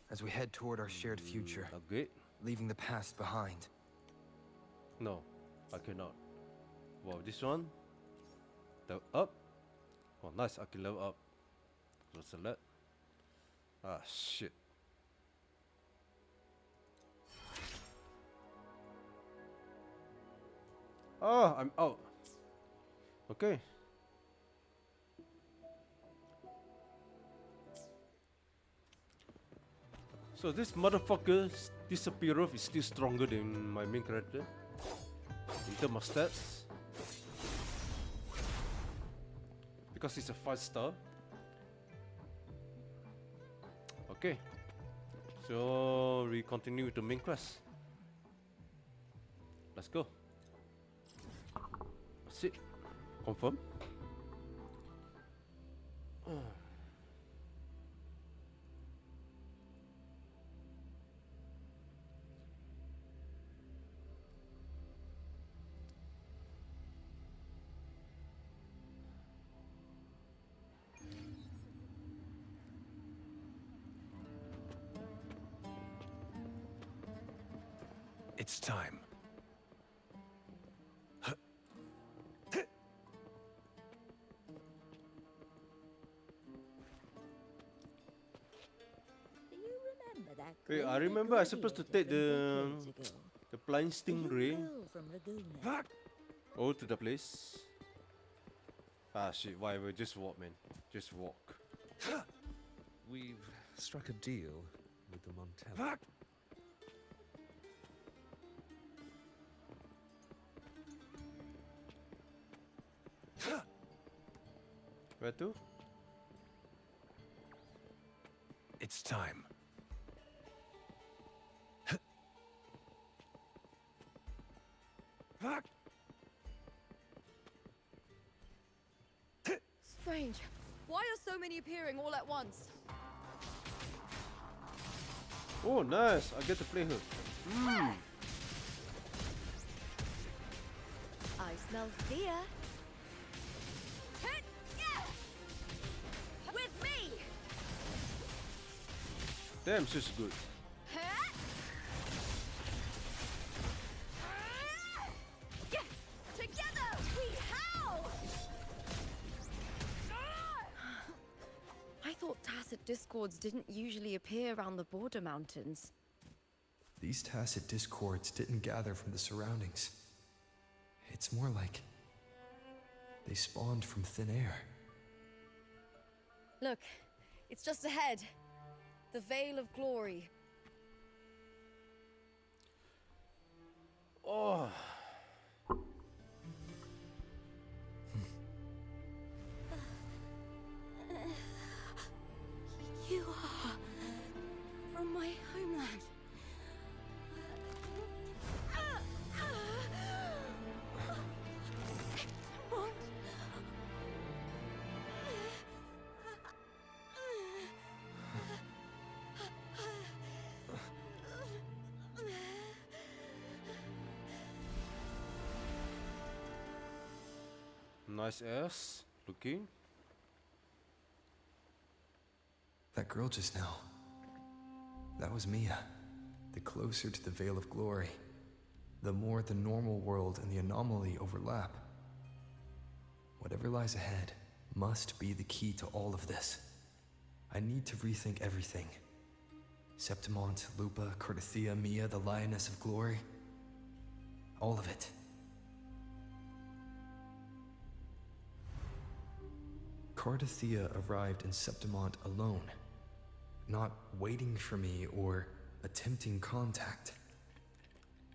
as we head toward our shared future, Okay. leaving the past behind. No, I cannot. Wow, this one. Level up. Oh, nice. I can level up. So select. Ah, shit. Oh, I'm out. Okay. So this motherfucker, this Sephiroth is still stronger than my main character in terms of stats. Because he's a 5-star. Okay. So we continue with the main quest. Let's go. That's it. Confirm. It's time. Wait, I remember I supposed to take the flying stingray over to the place. Ah shit, whatever, just walk, man. Just walk. We've struck a deal with the Montella. Where to? It's time. Strange. Why are so many appearing all at once? Oh, nice. I get to play her. I smell fear. With me! Damn, she's good. Together we howl! I thought tacit discords didn't usually appear around the border mountains. These tacit discords didn't gather from the surroundings. It's more like they spawned from thin air. Look, it's just ahead. The Veil of Glory. Oh. You are Nice ass. Looking. That girl just now. That was Mia. The closer to the Veil of Glory, the more the normal world and the anomaly overlap. Whatever lies ahead must be the key to all of this. I need to rethink everything. Septimont, Lupa, Cardathia, Mia, the Lioness of Glory. All of it. Cardathia arrived in Septimont alone, not waiting for me or attempting contact.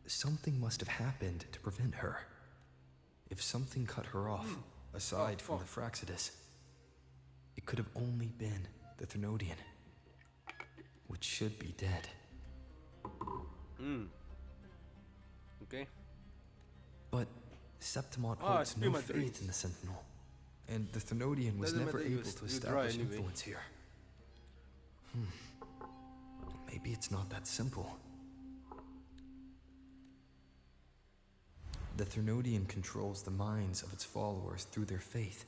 Something must have happened to prevent her. If something cut her off, aside from the Fraxidus, it could have only been the Thrunodian, which should be dead. Okay. But Septimont I holds spill no my faith drinks. in the Sentinel, and the Thrunodian was Doesn't never matter, able to you're dry establish anyway. influence here. Maybe it's not that simple. The Thrunodian controls the minds of its followers through their faith.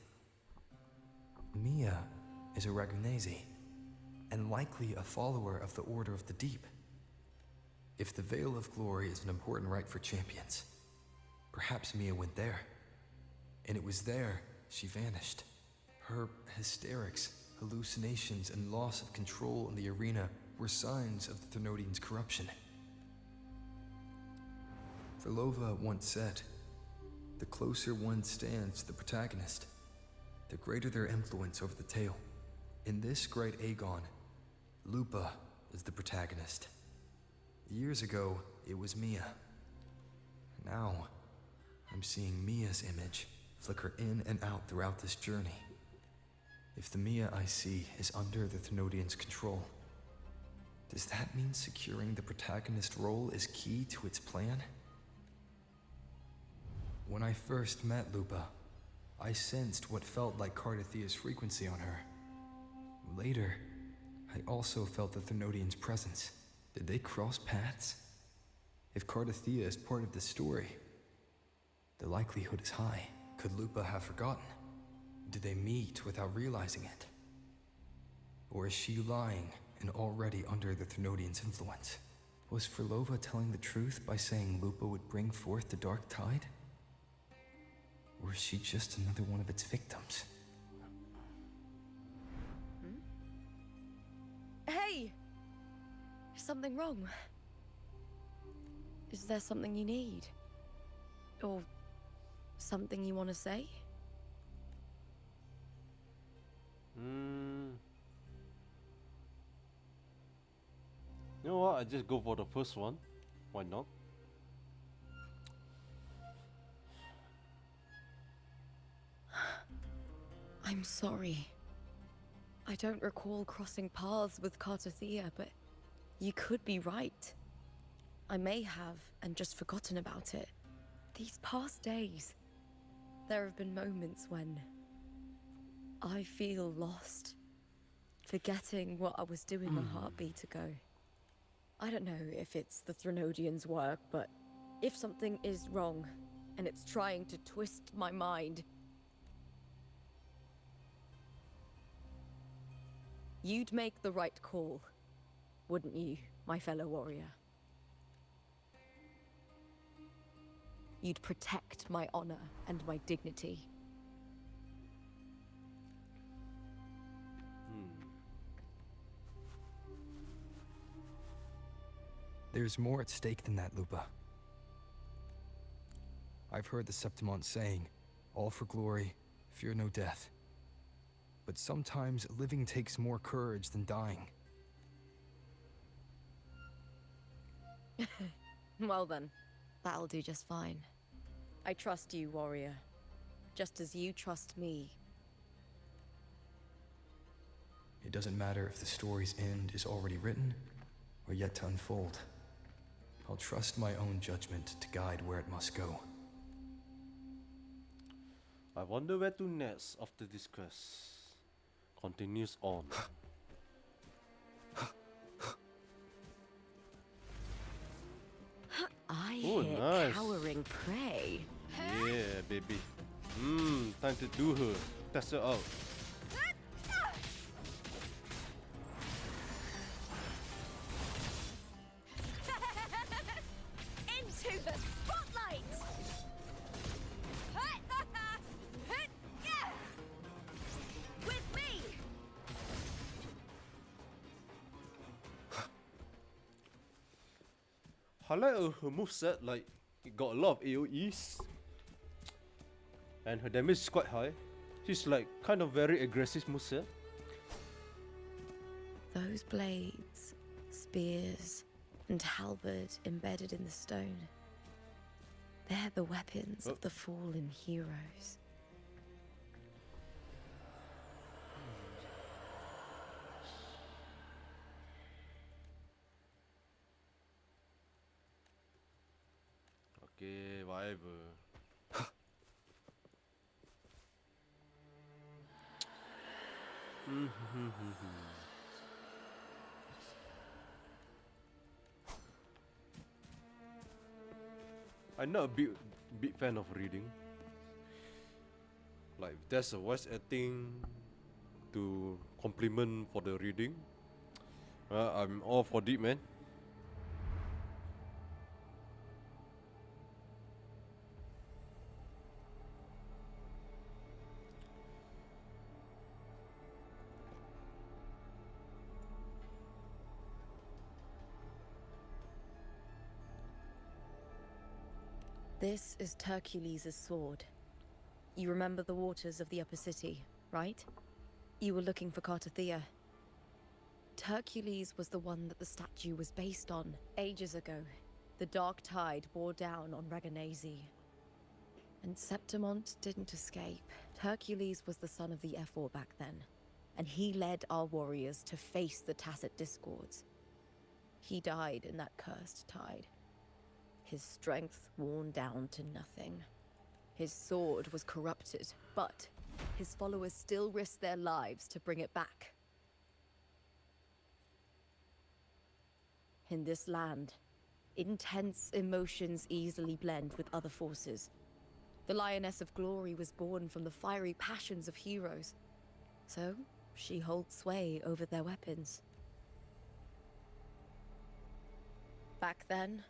Mia is a Ragunesi, and likely a follower of the Order of the Deep. If the Veil of Glory is an important rite for champions, perhaps Mia went there. And it was there she vanished. Her hysterics, hallucinations, and loss of control in the arena were signs of the Thrunodian's corruption. Verlova once said, "The closer one stands to the protagonist, the greater their influence over the tale." In this great Aegon, Lupa is the protagonist. Years ago, it was Mia. Now, I'm seeing Mia's image flicker in and out throughout this journey. If the Mia I see is under the Thrunodian's control, does that mean securing the protagonist role is key to its plan? When I first met Lupa, I sensed what felt like Cardathia's frequency on her. Later, I also felt the Thrunodian's presence. Did they cross paths? If Cardathia is part of this story, the likelihood is high. Could Lupa have forgotten? Did they meet without realizing it? Or is she lying and already under the Thrunodian's influence? Was Verlova telling the truth by saying Lupa would bring forth the Dark Tide? Or is she just another one of its victims? Hey! Is something wrong? Is there something you need? Or something you want to say? You know what? I just go for the first one. Why not? I'm sorry. I don't recall crossing paths with Cardathia, but you could be right. I may have, and just forgotten about it. These past days, there have been moments when I feel lost, forgetting what I was doing a heartbeat ago. I don't know if it's the Thrunodian's work, but if something is wrong, and it's trying to twist my mind, you'd make the right call, wouldn't you, my fellow warrior? You'd protect my honor and my dignity. There's more at stake than that, Lupa. I've heard the Septimont saying, "All for glory, fear no death." But sometimes living takes more courage than dying. Well then, that'll do just fine. I trust you, warrior. Just as you trust me. It doesn't matter if the story's end is already written or yet to unfold. I'll trust my own judgment to guide where it must go. I wonder where to next after this quest. Continues on. I Oh, hear nice. cowering prey. Yeah, baby. Time to do her. Test her out. Into the spotlight! With me! I like her moveset, like it got a lot of AoEs. And her damage is quite high. She's like kind of very aggressive moveset. Those blades, spears, and halberd embedded in the stone. They're the weapons of the fallen heroes. Okay, whatever. I'm not a big fan of reading. Like if there's a voice acting to complement for the reading, I'm all for it, man. This is Hercules' sword. You remember the waters of the upper city, right? You were looking for Cartathea. Hercules was the one that the statue was based on. Ages ago, the dark tide bore down on Raganese. And Septimont didn't escape. Hercules was the son of the Ephor back then, and he led our warriors to face the Tacit Discords. He died in that cursed tide. His strength worn down to nothing. His sword was corrupted, but his followers still risked their lives to bring it back. In this land, intense emotions easily blend with other forces. The Lioness of Glory was born from the fiery passions of heroes, so she holds sway over their weapons. Back then,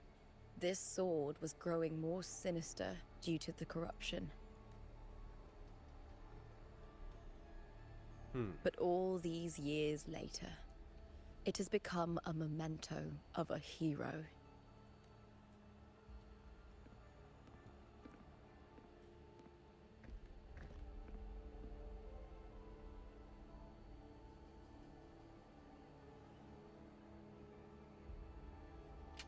this sword was growing more sinister due to the corruption. But all these years later, it has become a memento of a hero.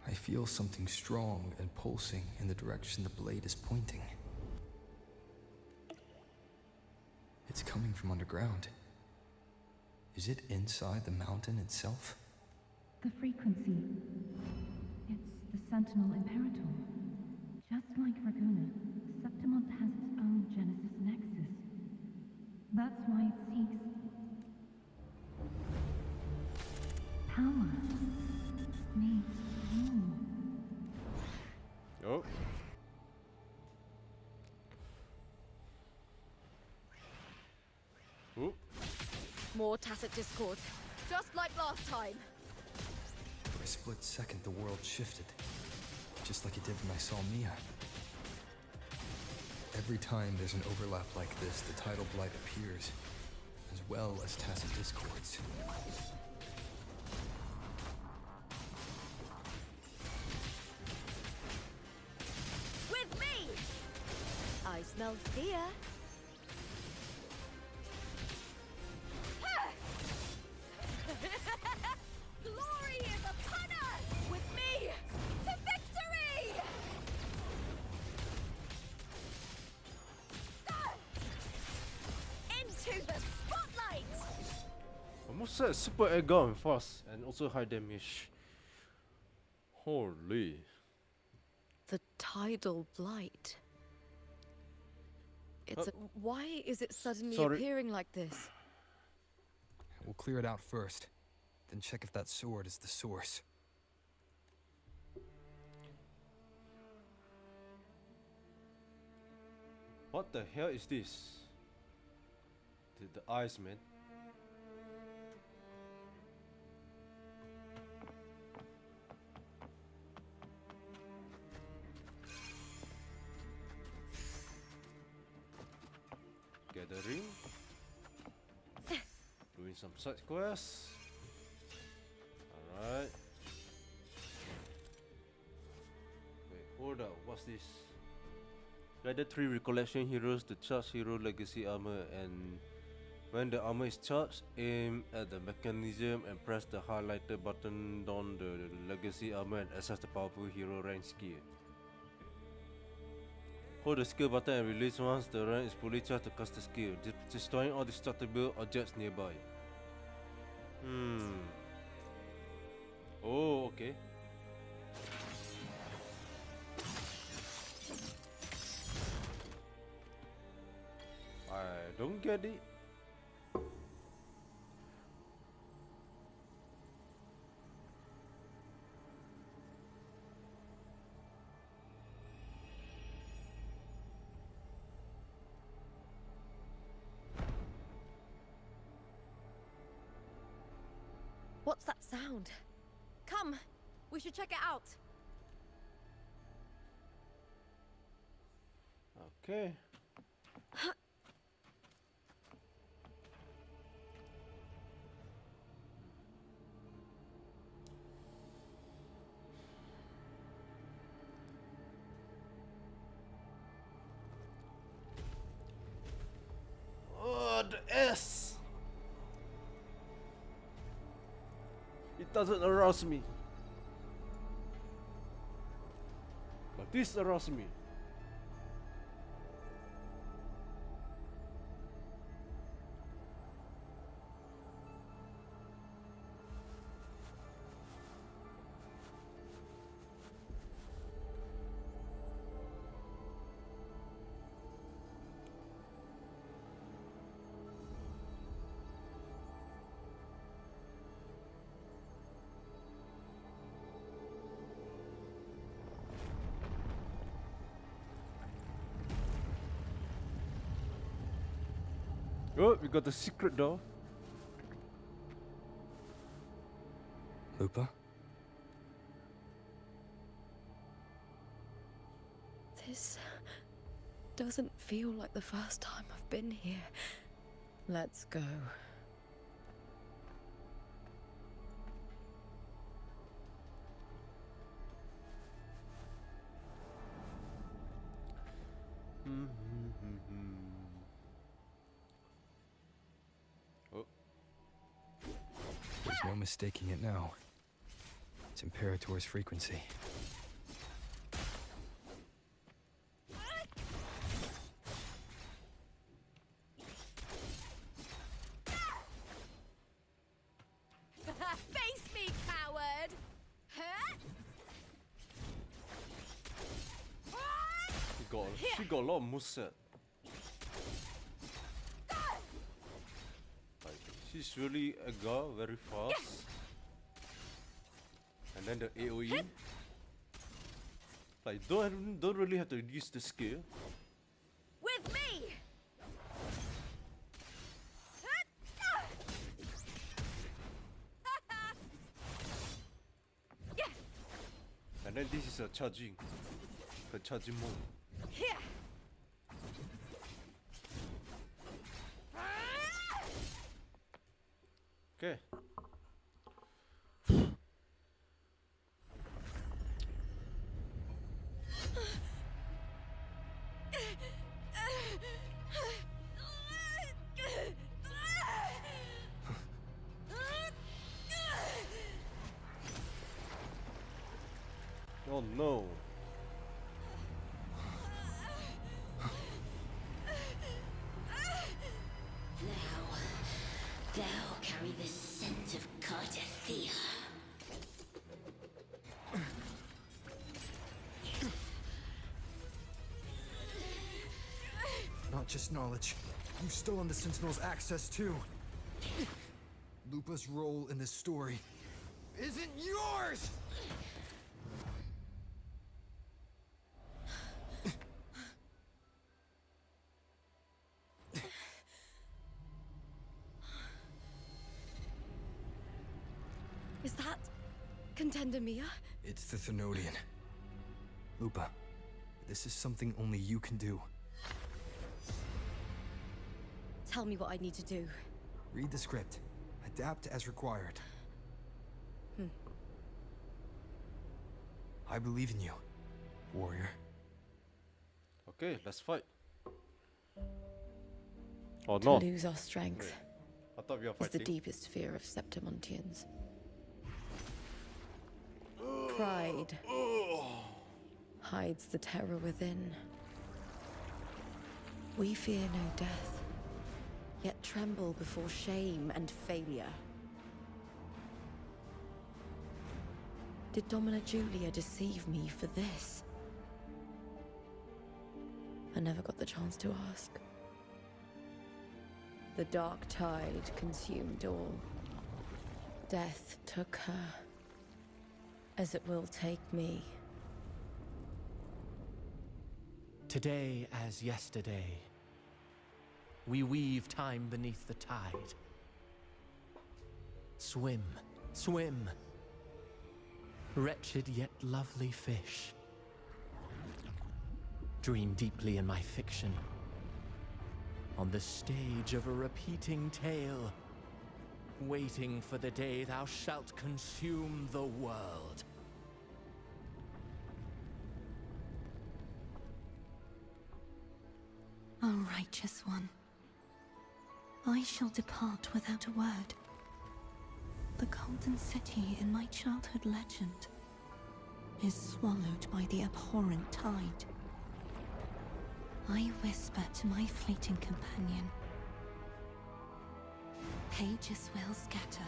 I feel something strong and pulsing in the direction the blade is pointing. It's coming from underground. Is it inside the mountain itself? The frequency. It's the Sentinel Imperator. Just like Raguna, Septimont has its own Genesis Nexus. That's why it seeks power. Needs more. Oh. Ooh. More Tacit Discord, just like last time. For a split second, the world shifted. Just like it did when I saw Mia. Every time there's an overlap like this, the tidal blight appears, as well as Tacit Discords. With me! I smell fear. Glory is upon us! With me! To victory! Into the spotlight! Almost said super aggro and fast, and also high damage. Holy. The tidal blight. It's why is it suddenly appearing like this? We'll clear it out first, then check if that sword is the source. What the hell is this? The eyes, man. Gathering. Doing some side quests. Alright. Wait, hold up. What's this? Gather 3 recollection heroes to charge hero legacy armor, and when the armor is charged, aim at the mechanism and press the highlighter button on the legacy armor and access the powerful hero rank skill. Hold the skill button and release once the rank is fully charged to cast the skill, destroying all destructible objects nearby. Oh, okay. I don't get it. What's that sound? Come, we should check it out. Okay. Oh, the S! It doesn't arouse me. But this arouses me. Oh, we got the secret door. Lupa? This doesn't feel like the first time I've been here. Let's go. Oh. There's no mistaking it now. It's Imperator's frequency. Face me, coward! She got a lot of moveset. Like, she's really agile, very fast. And then the AoE. Like, don't really have to use the skill. With me! And then this is a charging. The charging mode. Okay. Oh no. Thou carry the scent of Cardathea. Not just knowledge. You've stolen the Sentinel's access too. Lupa's role in this story isn't yours! Contender Mia? It's the Thenodian. Lupa, this is something only you can do. Tell me what I need to do. Read the script. Adapt as required. I believe in you, warrior. Okay, let's fight. Oh To no. lose our strength Wait, I thought we were is the fighting. deepest fear of Septimontians. Pride hides the terror within. We fear no death, yet tremble before shame and failure. Did Domina Julia deceive me for this? I never got the chance to ask. The dark tide consumed all. Death took her, as it will take me. Today as yesterday, we weave time beneath the tide. Swim, swim, wretched yet lovely fish. Dream deeply in my fiction, on the stage of a repeating tale, waiting for the day thou shalt consume the world. O righteous one, I shall depart without a word. The golden city in my childhood legend is swallowed by the abhorrent tide. I whisper to my fleeting companion. Pages will scatter.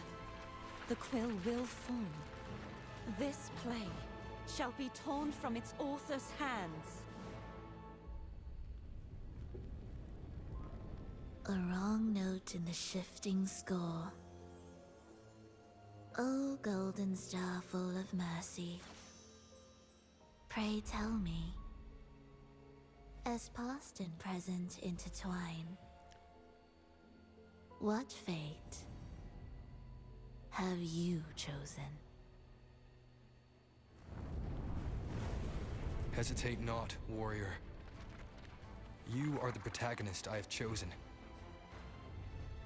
The quill will fall. This play shall be torn from its author's hands. A wrong note in the shifting score. O golden star full of mercy, pray tell me, as past and present intertwine, what fate have you chosen? Hesitate not, warrior. You are the protagonist I have chosen.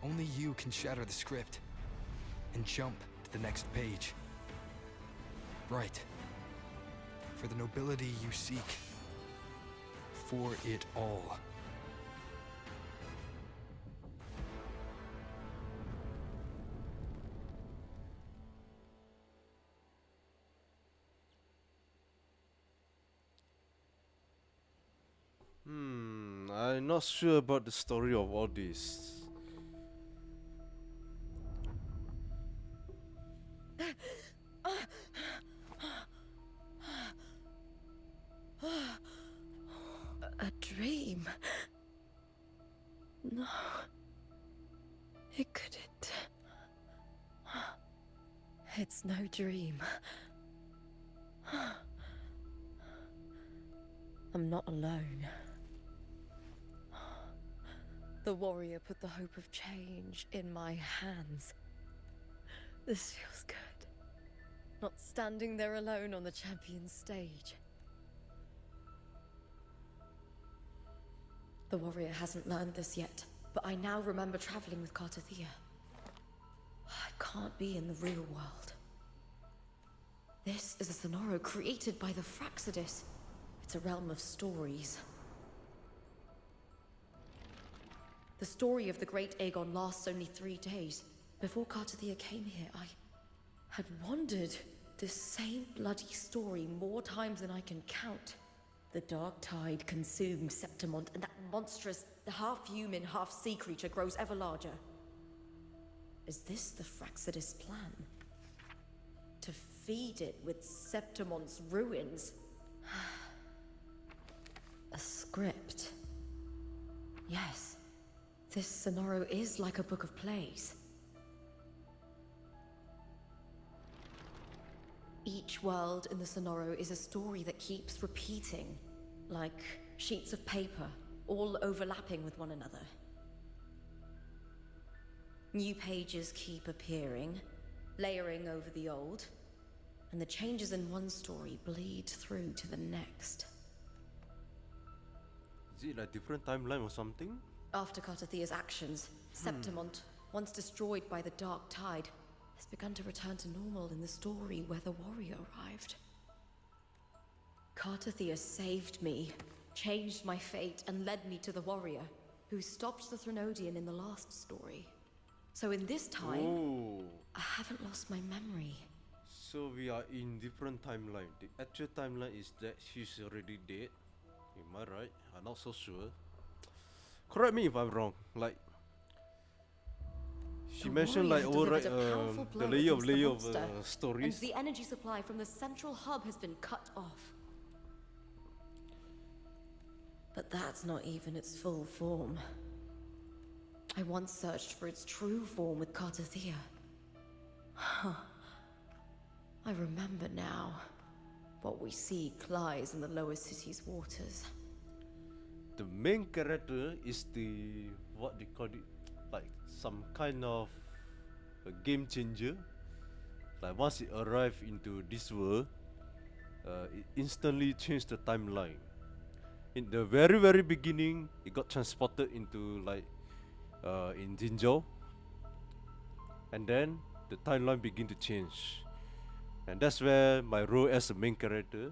Only you can shatter the script and jump to the next page. Right. For the nobility you seek. For it all. I'm not sure about the story of all this. A dream? No. It couldn't. It's no dream. I'm not alone. The warrior put the hope of change in my hands. This feels good. Not standing there alone on the champion's stage. The warrior hasn't learned this yet, but I now remember traveling with Cartathea. I can't be in the real world. This is a Sonoro created by the Fraxidus. It's a realm of stories. The story of the great Aegon lasts only 3 days. Before Cartathea came here, I had wandered this same bloody story more times than I can count. The dark tide consumed Septimont, and that monstrous, half-human, half-sea creature grows ever larger. Is this the Fraxidus plan? To feed it with Septimont's ruins? A script. Yes, this Sonoro is like a book of plays. Each world in the Sonoro is a story that keeps repeating, like sheets of paper, all overlapping with one another. New pages keep appearing, layering over the old, and the changes in one story bleed through to the next. Is it like different timeline or something? After Cartathea's actions, Septimont, once destroyed by the Dark Tide, has begun to return to normal in the story where the warrior arrived. Cartathea saved me, changed my fate, and led me to the warrior, who stopped the Threnodian in the last story. So in this time, I haven't lost my memory. So we are in different timeline. The actual timeline is that she's already dead. Am I right? I'm not so sure. Correct me if I'm wrong. Like she mentioned, like override the layer of stories. And the energy supply from the central hub has been cut off. But that's not even its full form. I once searched for its true form with Cartathea. Huh. I remember now. What we see lies in the lower city's waters. The main character is the, what they call it, like some kind of a game changer. Like once it arrived into this world, it instantly changed the timeline. In the very beginning, it got transported into like in Jinzhou, and then the timeline began to change. And that's where my role as a main character,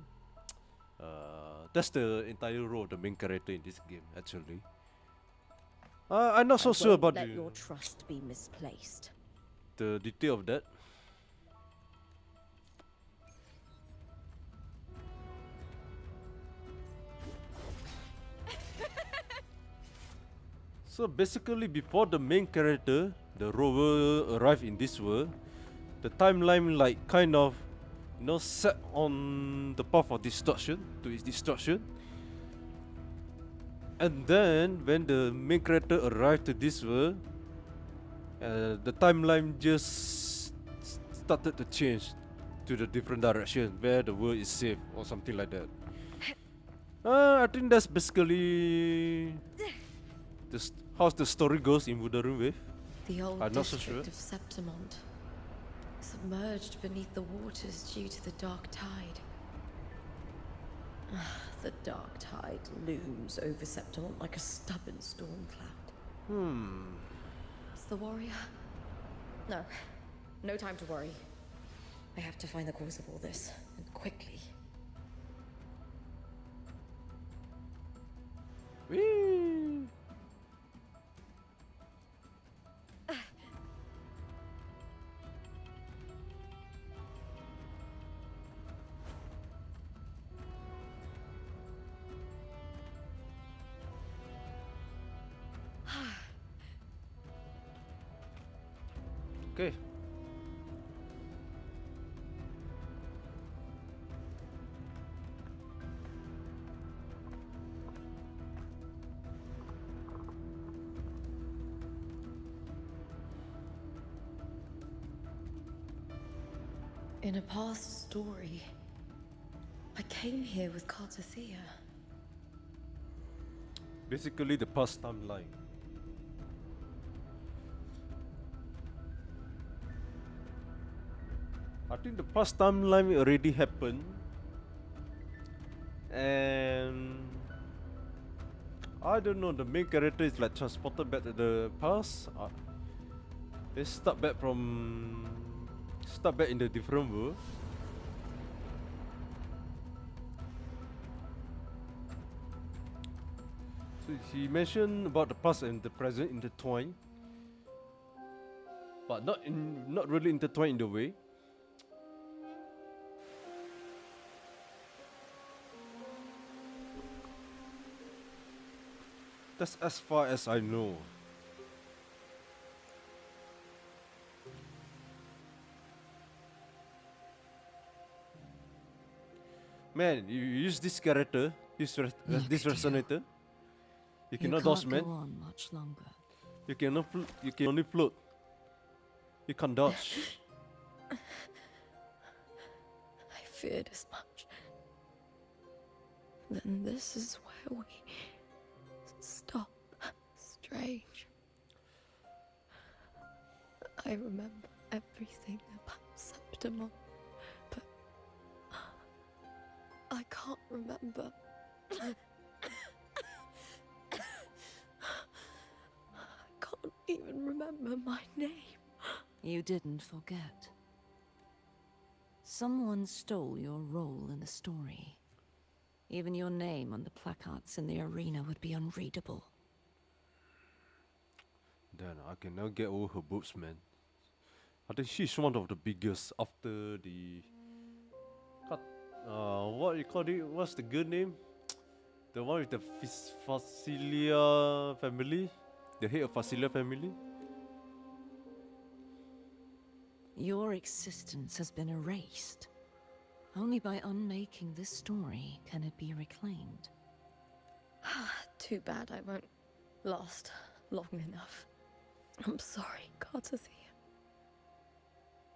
that's the entire role of the main character in this game, actually. I'm not so sure about let your trust be misplaced. The detail of that. So basically, before the main character, the rover, arrived in this world, the timeline like kind of, you know, set on the path of destruction, to its destruction. And then when the main character arrived to this world, the timeline just started to change to the different direction where the world is safe or something like that. I think that's basically how the story goes in Wuthering with. The old I'm not so district sure. of Septimont, submerged beneath the waters due to the Dark Tide. The Dark Tide looms over Septimont like a stubborn storm cloud. It's the warrior? No. No time to worry. I have to find the cause of all this, and quickly. Whee! Okay. In a past story, I came here with Cartathea. Basically the past timeline. I think the past timeline already happened, and I don't know, the main character is like transported back to the past. They start back in the different world. So he mentioned about the past and the present intertwined, but not really intertwined in the way. That's as far as I know. Man, you use this character, this resonator. You cannot dodge, man. Go on much longer. You can only float. You can't dodge. I feared as much. Then this is where we stop. Strange. I remember everything about Septimont, but I can't remember. I can't even remember my name. You didn't forget. Someone stole your role in the story. Even your name on the placards in the arena would be unreadable. Then I can now get over her boobs, man. I think she's one of the biggest after the... what you call it? What's the good name? The one with the Facilia family? The head of Facilia family? Your existence has been erased. Only by unmaking this story can it be reclaimed. Too bad I won't last long enough. I'm sorry, Cartathea.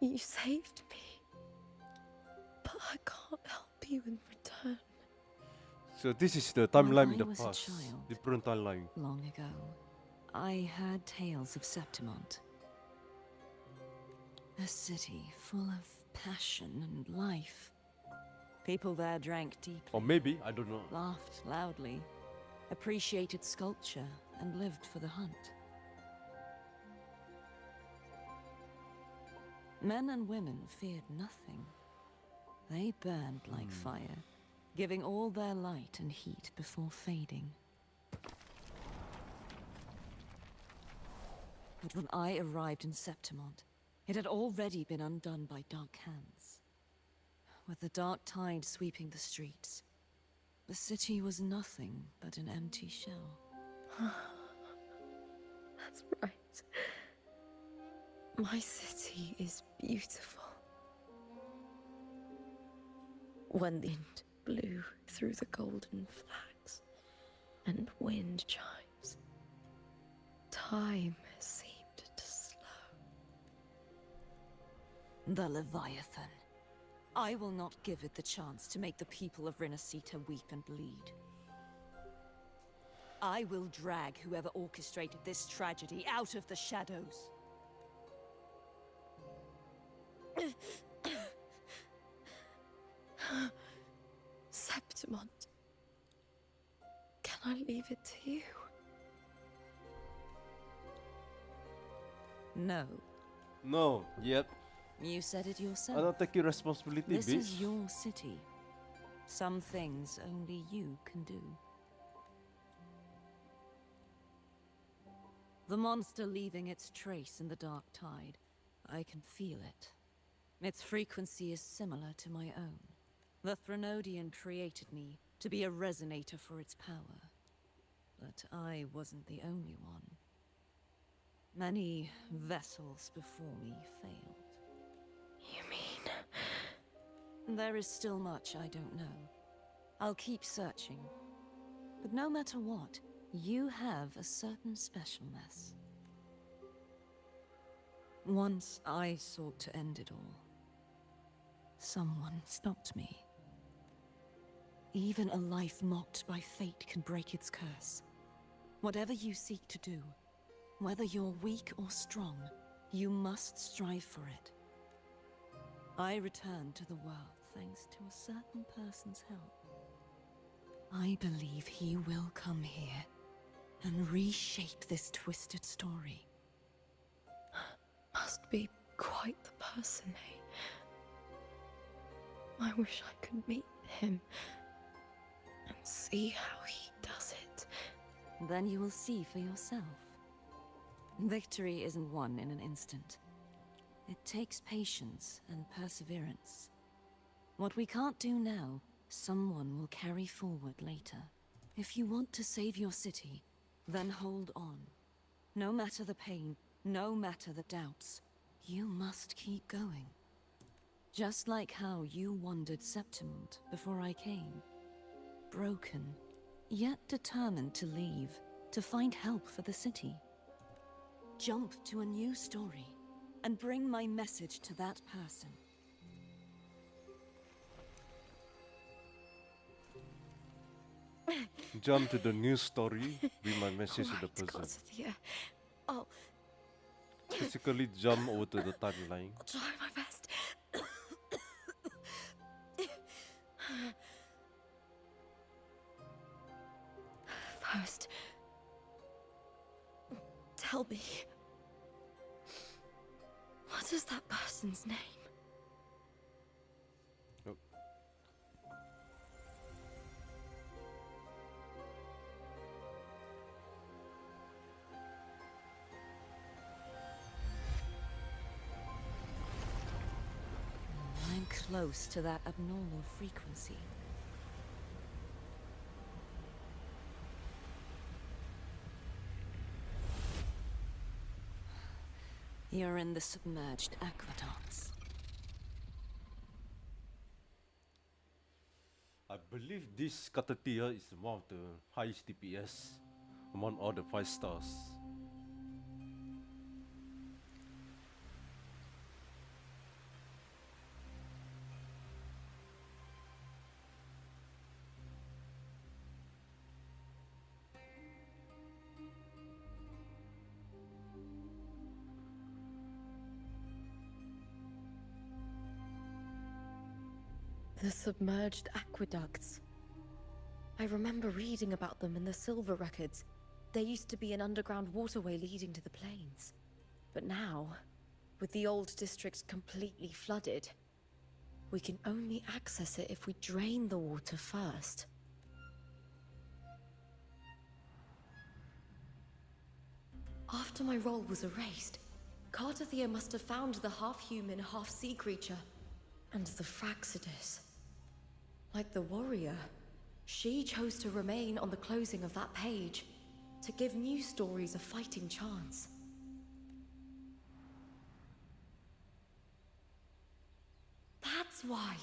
You saved me. But I can't help you in return. So this is the timeline in When the I was a past. child, Different timeline. long ago, I heard tales of Septimont. A city full of passion and life. People there drank deeply. Or maybe, I don't know. Laughed loudly, appreciated sculpture, and lived for the hunt. Men and women feared nothing. They burned like fire, giving all their light and heat before fading. But when I arrived in Septimont, it had already been undone by dark hands. With the dark tide sweeping the streets, the city was nothing but an empty shell. That's right. My city is beautiful. When the wind blew through the golden flags and wind chimes, time seemed to slow. The Leviathan. I will not give it the chance to make the people of Rinasita weep and bleed. I will drag whoever orchestrated this tragedy out of the shadows. Septimont. Can I leave it to you? No. No, yet. You said it yourself. I don't take your responsibility, This bitch. is your city. Some things only you can do. The monster leaving its trace in the dark tide. I can feel it. Its frequency is similar to my own. The Threnodian created me to be a resonator for its power. But I wasn't the only one. Many vessels before me failed. You mean? There is still much I don't know. I'll keep searching. But no matter what, you have a certain specialness. Once I sought to end it all. Someone stopped me. Even a life mocked by fate can break its curse. Whatever you seek to do, whether you're weak or strong, you must strive for it. I return to the world thanks to a certain person's help. I believe he will come here and reshape this twisted story. Must be quite the person, eh? I wish I could meet him and see how he does it. Then you will see for yourself. Victory isn't won in an instant. It takes patience and perseverance. What we can't do now, someone will carry forward later. If you want to save your city, then hold on. No matter the pain, no matter the doubts, you must keep going. Just like how you wandered Septimont before I came. Broken, yet determined to leave, to find help for the city. Jump to a new story, and bring my message to that person. Jump to the new story, bring my message to the person. Cartathea. I'll Physically jump over to the timeline. try my best. First, tell me, what is that person's name? Nope. I'm close to that abnormal frequency. You're in the submerged aqueducts. I believe this Katatia is one of the highest DPS among all the 5 stars. The submerged aqueducts. I remember reading about them in the Silver records. There used to be an underground waterway leading to the plains. But now, with the old district completely flooded, we can only access it if we drain the water first. After my role was erased, Cartathea must have found the half-human, half-sea creature, and the Fraxidus. Like the warrior, she chose to remain on the closing of that page, to give new stories a fighting chance. That's why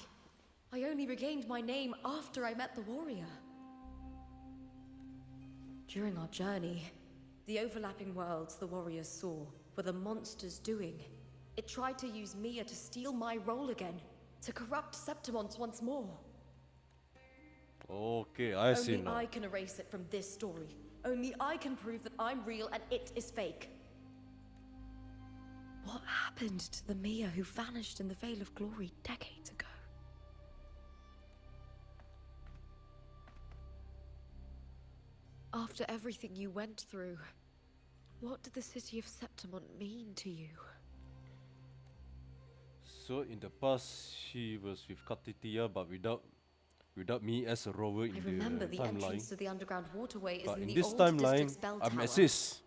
I only regained my name after I met the warrior. During our journey, the overlapping worlds the warriors saw were the monsters doing. It tried to use Mia to steal my role again, to corrupt Septimons once more. Okay, I see Only now. I can erase it from this story. Only I can prove that I'm real and it is fake. What happened to the Mia who vanished in the Veil of Glory decades ago? After everything you went through, what did the city of Septimont mean to you? So in the past, she was with Katatia, but without me as a rover in I remember the the timeline. entrance to the underground waterway is But in in the this old timeline, district's bell I'm tower. Axis.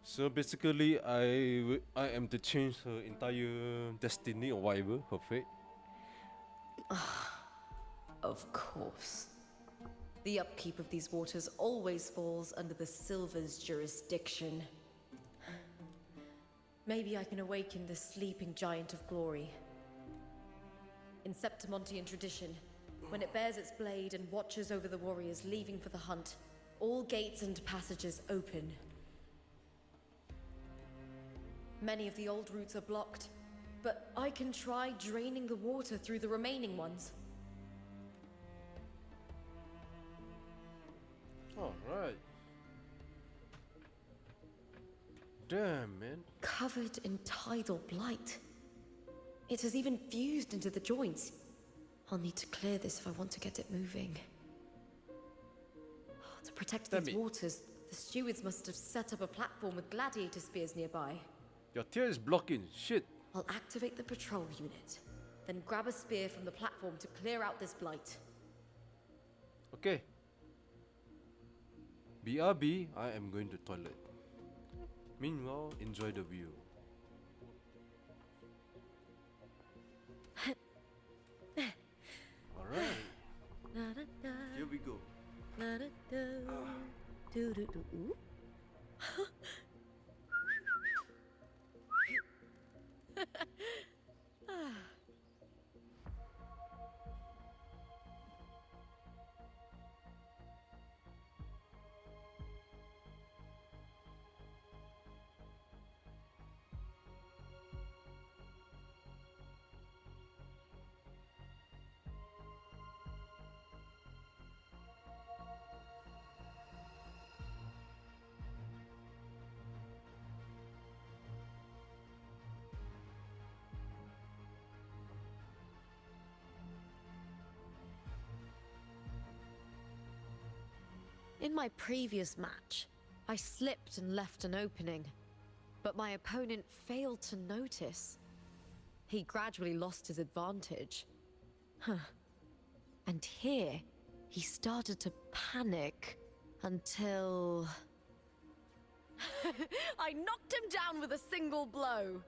So basically, I am to change her entire destiny or whatever, her fate. Of course. The upkeep of these waters always falls under the Silver's jurisdiction. Maybe I can awaken the sleeping giant of glory. In Septimontian tradition, when it bears its blade and watches over the warriors leaving for the hunt, all gates and passages open. Many of the old routes are blocked, but I can try draining the water through the remaining ones. Alright. Damn, man. Covered in tidal blight. It has even fused into the joints. I'll need to clear this if I want to get it moving. To protect these waters, the stewards must have set up a platform with gladiator spears nearby. Your tier is blocking. Shit. I'll activate the patrol unit, then grab a spear from the platform to clear out this blight. Okay. BRB, I am going to toilet. Meanwhile, enjoy the view. Alright. Here we go. In my previous match, I slipped and left an opening, but my opponent failed to notice. He gradually lost his advantage. And here, he started to panic until... I knocked him down with a single blow.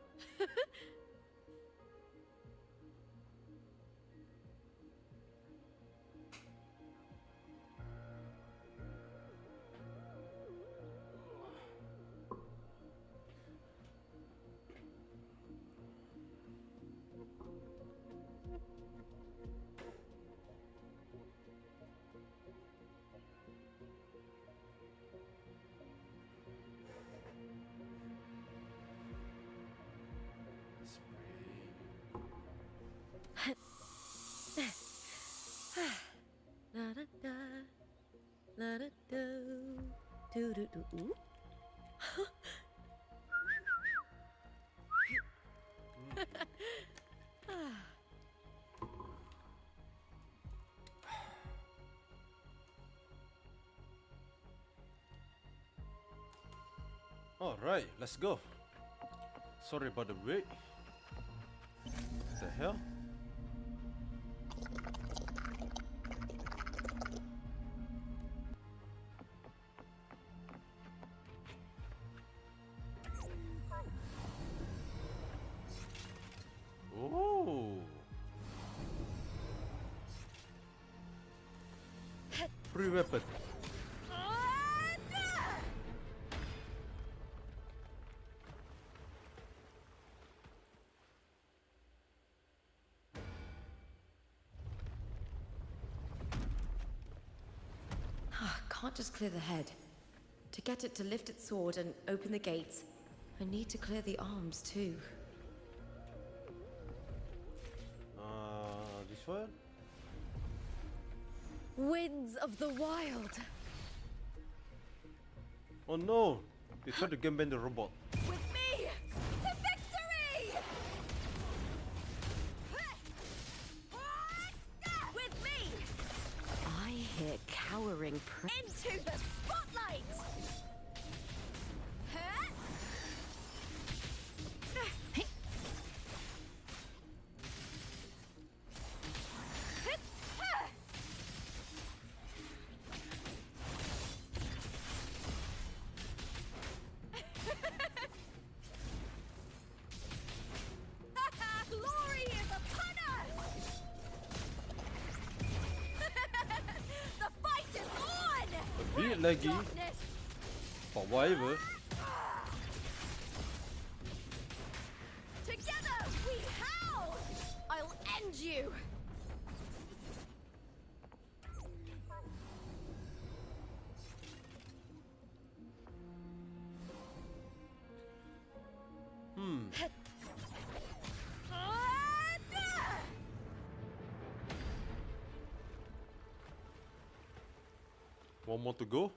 La da da, la da do, do do do. Ooh. All right, let's go. Sorry about the wait. What the hell? Oh. Free weapon. Can't just clear the head. To get it to lift its sword and open the gates, I need to clear the arms too. This one? Winds of the Wild. Oh no! They tried to game ban the robot. With me to victory! With me I hear cowering into the spotlight! Glory is upon us! The fight is on! A bit laggy, Darkness! but whatever. Together we howl! I'll end you! One more to go.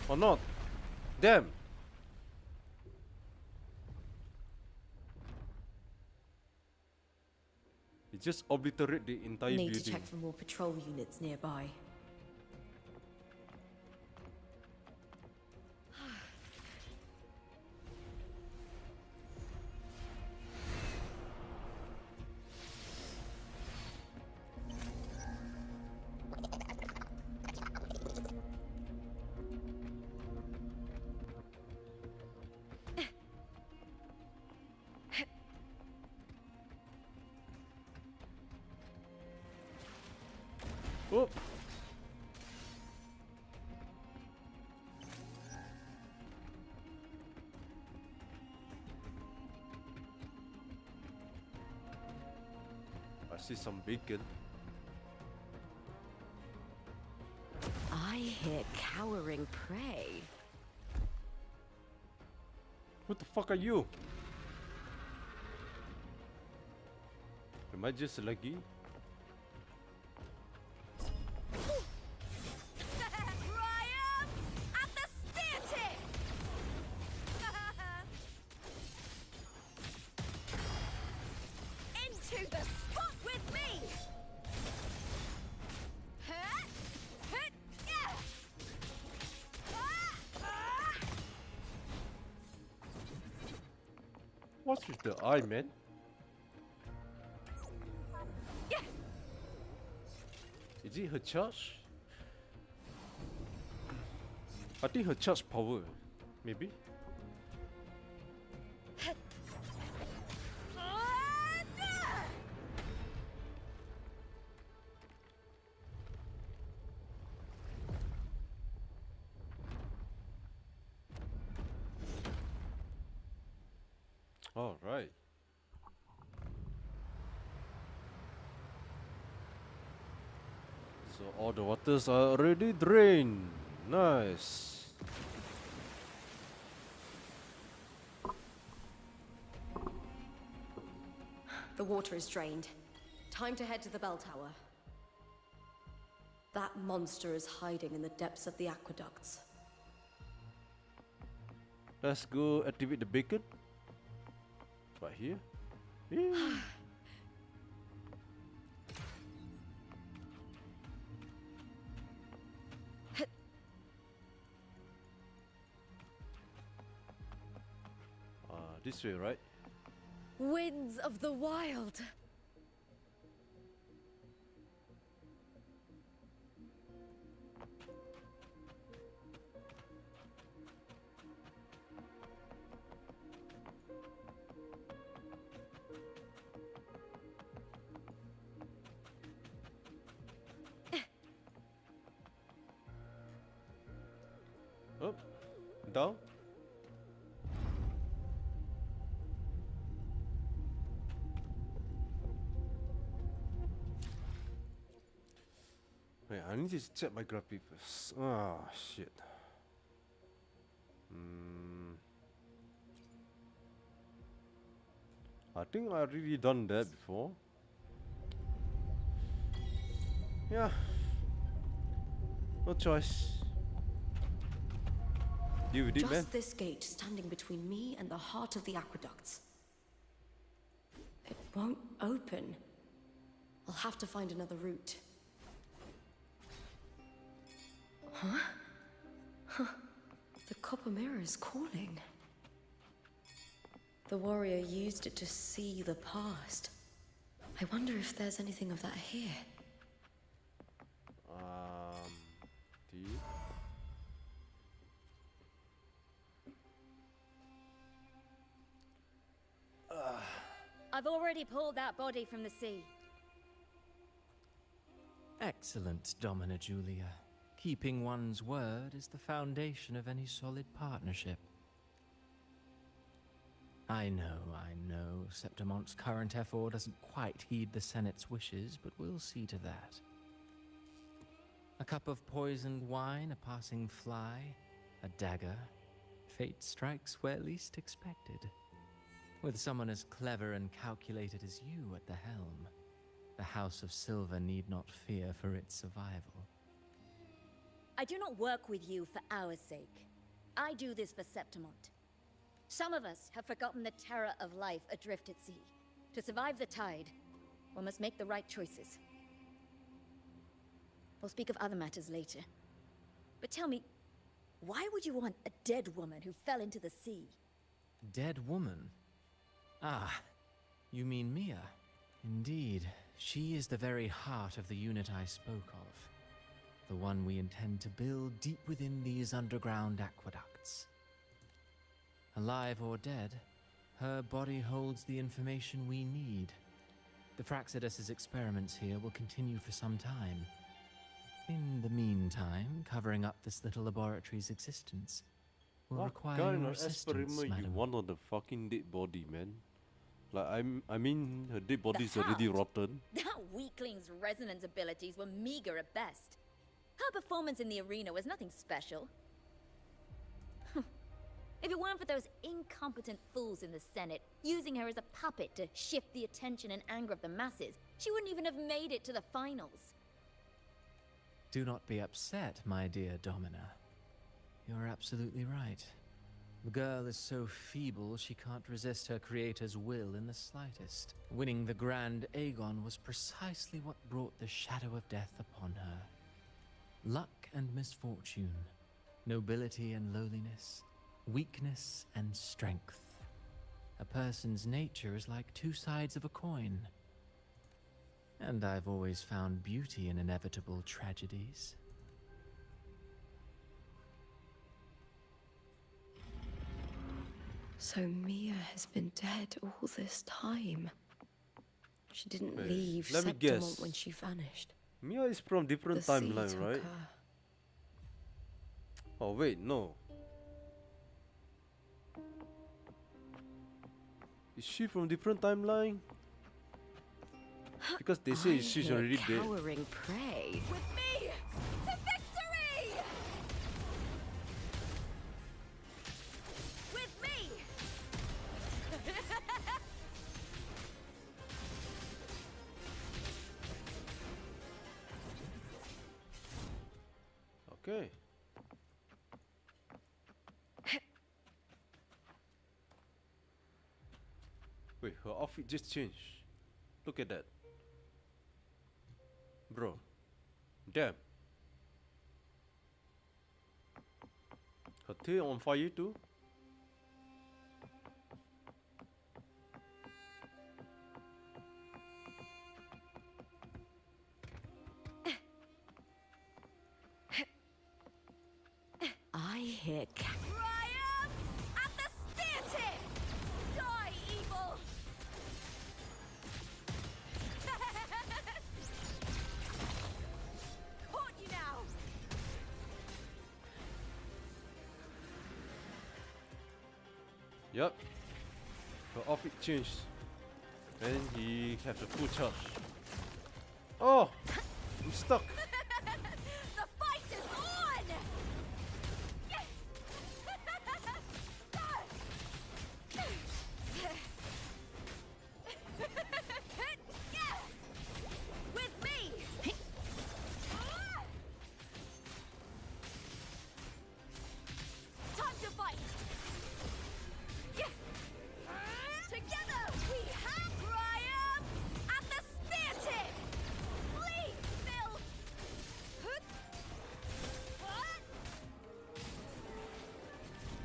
Or not? Damn! It just obliterate the entire Need building. to check for more patrol units nearby. Oh! I see some bacon. I hear cowering prey. What the fuck are you? Am I just lucky? Triumph at the spear tip! Into the spot with me! Yeah! What's with the eye, man? Is it her charge? I think her charge power, maybe. All right. So all the waters are already drained. Nice. The water is drained. Time to head to the bell tower. That monster is hiding in the depths of the aqueducts. Let's go activate the beacon. Right here. Yeah. This way, right? Winds of the wild. Up, down. Wait, I need to check my graphic first. Ah, shit. I think I already done that before. Yeah. No choice. Deal with it, man. Just this gate standing between me and the heart of the aqueducts. It won't open. I'll have to find another route. Huh? Huh. The copper mirror is calling. The warrior used it to see the past. I wonder if there's anything of that here. Deal. I've already pulled that body from the sea. Excellent, Domina Julia. Keeping one's word is the foundation of any solid partnership. I know, Septimonte's current effort doesn't quite heed the Senate's wishes, but we'll see to that. A cup of poisoned wine, a passing fly, a dagger. Fate strikes where least expected. With someone as clever and calculated as you at the helm, the House of Silver need not fear for its survival. I do not work with you for our sake. I do this for Septimont. Some of us have forgotten the terror of life adrift at sea. To survive the tide, one must make the right choices. We'll speak of other matters later. But tell me, why would you want a dead woman who fell into the sea? Dead woman? Ah, you mean Mia? Indeed, she is the very heart of the unit I spoke of. The one we intend to build deep within these underground aqueducts. Alive or dead, her body holds the information we need. The Fraxidus's experiments here will continue for some time. In the meantime, covering up this little laboratory's existence will require kind your of assistance, experiment you madam. want on the fucking dead body, man? Like, I mean, her dead body's already rotten. That weakling's resonance abilities were meager at best. Her performance in the arena was nothing special. If it weren't for those incompetent fools in the Senate using her as a puppet to shift the attention and anger of the masses, she wouldn't even have made it to the finals. Do not be upset, my dear Domina. You're absolutely right. The girl is so feeble she can't resist her creator's will in the slightest. Winning the Grand Aegon was precisely what brought the shadow of death upon her. Luck and misfortune, nobility and lowliness, weakness and strength. a person's nature is like two sides of a coin. And I've always found beauty in inevitable tragedies. So Mia has been dead all this time. She didn't Wait, leave let me Septimont guess. when she vanished. Mia is from different The sea timeline, took right? her. Oh wait, no. Is she from different timeline? Because they say I she's hear already dead. cowering prey. With me to victory! With me! Okay. Wait, her outfit just changed. Look at that. Bro. Damn. Her tail on fire too? I hear Triumph at the spear tip! Die, evil! Caught you now! Yup. Her outfit changed. And he has a full charge. Oh! I'm stuck. The fight is on! With me! Time to fight! Together we have triumph at the spear tip! Please, Phil! What?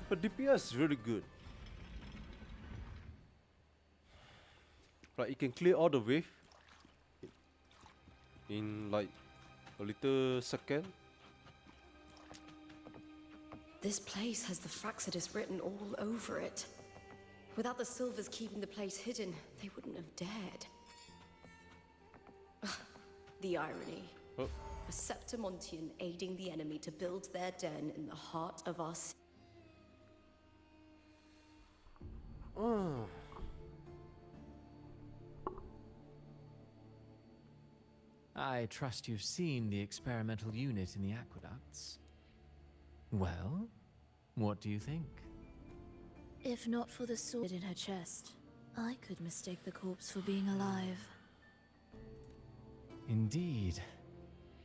But DPS is really good. Like it can clear all the wave in like a little second. This place has the Fraxidus written all over it. Without the Silvers keeping the place hidden, they wouldn't have dared. The irony. Oh. A Septimontian aiding the enemy to build their den in the heart of our city. Oh. I trust you've seen the experimental unit in the aqueducts. Well, what do you think? If not for the sword in her chest, I could mistake the corpse for being alive. Indeed.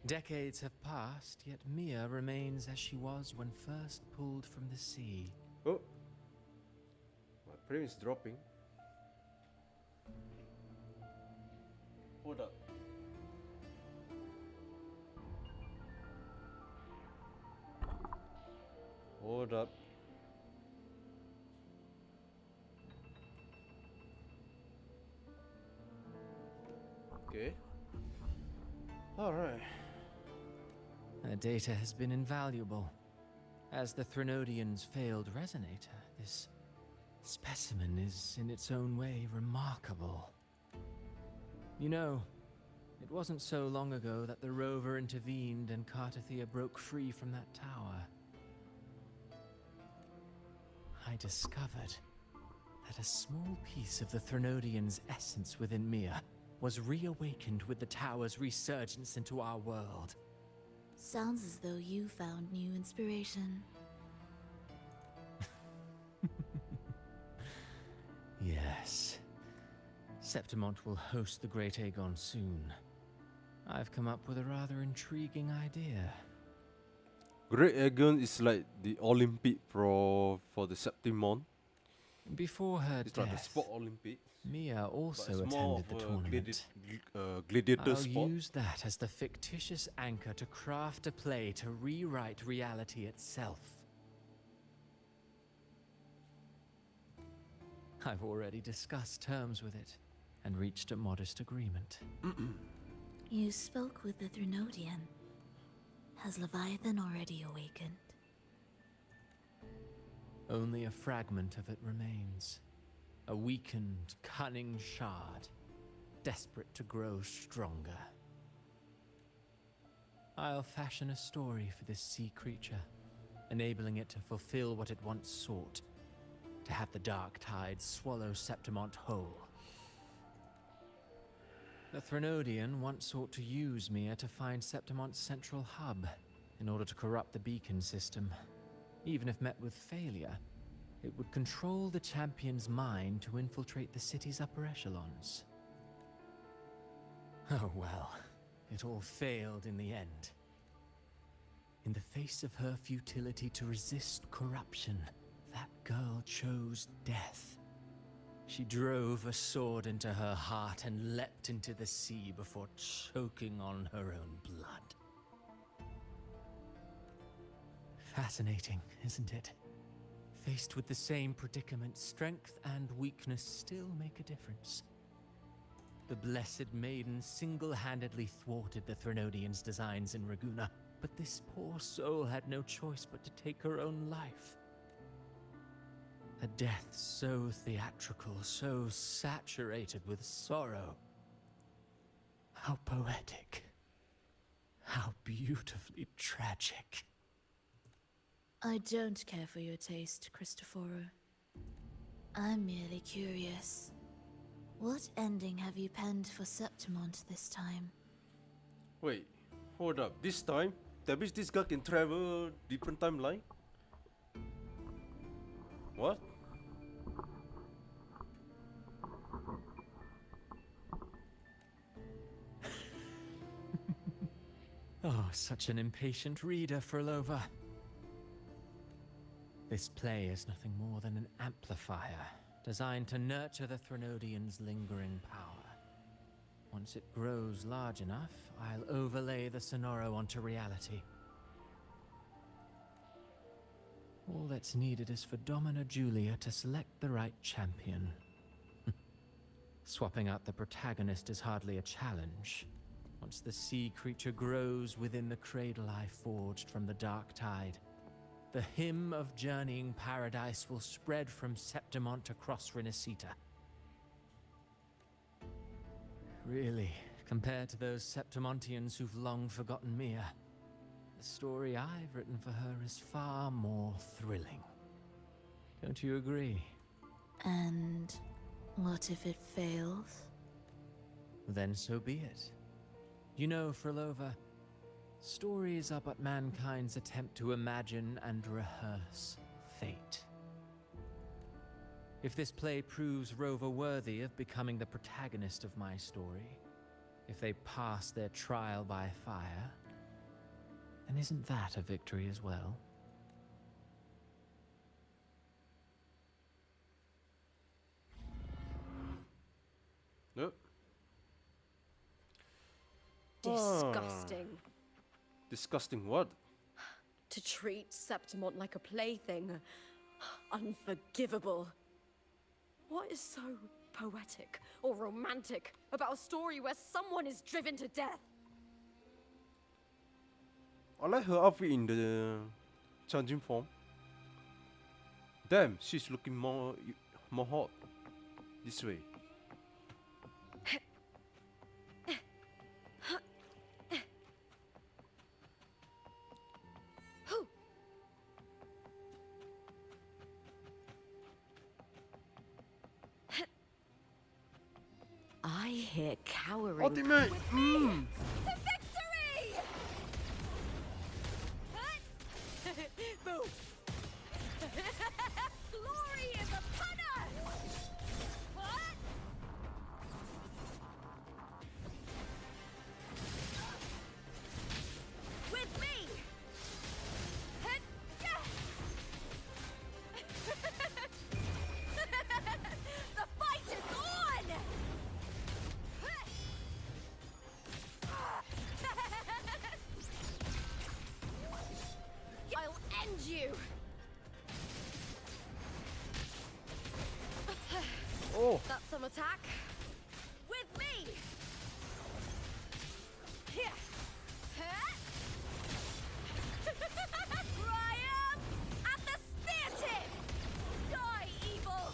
Decades have passed, yet Mia remains as she was when first pulled from the sea. Oh. My frame is dropping. Hold up. Hold up. Okay. Alright. The data has been invaluable. As the Threnodians' failed resonator, this specimen is in its own way remarkable. You know, it wasn't so long ago that the rover intervened and Cartathea broke free from that tower. I discovered that a small piece of the Threnodians' essence within Mia was reawakened with the tower's resurgence into our world. Sounds as though you found new inspiration. Yes. Septimont will host the Great Aegon soon. I've come up with a rather intriguing idea. Great Aegon is like the Olympic for the Septimon. Before her It's like the death, sport Olympics. Mia also But it's more attended the of a tournament. gladiator I'll sport. use that as the fictitious anchor to craft a play to rewrite reality itself. I've already discussed terms with it and reached a modest agreement. You spoke with the Threnodian. Has Leviathan already awakened? Only a fragment of it remains. A weakened, cunning shard, desperate to grow stronger. I'll fashion a story for this sea creature, enabling it to fulfill what it once sought, to have the dark tide swallow Septimont whole. The Threnodian once sought to use Mia to find Septimont's central hub in order to corrupt the beacon system. Even if met with failure, it would control the champion's mind to infiltrate the city's upper echelons. Oh well, it all failed in the end. In the face of her futility to resist corruption, that girl chose death. She drove a sword into her heart and leapt into the sea before choking on her own blood. Fascinating, isn't it? Faced with the same predicament, strength and weakness still make a difference. The Blessed Maiden single-handedly thwarted the Threnodian's designs in Raguna, but this poor soul had no choice but to take her own life. A death so theatrical, so saturated with sorrow. How poetic. How beautifully tragic. I don't care for your taste, Cristoforo. I'm merely curious. What ending have you penned for Septimont this time? Wait, hold up. This time? That means this guy can travel different timeline? What? Oh, such an impatient reader, Frolova. This play is nothing more than an amplifier, designed to nurture the Threnodian's lingering power. Once it grows large enough, I'll overlay the Sonoro onto reality. All that's needed is for Domina Julia to select the right champion. Swapping out the protagonist is hardly a challenge. Once the sea creature grows within the cradle I forged from the dark tide, the hymn of journeying paradise will spread from Septimont across Renacita. Really, compared to those Septimontians who've long forgotten Mia, the story I've written for her is far more thrilling. Don't you agree? And what if it fails? Then so be it. You know, Frolova, stories are but mankind's attempt to imagine and rehearse fate. If this play proves Rover worthy of becoming the protagonist of my story, if they pass their trial by fire, then isn't that a victory as well? Nope. Disgusting. Disgusting what? To treat Septimont like a plaything. Unforgivable. What is so poetic or romantic about a story where someone is driven to death? I like her outfit in the changing form. Damn, she's looking more hot. This way. I hear cowering. Ultimate! To victory! Boom! Glory is upon us! What? With me! The fight is on! I'll end you! attack. With me! Here! Triumph at the spear tip! Die, evil!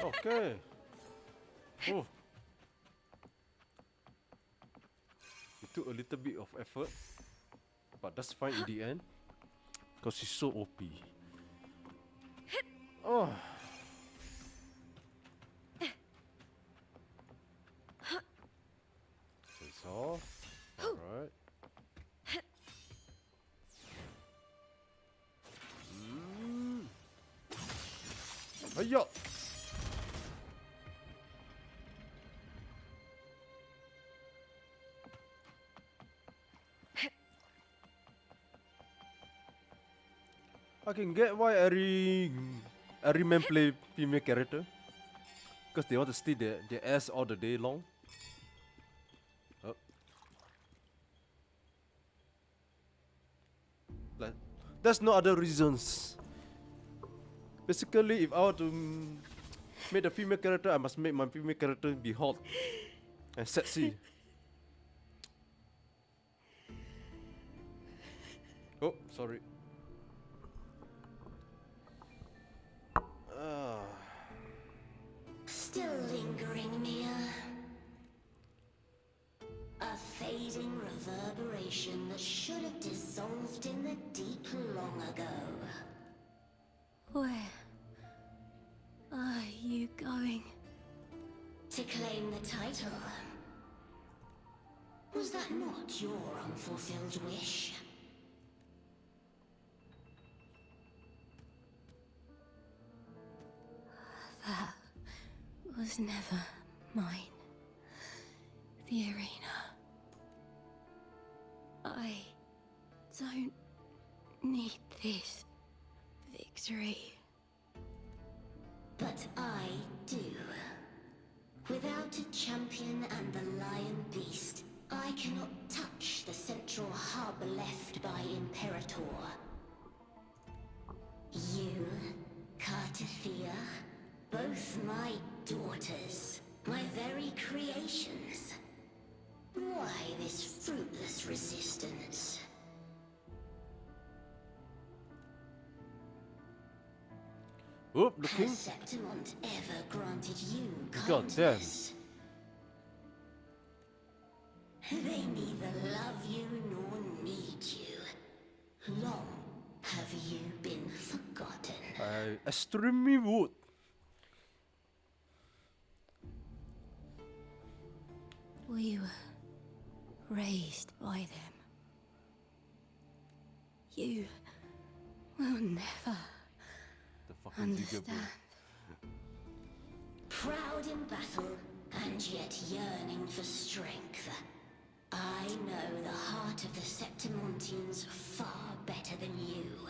Okay. Oh. It took a little bit of effort, but that's fine in the end, because she's so OP. Oh. It's off. Alright. Hiya! I can get why every man play female character, because they want to stay their ass all the day long. Oh. Like, there's no other reasons. Basically, if I were to make a female character, I must make my female character be hot and sexy. Oh, sorry. Still lingering, Mia. A fading reverberation that should have dissolved in the deep long ago. Where are you going? To claim the title. Was that not your unfulfilled wish? That was never mine. The arena. I don't need this victory. But I do. Without a champion and the lion beast, I cannot touch the central hub left by Imperator. You, Cartathea, both my daughters, my very creations. Why this fruitless resistance? Oh, the king. Has Septimont ever granted you God damn. kindness? They neither love you nor need you. Long have you been forgotten. I extremely would. We were raised by them. You will never understand. Proud in battle, and yet yearning for strength. I know the heart of the Septimontians far better than you.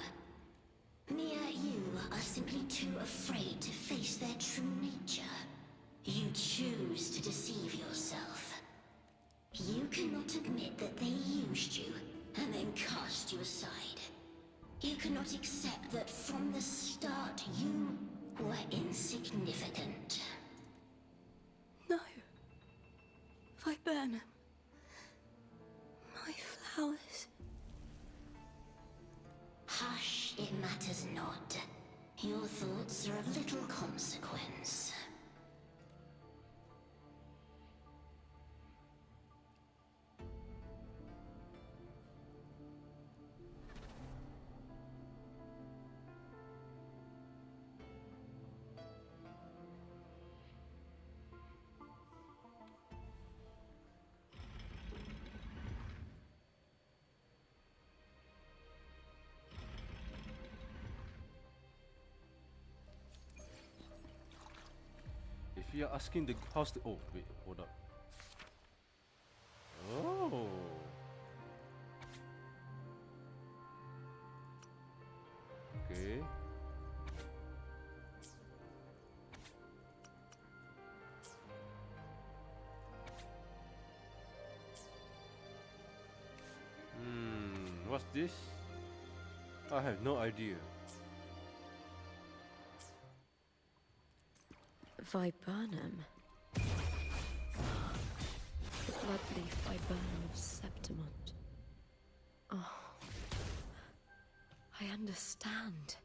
Mia, you are simply too afraid to face their true nature. You choose to deceive yourself. You cannot admit that they used you, and then cast you aside. You cannot accept that from the start you were insignificant. No. If I burn them, my flowers. Hush, it matters not. Your thoughts are of little consequence. If you're asking the how's the oh wait, hold up. Oh. Okay. What's this? I have no idea. Viburnum. The bloodleaf viburnum of Septimont. Oh. I understand.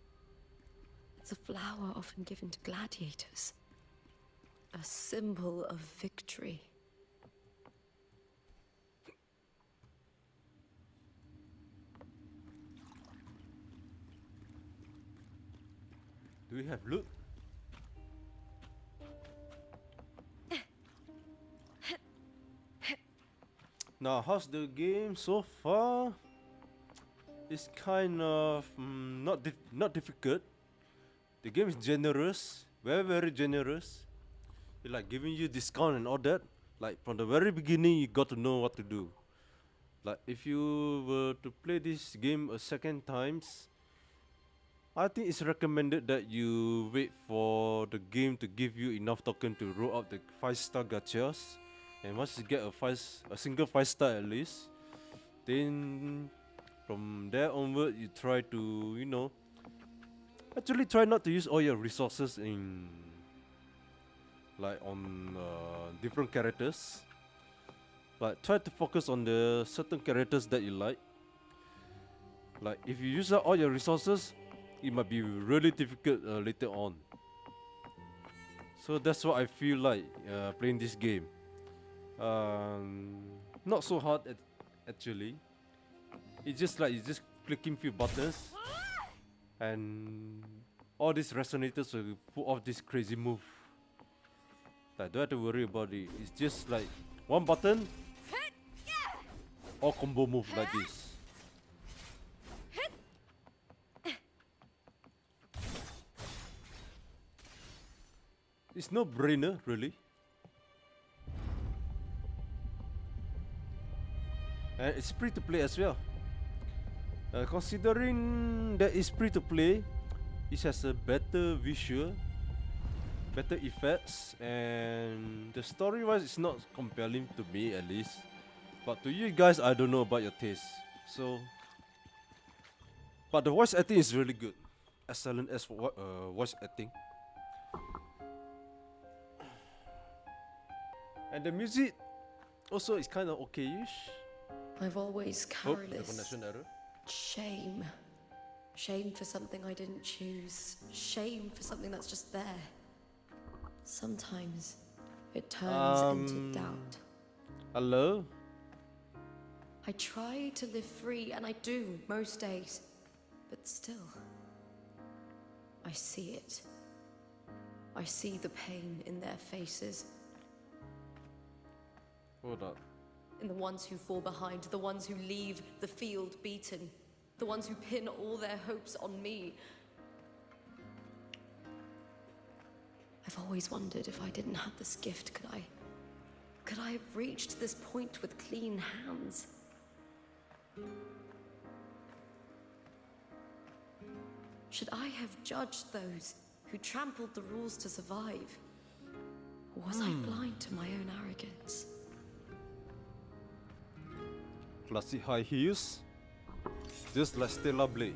It's a flower often given to gladiators. A symbol of victory. Do we have loot? Now, how's the game so far? It's kind of not difficult. The game is generous, very generous. It's like giving you discount and all that. Like from the very beginning, you got to know what to do. Like if you were to play this game a second times, I think it's recommended that you wait for the game to give you enough token to roll out the 5-star gachas. And once you get a single 5-star at least, then from there onward you try to, you know, actually try not to use all your resources in like on different characters. Like try to focus on the certain characters that you like. Like if you use up all your resources, it might be really difficult later on. So that's what I feel like playing this game. Not so hard actually. It's just like you're just clicking few buttons, and all these resonators will pull off this crazy move. Like don't have to worry about it. It's just like one button, or combo move like this. It's no brainer really. And it's free to play as well. Considering that it's free to play, it has a better visual, better effects, and the story wise it's not compelling to me at least. But to you guys, I don't know about your taste. So, but the voice acting is really good. Excellent as for voice acting. And the music also is kind of okay-ish. I've always Oh, carried the this connection error. shame. Shame for something I didn't choose. Shame for something that's just there. Sometimes it turns into doubt. Hello? I try to live free, and I do most days. But still, I see it. I see the pain in their faces. Hold up. In the ones who fall behind, the ones who leave the field beaten, the ones who pin all their hopes on me. I've always wondered if I didn't have this gift, could I have reached this point with clean hands? Should I have judged those who trampled the rules to survive? Or was I blind to my own arrogance? Classy high heels, just like Stella Blade.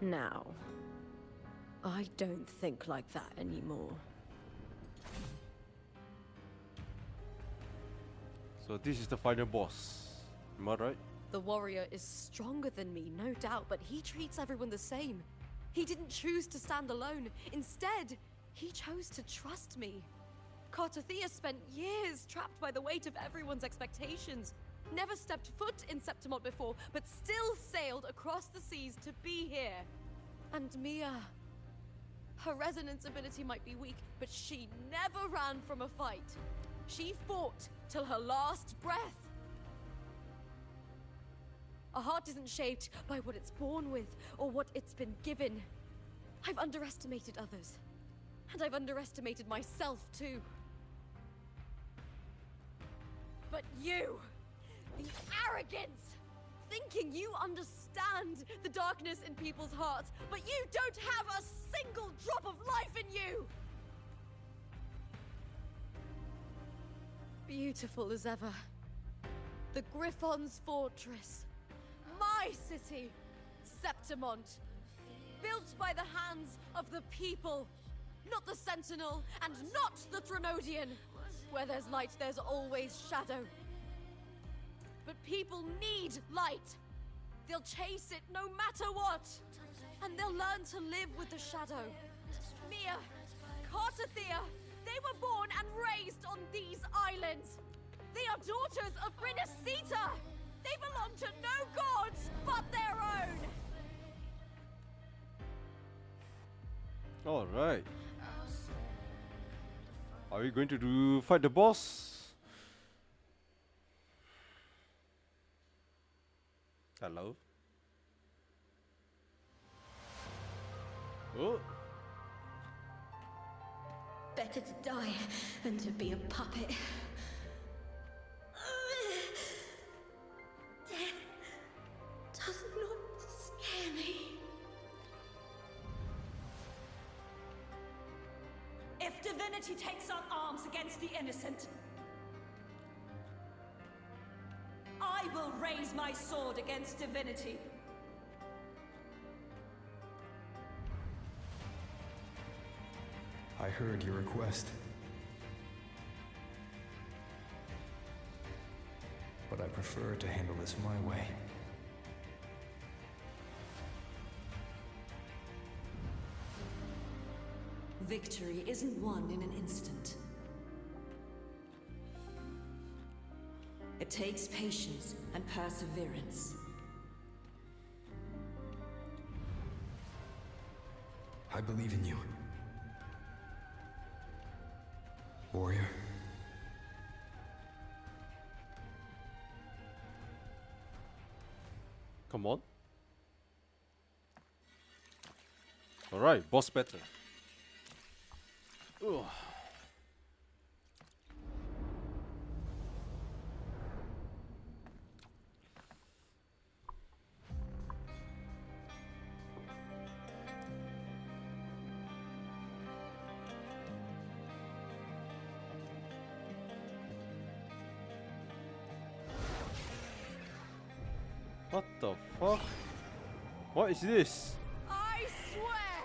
Now, I don't think like that anymore. So this is the final boss. Am I right? The warrior is stronger than me, no doubt, but he treats everyone the same. He didn't choose to stand alone. Instead, he chose to trust me. Cartothea spent years trapped by the weight of everyone's expectations. Never stepped foot in Septimont before, but still sailed across the seas to be here. And Mia, her resonance ability might be weak, but she never ran from a fight. She fought till her last breath. A heart isn't shaped by what it's born with or what it's been given. I've underestimated others, and I've underestimated myself too. But you, the arrogance, thinking you understand the darkness in people's hearts, but you don't have a single drop of life in you! beautiful as ever. The Griffon's fortress. My city, Septimont. Built by the hands of the people. Not the Sentinel, and not the Threnodian. Where there's light, there's always shadow. But people need light. They'll chase it no matter what. And they'll learn to live with the shadow. Mia, Cartathea, they were born and raised on these islands. They are daughters of Renacita. They belong to no gods but their own. All right. Are we going to fight the boss? Hello. Oh. Better to die than to be a puppet. Death does not scare me. If divinity takes up arms against the innocent, I will raise my sword against divinity. I heard your request. But I prefer to handle this my way. Victory isn't won in an instant. It takes patience and perseverance. I believe in you. Warrior. Come on. All right, boss battle. Ugh. What the fuck? What is this? I swear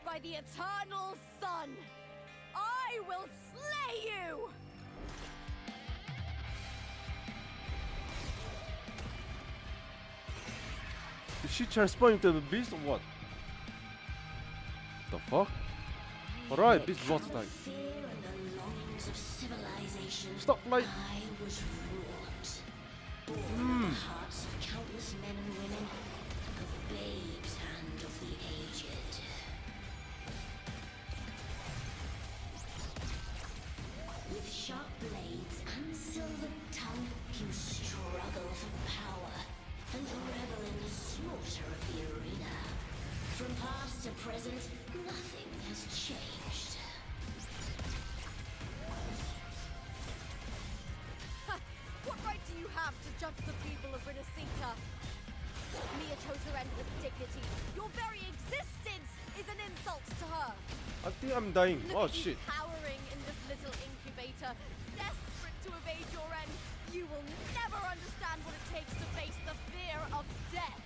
by the eternal sun, I will slay you! Is she transform into the beast or what? The fuck? Alright, this is what's like. Stop like. I was wrought. Born in the hearts of countless men and women, of babes and of the aged. With sharp blades and silver tongue, you struggle for power and revel in the slaughter of the arena. From past to present, nothing has changed. What right do you have to judge the people of Renacita? Mia chose her end with dignity. Your very existence is an insult to her. I think I'm dying. Look Oh at shit. you cowering in this little incubator, desperate to evade your end. You will never understand what it takes to face the fear of death.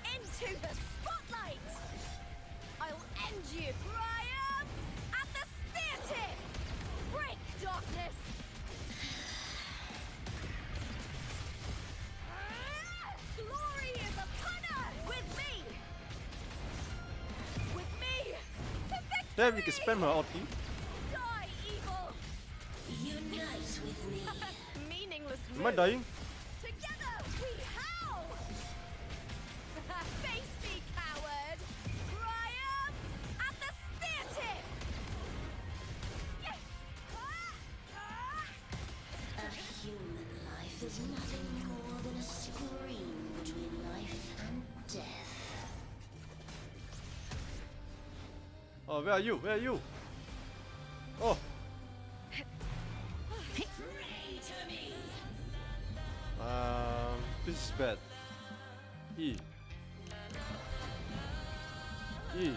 Into the spotlight! I'll end you, Priam! At the spear tip! Break, darkness! Glory is upon us! With me! With me! To victory! Damn, you can spam her ulti. Die, evil! Unite with me. Meaningless Am I move. dying? Together we howl! Face me, coward! Priam! At the spear tip! A human life is nothing more than a screen between life and death. Oh, where are you? Where are you? Oh. Pray to me. This is bad. E. E.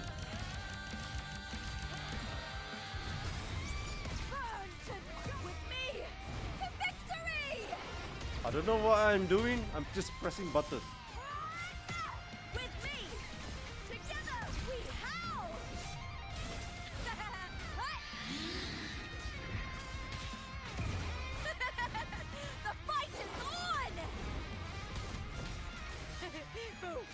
With me to victory! I don't know what I'm doing. I'm just pressing buttons. With me! Together we howl! The fight is on! Boom!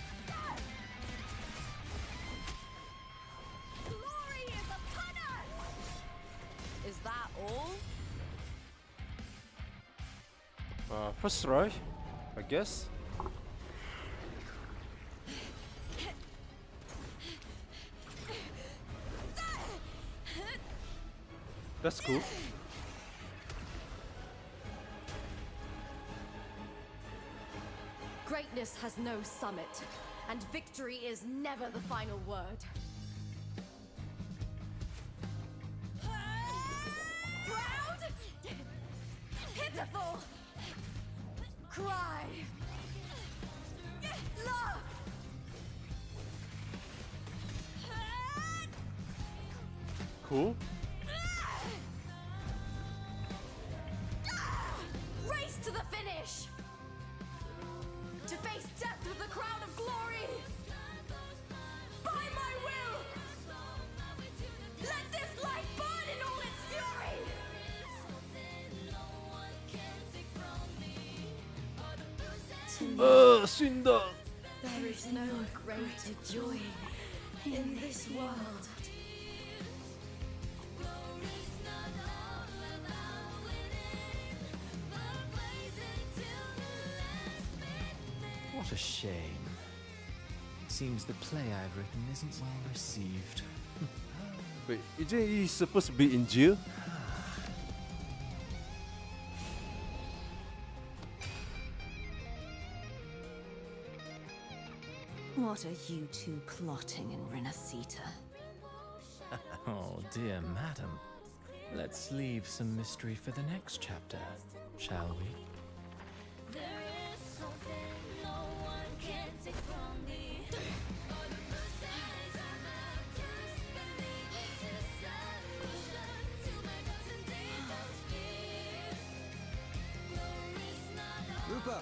Glory is upon us! Is that all? First try, I guess. That's cool. Greatness has no summit, and victory is never the final word. Proud! Pitiful! Cry! Love! Cool. Race to the finish! To face death with the crown of glory! By my will! Let this light burn in all its fury! Cinder! There is no greater joy in this world. What a shame. Seems the play I've written isn't well received. Wait, isn't he supposed to be in jail? What are you two plotting in Renacita? Oh, dear madam. Let's leave some mystery for the next chapter, shall we? Lupa!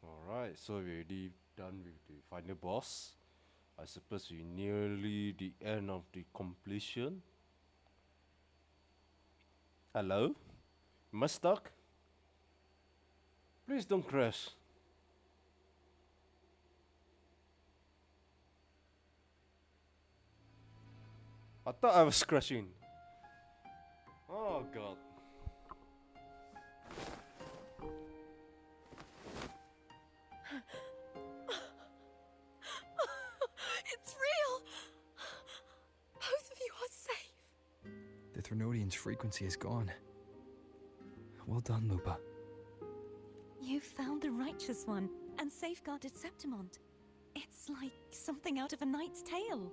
Alright, so we're already done with the final boss. I suppose we're nearly the end of the completion. Hello? Am I stuck? Please don't crash. I thought I was crashing. Oh god. It's real! Both of you are safe. The Thrunodian's frequency is gone. Well done, Lupa. You found the righteous one and safeguarded Septimont. It's like something out of a knight's tale.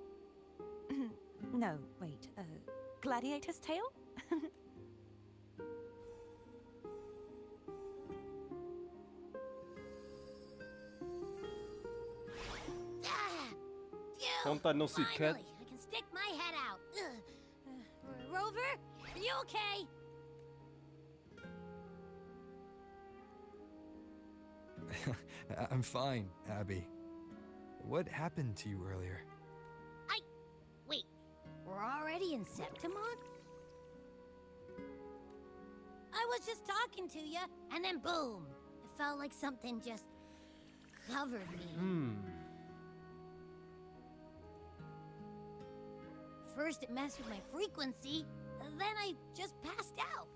No, wait, gladiator's tale? Long time no see, cat. Finally, I can stick my head out. Rover, are you okay? I'm fine, Abby. What happened to you earlier? Wait, we're already in Septimont? I was just talking to you, and then boom! It felt like something just covered me. First it messed with my frequency, then I just passed out.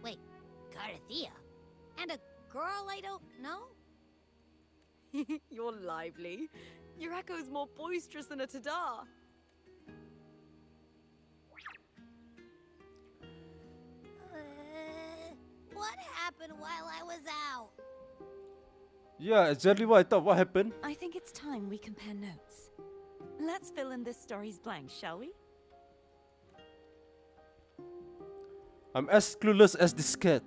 Wait, Carthea? And a girl I don't know? You're lively. Your echo's more boisterous than a Tadar. What happened while I was out? Yeah, exactly what I thought. What happened? I think it's time we compare notes. Let's fill in this story's blanks, shall we? I'm as clueless as this cat.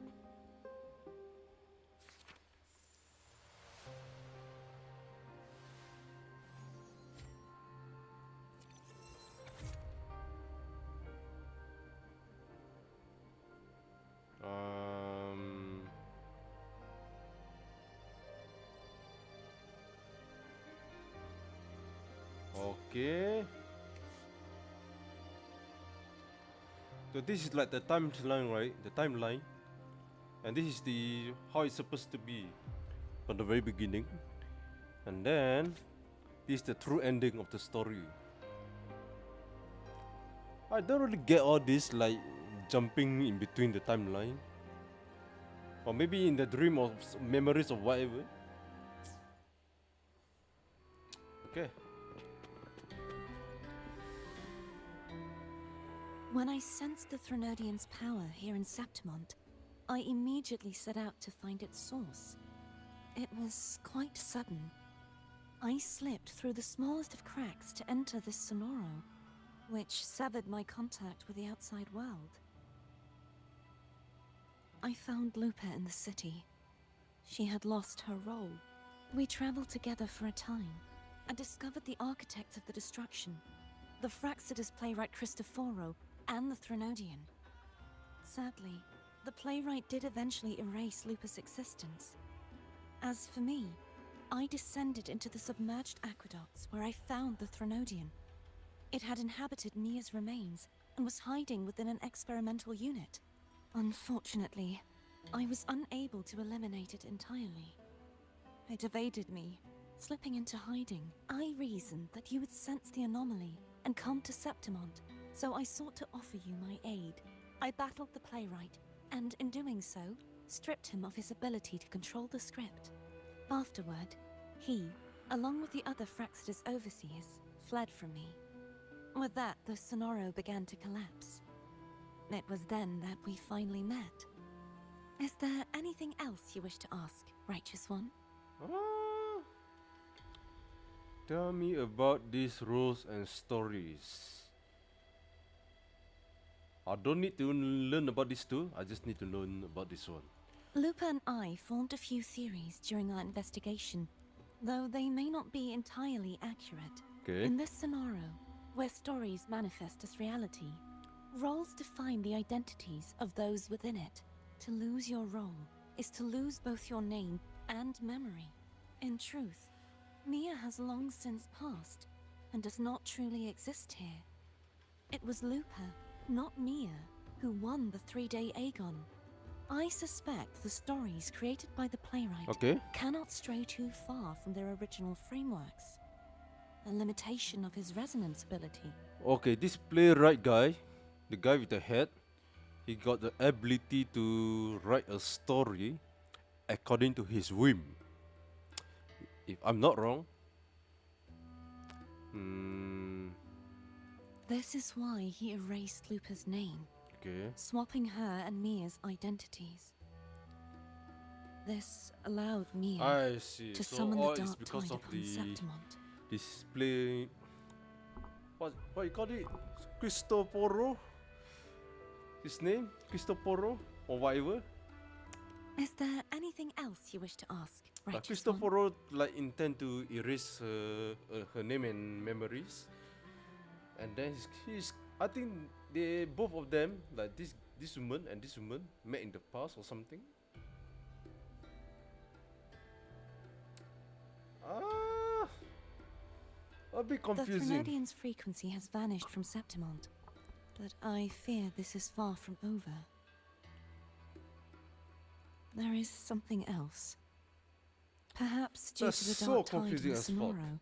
Okay. So this is like the timeline, right? The timeline. And this is the how it's supposed to be from the very beginning. And then this is the true ending of the story. I don't really get all this like jumping in between the timeline. Or maybe in the dream of memories of whatever. Okay. When I sensed the Threnodian's power here in Septimont, I immediately set out to find its source. It was quite sudden. I slipped through the smallest of cracks to enter this Sonoro, which severed my contact with the outside world. I found Lupa in the city. She had lost her role. We traveled together for a time and discovered the architects of the destruction, the Fraxidus playwright Cristoforo and the Threnodian. Sadly, the playwright did eventually erase Lupa's existence. As for me, I descended into the submerged aqueducts where I found the Threnodian. It had inhabited Mia's remains and was hiding within an experimental unit. Unfortunately, I was unable to eliminate it entirely. It evaded me, slipping into hiding. I reasoned that you would sense the anomaly and come to Septimont, so I sought to offer you my aid. I battled the playwright, and in doing so, stripped him of his ability to control the script. Afterward, he, along with the other Fraxidus overseers, fled from me. With that, the Sonoro began to collapse. It was then that we finally met. Is there anything else you wish to ask, Righteous One? Tell me about these rules and stories. I don't need to learn about this too, I just need to learn about this one. Lupa and I formed a few theories during our investigation, though they may not be entirely accurate. Okay. In this Sonoro, where stories manifest as reality, roles define the identities of those within it. To lose your role is to lose both your name and memory. In truth, Mia has long since passed and does not truly exist here. It was Lupa, not Mia, who won the 3-day Aegon. I suspect the stories created by the playwright cannot stray too far from their original frameworks. A limitation of his resonance ability. Okay, this playwright guy, the guy with the head, he got the ability to write a story according to his whim. If I'm not wrong. This is why he erased Lupa's name, Okay. swapping her and Mia's identities. This allowed Mia I see. to So summon all the is dark because tide of upon the Septimont. display. What you call it? Cristoforo. His name Cristoforo or whatever. Is there anything else you wish to ask, Righteous One? Cristoforo like intend to erase her name and memories, and then he's I think they both of them like this woman and this woman met in the past or something. A bit confusing. The Threnodian's frequency has vanished from Septimont, but I fear this is far from over. There is something else. Perhaps due That's to the so dark tide in confusing the as fuck. Sonoro,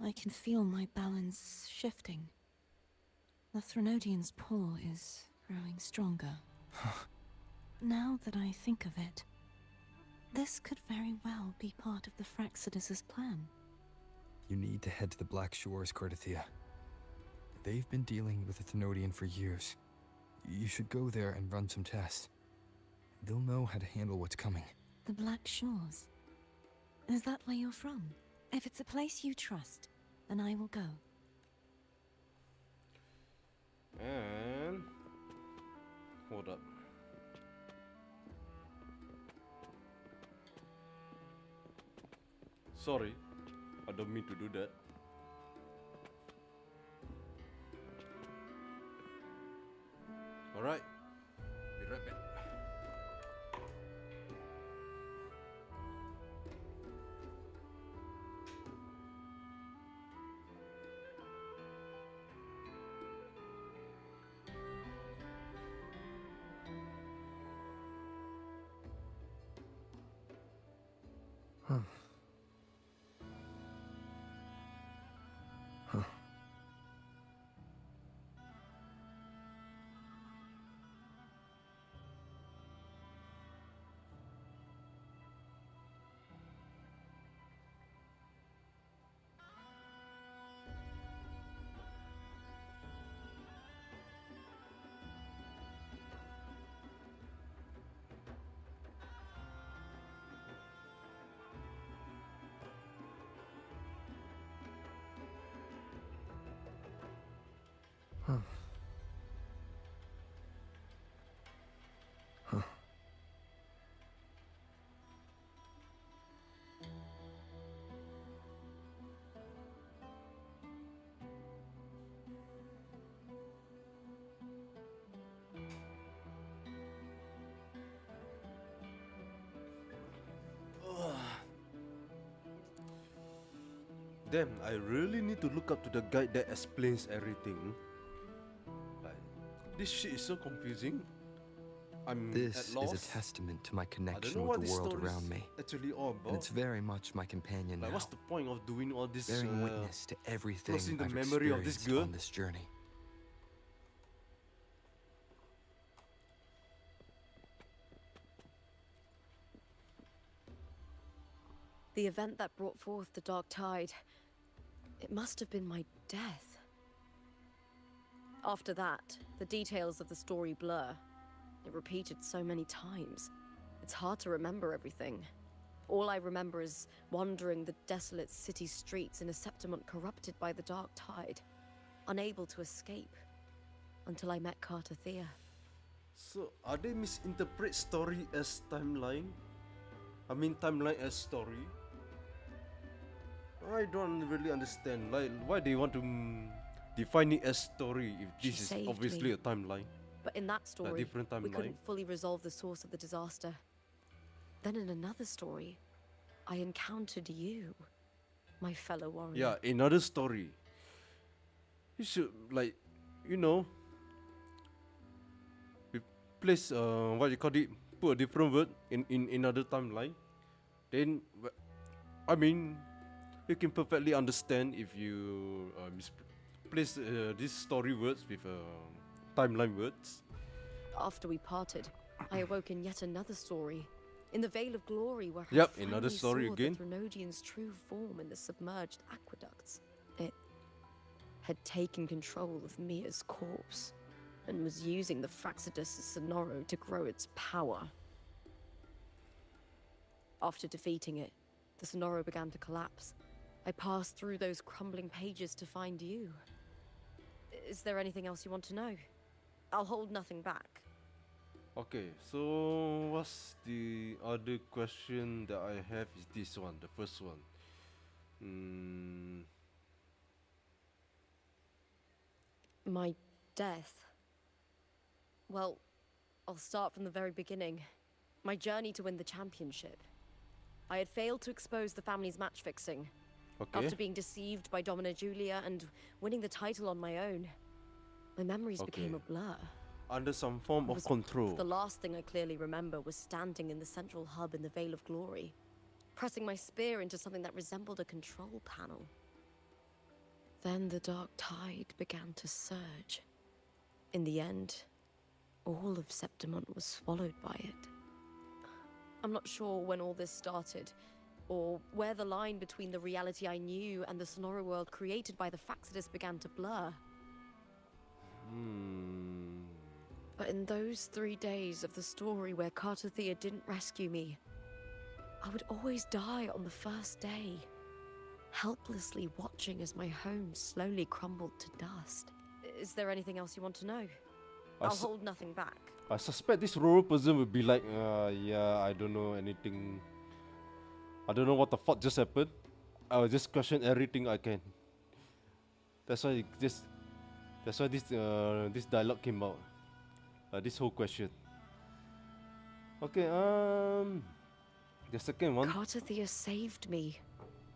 I can feel my balance shifting. The Threnodian's pull is growing stronger. Now that I think of it, this could very well be part of the Fraxidus' plan. You need to head to the Black Shores, Cordothea. They've been dealing with the Thenodian for years. You should go there and run some tests. They'll know how to handle what's coming. The Black Shores? Is that where you're from? If it's a place you trust, then I will go. And hold up. Sorry, I don't mean to do that. Alright, be right back. Huh. Huh. Huh. Huh. Damn, I really need to look up to the guide that explains everything. Like, this shit is so confusing. I'm This at loss. is a testament to my I don't connection know with what the this world story around is me. actually all about. And it's very much my companion Like, now, what's the point of doing all this? bearing witness to everything losing the I've memory of this experienced girl? on this journey. The event that brought forth the dark tide, it must have been my death. After that, the details of the story blur. It repeated so many times. It's hard to remember everything. All I remember is wandering the desolate city streets in a Septimont corrupted by the dark tide, unable to escape, until I met Cartathea. So, are they misinterpret story as timeline? I mean, timeline as story? I don't really understand. Like, why they want to define it as story if She this is saved obviously me. a timeline? But in that story, different we timeline. couldn't fully resolve the source of the disaster. Then in another story, I encountered you, my fellow warrior. Yeah, another story. You should, like, you know, replace what you call it, put a different word in another timeline. Then, I mean, you can perfectly understand if you misplace these story words with timeline words. After we parted, I awoke in yet another story, in the Vale of Glory, where Yep, I another finally story saw again. the Threnodian's true form in the submerged aqueducts. It had taken control of Mia's corpse, and was using the Fraxidus' Sonoro to grow its power. After defeating it, the Sonoro began to collapse. I passed through those crumbling pages to find you. Is there anything else you want to know? I'll hold nothing back. Okay, so what's the other question that I have is this one, the first one. My death. Well, I'll start from the very beginning. My journey to win the championship. I had failed to expose the family's match fixing. Okay. After being deceived by Domina Julia and winning the title on my own, my memories became a blur. Under some form of control. The last thing I clearly remember was standing in the central hub in the Vale of Glory, pressing my spear into something that resembled a control panel. Then the dark tide began to surge. In the end, all of Septimont was swallowed by it. I'm not sure when all this started, or where the line between the reality I knew and the Sonora world created by the Fraxidus began to blur. But in those 3 days of the story where Cartathea didn't rescue me, I would always die on the first day, helplessly watching as my home slowly crumbled to dust. Is there anything else you want to know? I'll hold nothing back. I suspect this rural person will be like, yeah, I don't know anything. I don't know what the fuck just happened. I will just question everything I can. That's why this dialogue came out. This whole question. Okay, the second one. Cartathea saved me.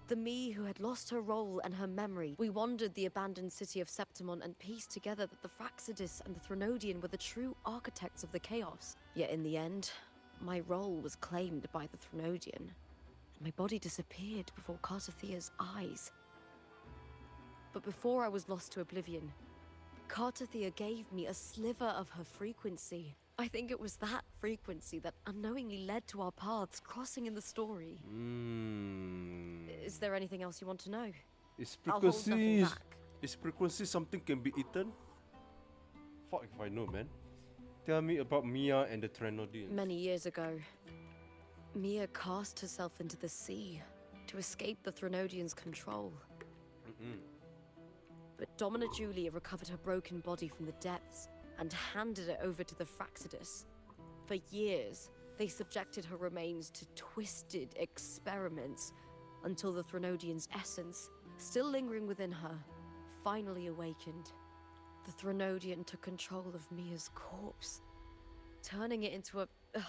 The me who had lost her role and her memory. We wandered the abandoned city of Septimon and pieced together that the Fraxidus and the Threnodian were the true architects of the chaos. Yet in the end, my role was claimed by the Threnodian, and my body disappeared before Cartathea's eyes. But before I was lost to oblivion, Cartathea gave me a sliver of her frequency. I think it was that frequency that unknowingly led to our paths crossing in the story. Is there anything else you want to know? Is I'll hold nothing back. frequency something can be eaten? Fuck if I know, man. Tell me about Mia and the Threnodians. Many years ago, Mia cast herself into the sea to escape the Threnodians' control. But Domina Julia recovered her broken body from the depths and handed it over to the Fraxidus. For years, they subjected her remains to twisted experiments until the Threnodian's essence, still lingering within her, finally awakened. The Threnodian took control of Mia's corpse, turning it into a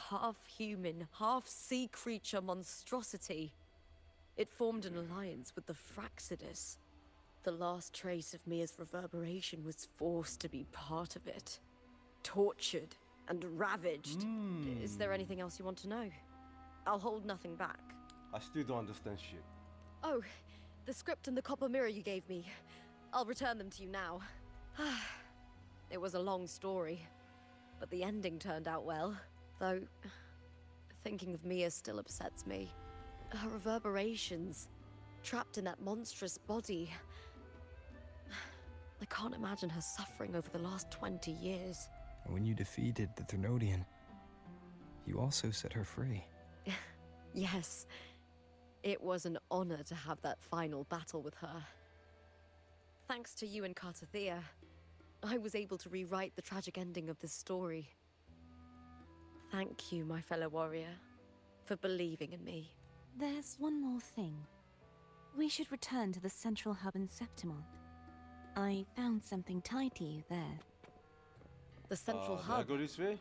half-human, half-sea creature monstrosity. It formed an alliance with the Fraxidus. The last trace of Mia's reverberation was forced to be part of it. Tortured and ravaged. Is there anything else you want to know? I'll hold nothing back. I still don't understand shit. Oh, the script and the copper mirror you gave me. I'll return them to you now. It was a long story, but the ending turned out well. Though, thinking of Mia still upsets me. Her reverberations, trapped in that monstrous body. I can't imagine her suffering over the last 20 years. When you defeated the Threnodian, you also set her free. Yes. It was an honor to have that final battle with her. Thanks to you and Cartathea, I was able to rewrite the tragic ending of this story. Thank you, my fellow warrior, for believing in me. There's one more thing. We should return to the central hub in Septimon. I found something tied to you there. The central Can I hub? go this way?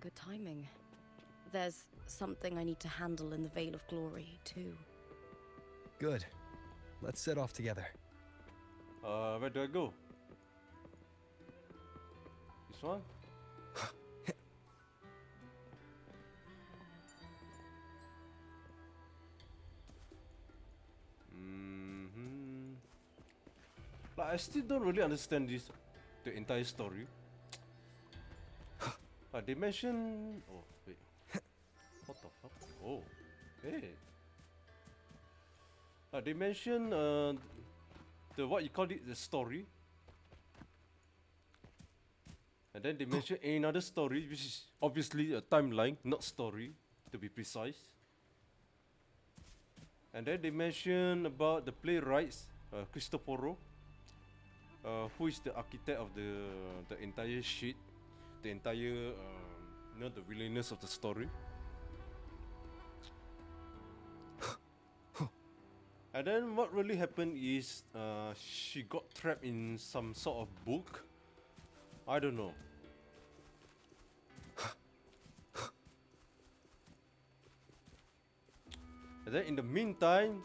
Good timing. There's something I need to handle in the Veil of Glory, too. Good. Let's set off together. Where do I go? This one? Like, I still don't really understand the entire story. Like, they mention... Oh, wait. What the fuck? Oh, hey. Like, they mention the what you call it, the story. And then they mention another story, which is obviously a timeline, not story, to be precise. And then they mention about the playwrights, Cristoforo, who is the architect of the entire shit, the entire, you know, the willingness of the story. And then what really happened is she got trapped in some sort of book. I don't know. And then in the meantime,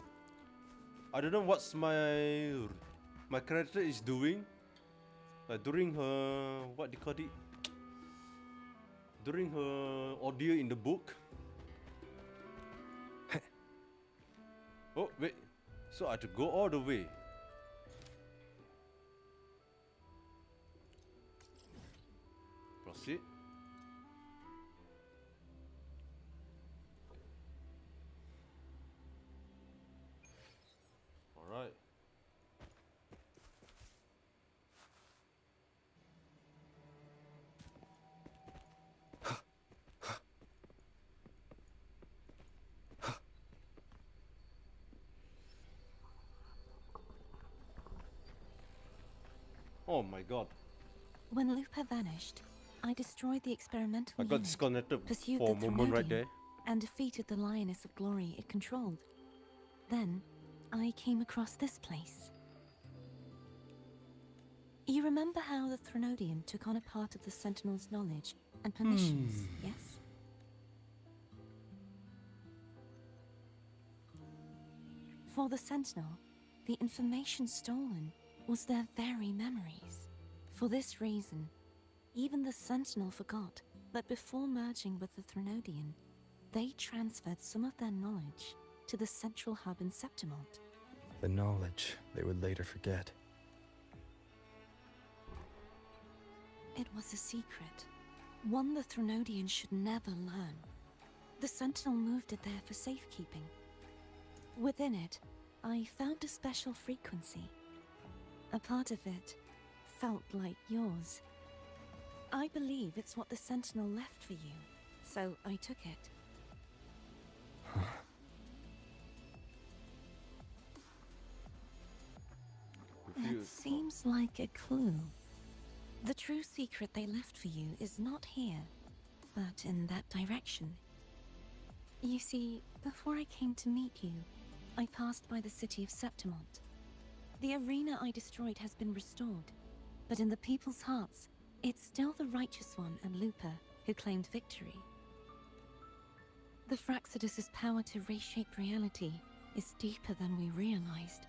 I don't know what's my character is doing. During her, what do you call it? During her ordeal in the book. Oh wait, so I have to go all the way. Proceed. Alright. Oh my god. When Lupa vanished, I destroyed the experimental I got unit, disconnected pursued for a the moment right Threnodian, there. and defeated the Lioness of Glory it controlled. Then, I came across this place. You remember how the Threnodian took on a part of the Sentinel's knowledge and permissions, yes? For the Sentinel, the information stolen was their very memories. For this reason, even the Sentinel forgot that before merging with the Threnodian, they transferred some of their knowledge to the central hub in Septimont. The knowledge they would later forget. It was a secret, one the Threnodian should never learn. The Sentinel moved it there for safekeeping. Within it, I found a special frequency. A part of it felt like yours. I believe it's what the Sentinel left for you, so I took it. That seems like a clue. The true secret they left for you is not here, but in that direction. You see, before I came to meet you, I passed by the city of Septimont. The arena I destroyed has been restored, but in the people's hearts, it's still the Righteous One and Lupa who claimed victory. The Fraxidus' power to reshape reality is deeper than we realized.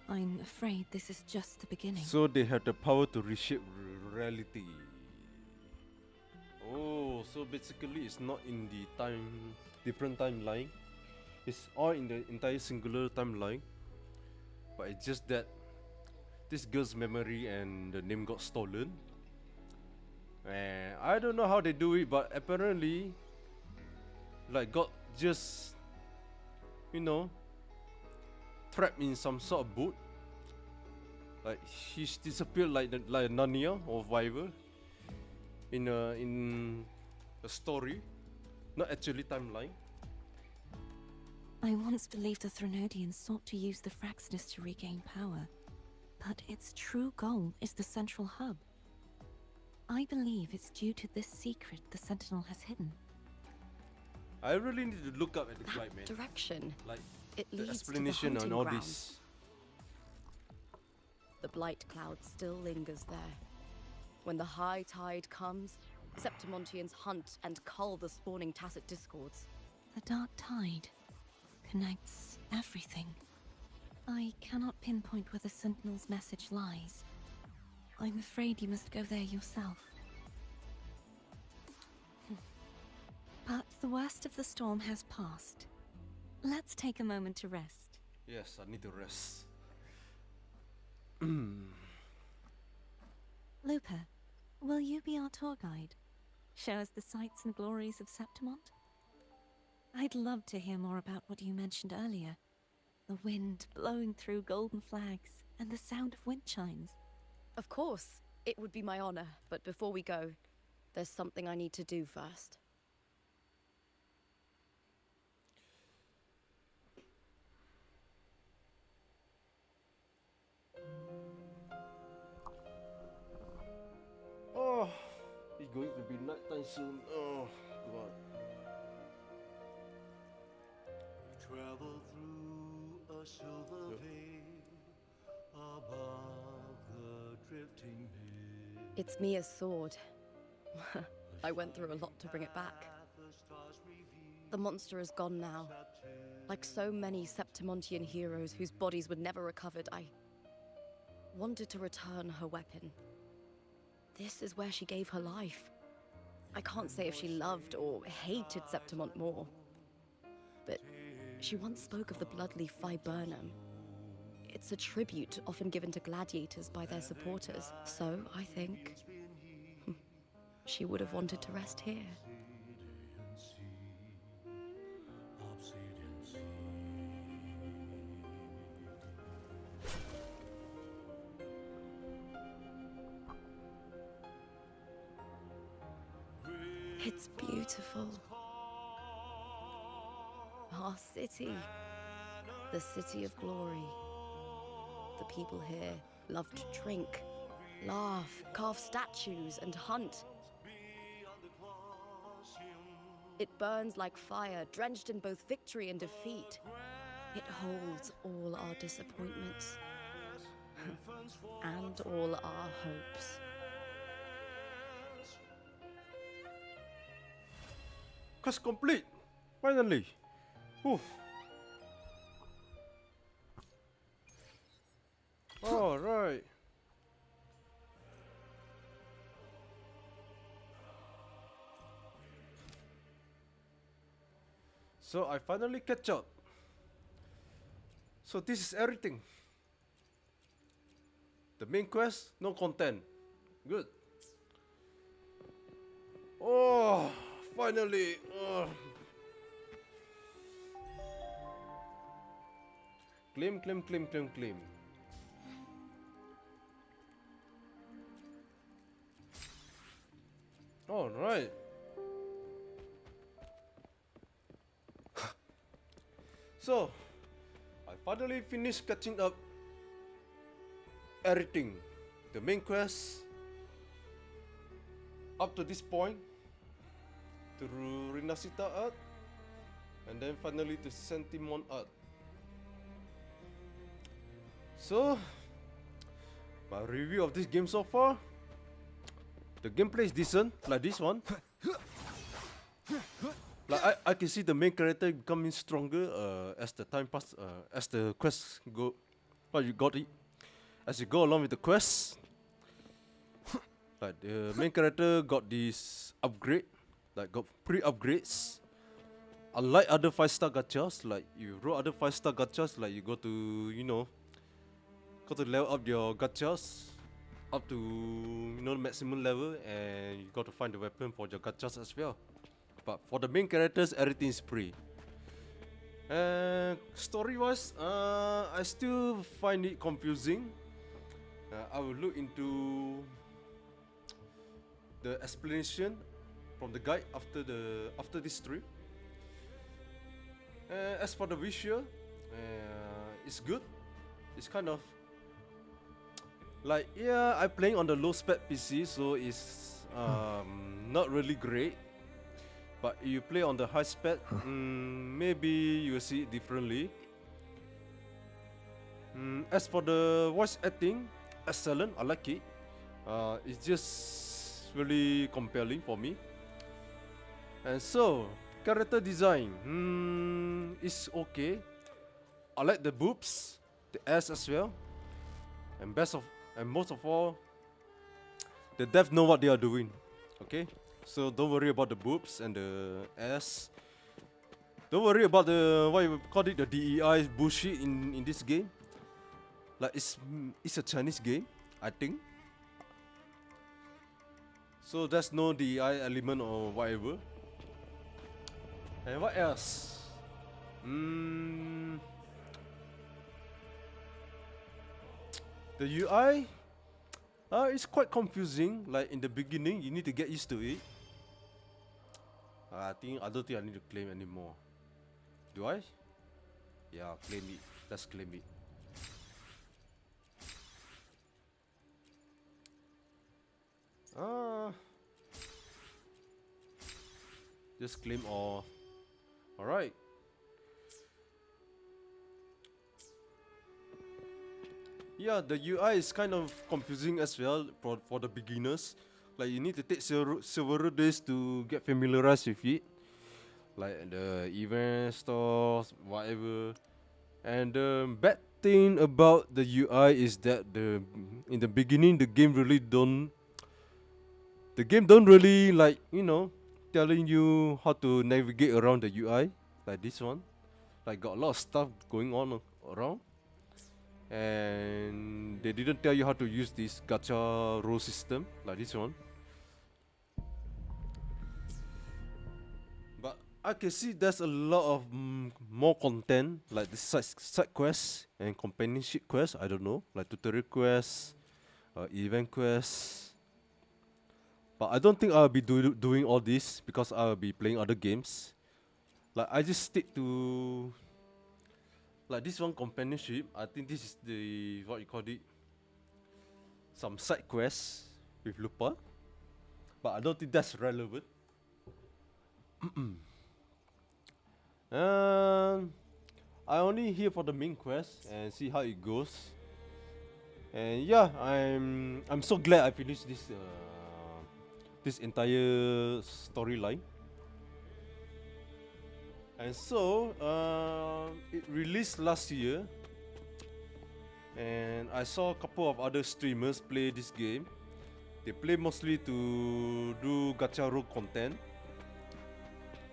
I'm afraid this is just the beginning. So they have the power to reshape reality. Oh, so basically it's not in the different timeline. It's all in the entire singular timeline. But it's just that this girl's memory and the name got stolen. And I don't know how they do it, but apparently, like, got just, you know, trapped in some sort of boat. Like she's disappeared like Narnia or whatever in a story, not actually timeline. I once believed the Threnodians sought to use the Fraxidus to regain power, but its true goal is the central hub. I believe it's due to this secret the Sentinel has hidden. I really need to look up at the guide, man. Direction. Like it the leads explanation to the on all ground. this. The blight cloud still lingers there. When the high tide comes, Septimontians hunt and cull the spawning tacit discords. The dark tide connects everything. I cannot pinpoint where the Sentinel's message lies. I'm afraid you must go there yourself. But the worst of the storm has passed. Let's take a moment to rest. Yes, I need to rest. Lupa, will you be our tour guide? Show us the sights and glories of Septimont? I'd love to hear more about what you mentioned earlier. The wind blowing through golden flags and the sound of wind chimes. Of course, it would be my honor, but before we go, there's something I need to do first. Oh, it's going to be nighttime soon. Oh, God. Travel through a silver veil above the drifting hill. It's Mia's sword. I went through a lot to bring it back. The monster is gone now. Like so many Septimontian heroes whose bodies were never recovered, I wanted to return her weapon. This is where she gave her life. I can't say if she loved or hated Septimont more, but she once spoke of the bloodleaf viburnum. It's a tribute often given to gladiators by their supporters, so I think she would have wanted to rest here. It's beautiful. Our city. The city of glory. The people here love to drink, laugh, carve statues, and hunt. It burns like fire, drenched in both victory and defeat. It holds all our disappointments and all our hopes. Quest complete! Finally! Whew. Alright. So I finally catch up. So this is everything. The main quest, no content. Good. Oh, finally. Claim, claim, claim, claim, claim. All right. So, I finally finished catching up everything. The main quest up to this point, through Rinasita art, and then finally to Sentimon art. So, my review of this game so far, the gameplay is decent, like this one. Like I can see the main character becoming stronger as the time pass, as the quest go. Well, you got it. As you go along with the quest, like the main character got this upgrade, like got pre-upgrades. Unlike other 5-star gachas, like you roll other 5-star gachas, like you go to, you know, got to level up your gachas up to, you know, maximum level, and you got to find the weapon for your gachas as well. But for the main characters, everything is free. And story-wise, I still find it confusing. I will look into the explanation from the guide after this stream. As for the visual, it's good. It's kind of like, yeah, I'm playing on the low spec PC, so it's not really great. But if you play on the high spec, maybe you will see it differently. As for the voice acting, excellent. I like it. It's just really compelling for me. And so, character design, is okay. I like the boobs, the ass as well, and most of all, the devs know what they are doing. Okay, so don't worry about the boobs and the ass. Don't worry about the what you call it, the DEI bullshit in this game. Like it's a Chinese game, I think. So there's no DEI element or whatever. And what else? The UI, it's quite confusing. Like in the beginning, you need to get used to it. I don't think I need to claim anymore. Do I? Yeah, claim it. Let's claim it. Just claim all. Alright. Yeah, the UI is kind of confusing as well for the beginners. Like you need to take several days to get familiarized with it. Like the event stores, whatever. And the bad thing about the UI is that in the beginning the game don't really, like, you know, telling you how to navigate around the UI like this one. Like got a lot of stuff going on around. And they didn't tell you how to use this gacha roll system like this one. But I can see there's a lot of more content, like the side quests and companionship quests. I don't know, like tutorial quests, event quests. But I don't think I'll be doing all this because I'll be playing other games. Like I just stick to like this one companionship. I think this is the what you call it, some side quests with Lupa, but I don't think that's relevant. I only here for the main quest and see how it goes. And yeah, I'm so glad I finished this entire storyline. And so it released last year, and I saw a couple of other streamers play this game. They play mostly to do gacha rogue content.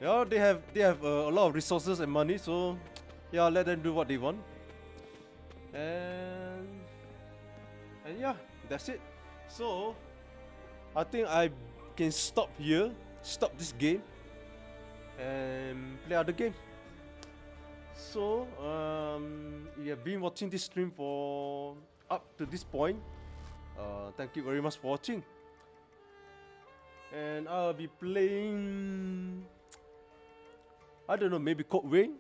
Yeah, they have a lot of resources and money, so yeah, let them do what they want. And yeah, that's it. So I think I can stop here, stop this game, and play other game. So you have been watching this stream for up to this point. Thank you very much for watching. And I'll be playing, I don't know, maybe Code Vein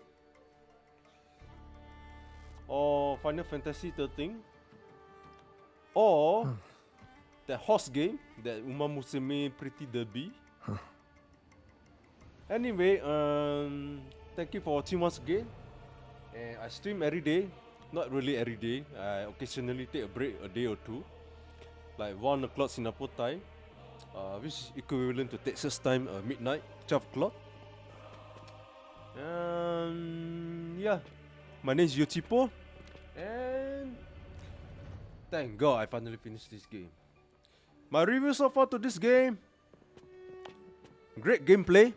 or Final Fantasy 13 or that horse game, that Uma Musume Pretty Derby. Anyway, thank you for watching once again. And I stream every day, not really every day. I occasionally take a break a day or two, like 1 o'clock Singapore time, which is equivalent to Texas time, midnight, 12 o'clock. Yeah, my name is Yochipo, and thank God I finally finished this game. My review so far to this game: great gameplay.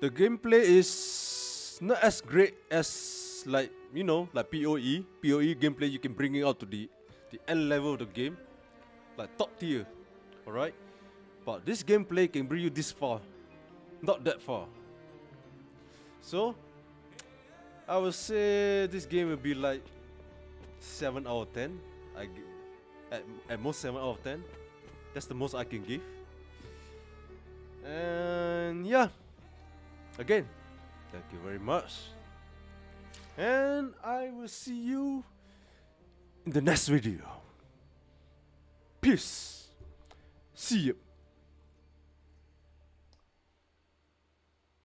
The gameplay is not as great as, like, you know, like PoE gameplay. You can bring it out to the end level of the game, like top tier, alright? But this gameplay can bring you this far, not that far. So I would say this game will be like 7 out of 10. At most 7 out of 10. That's the most I can give. And yeah, again, thank you very much. And I will see you in the next video. Peace. See you.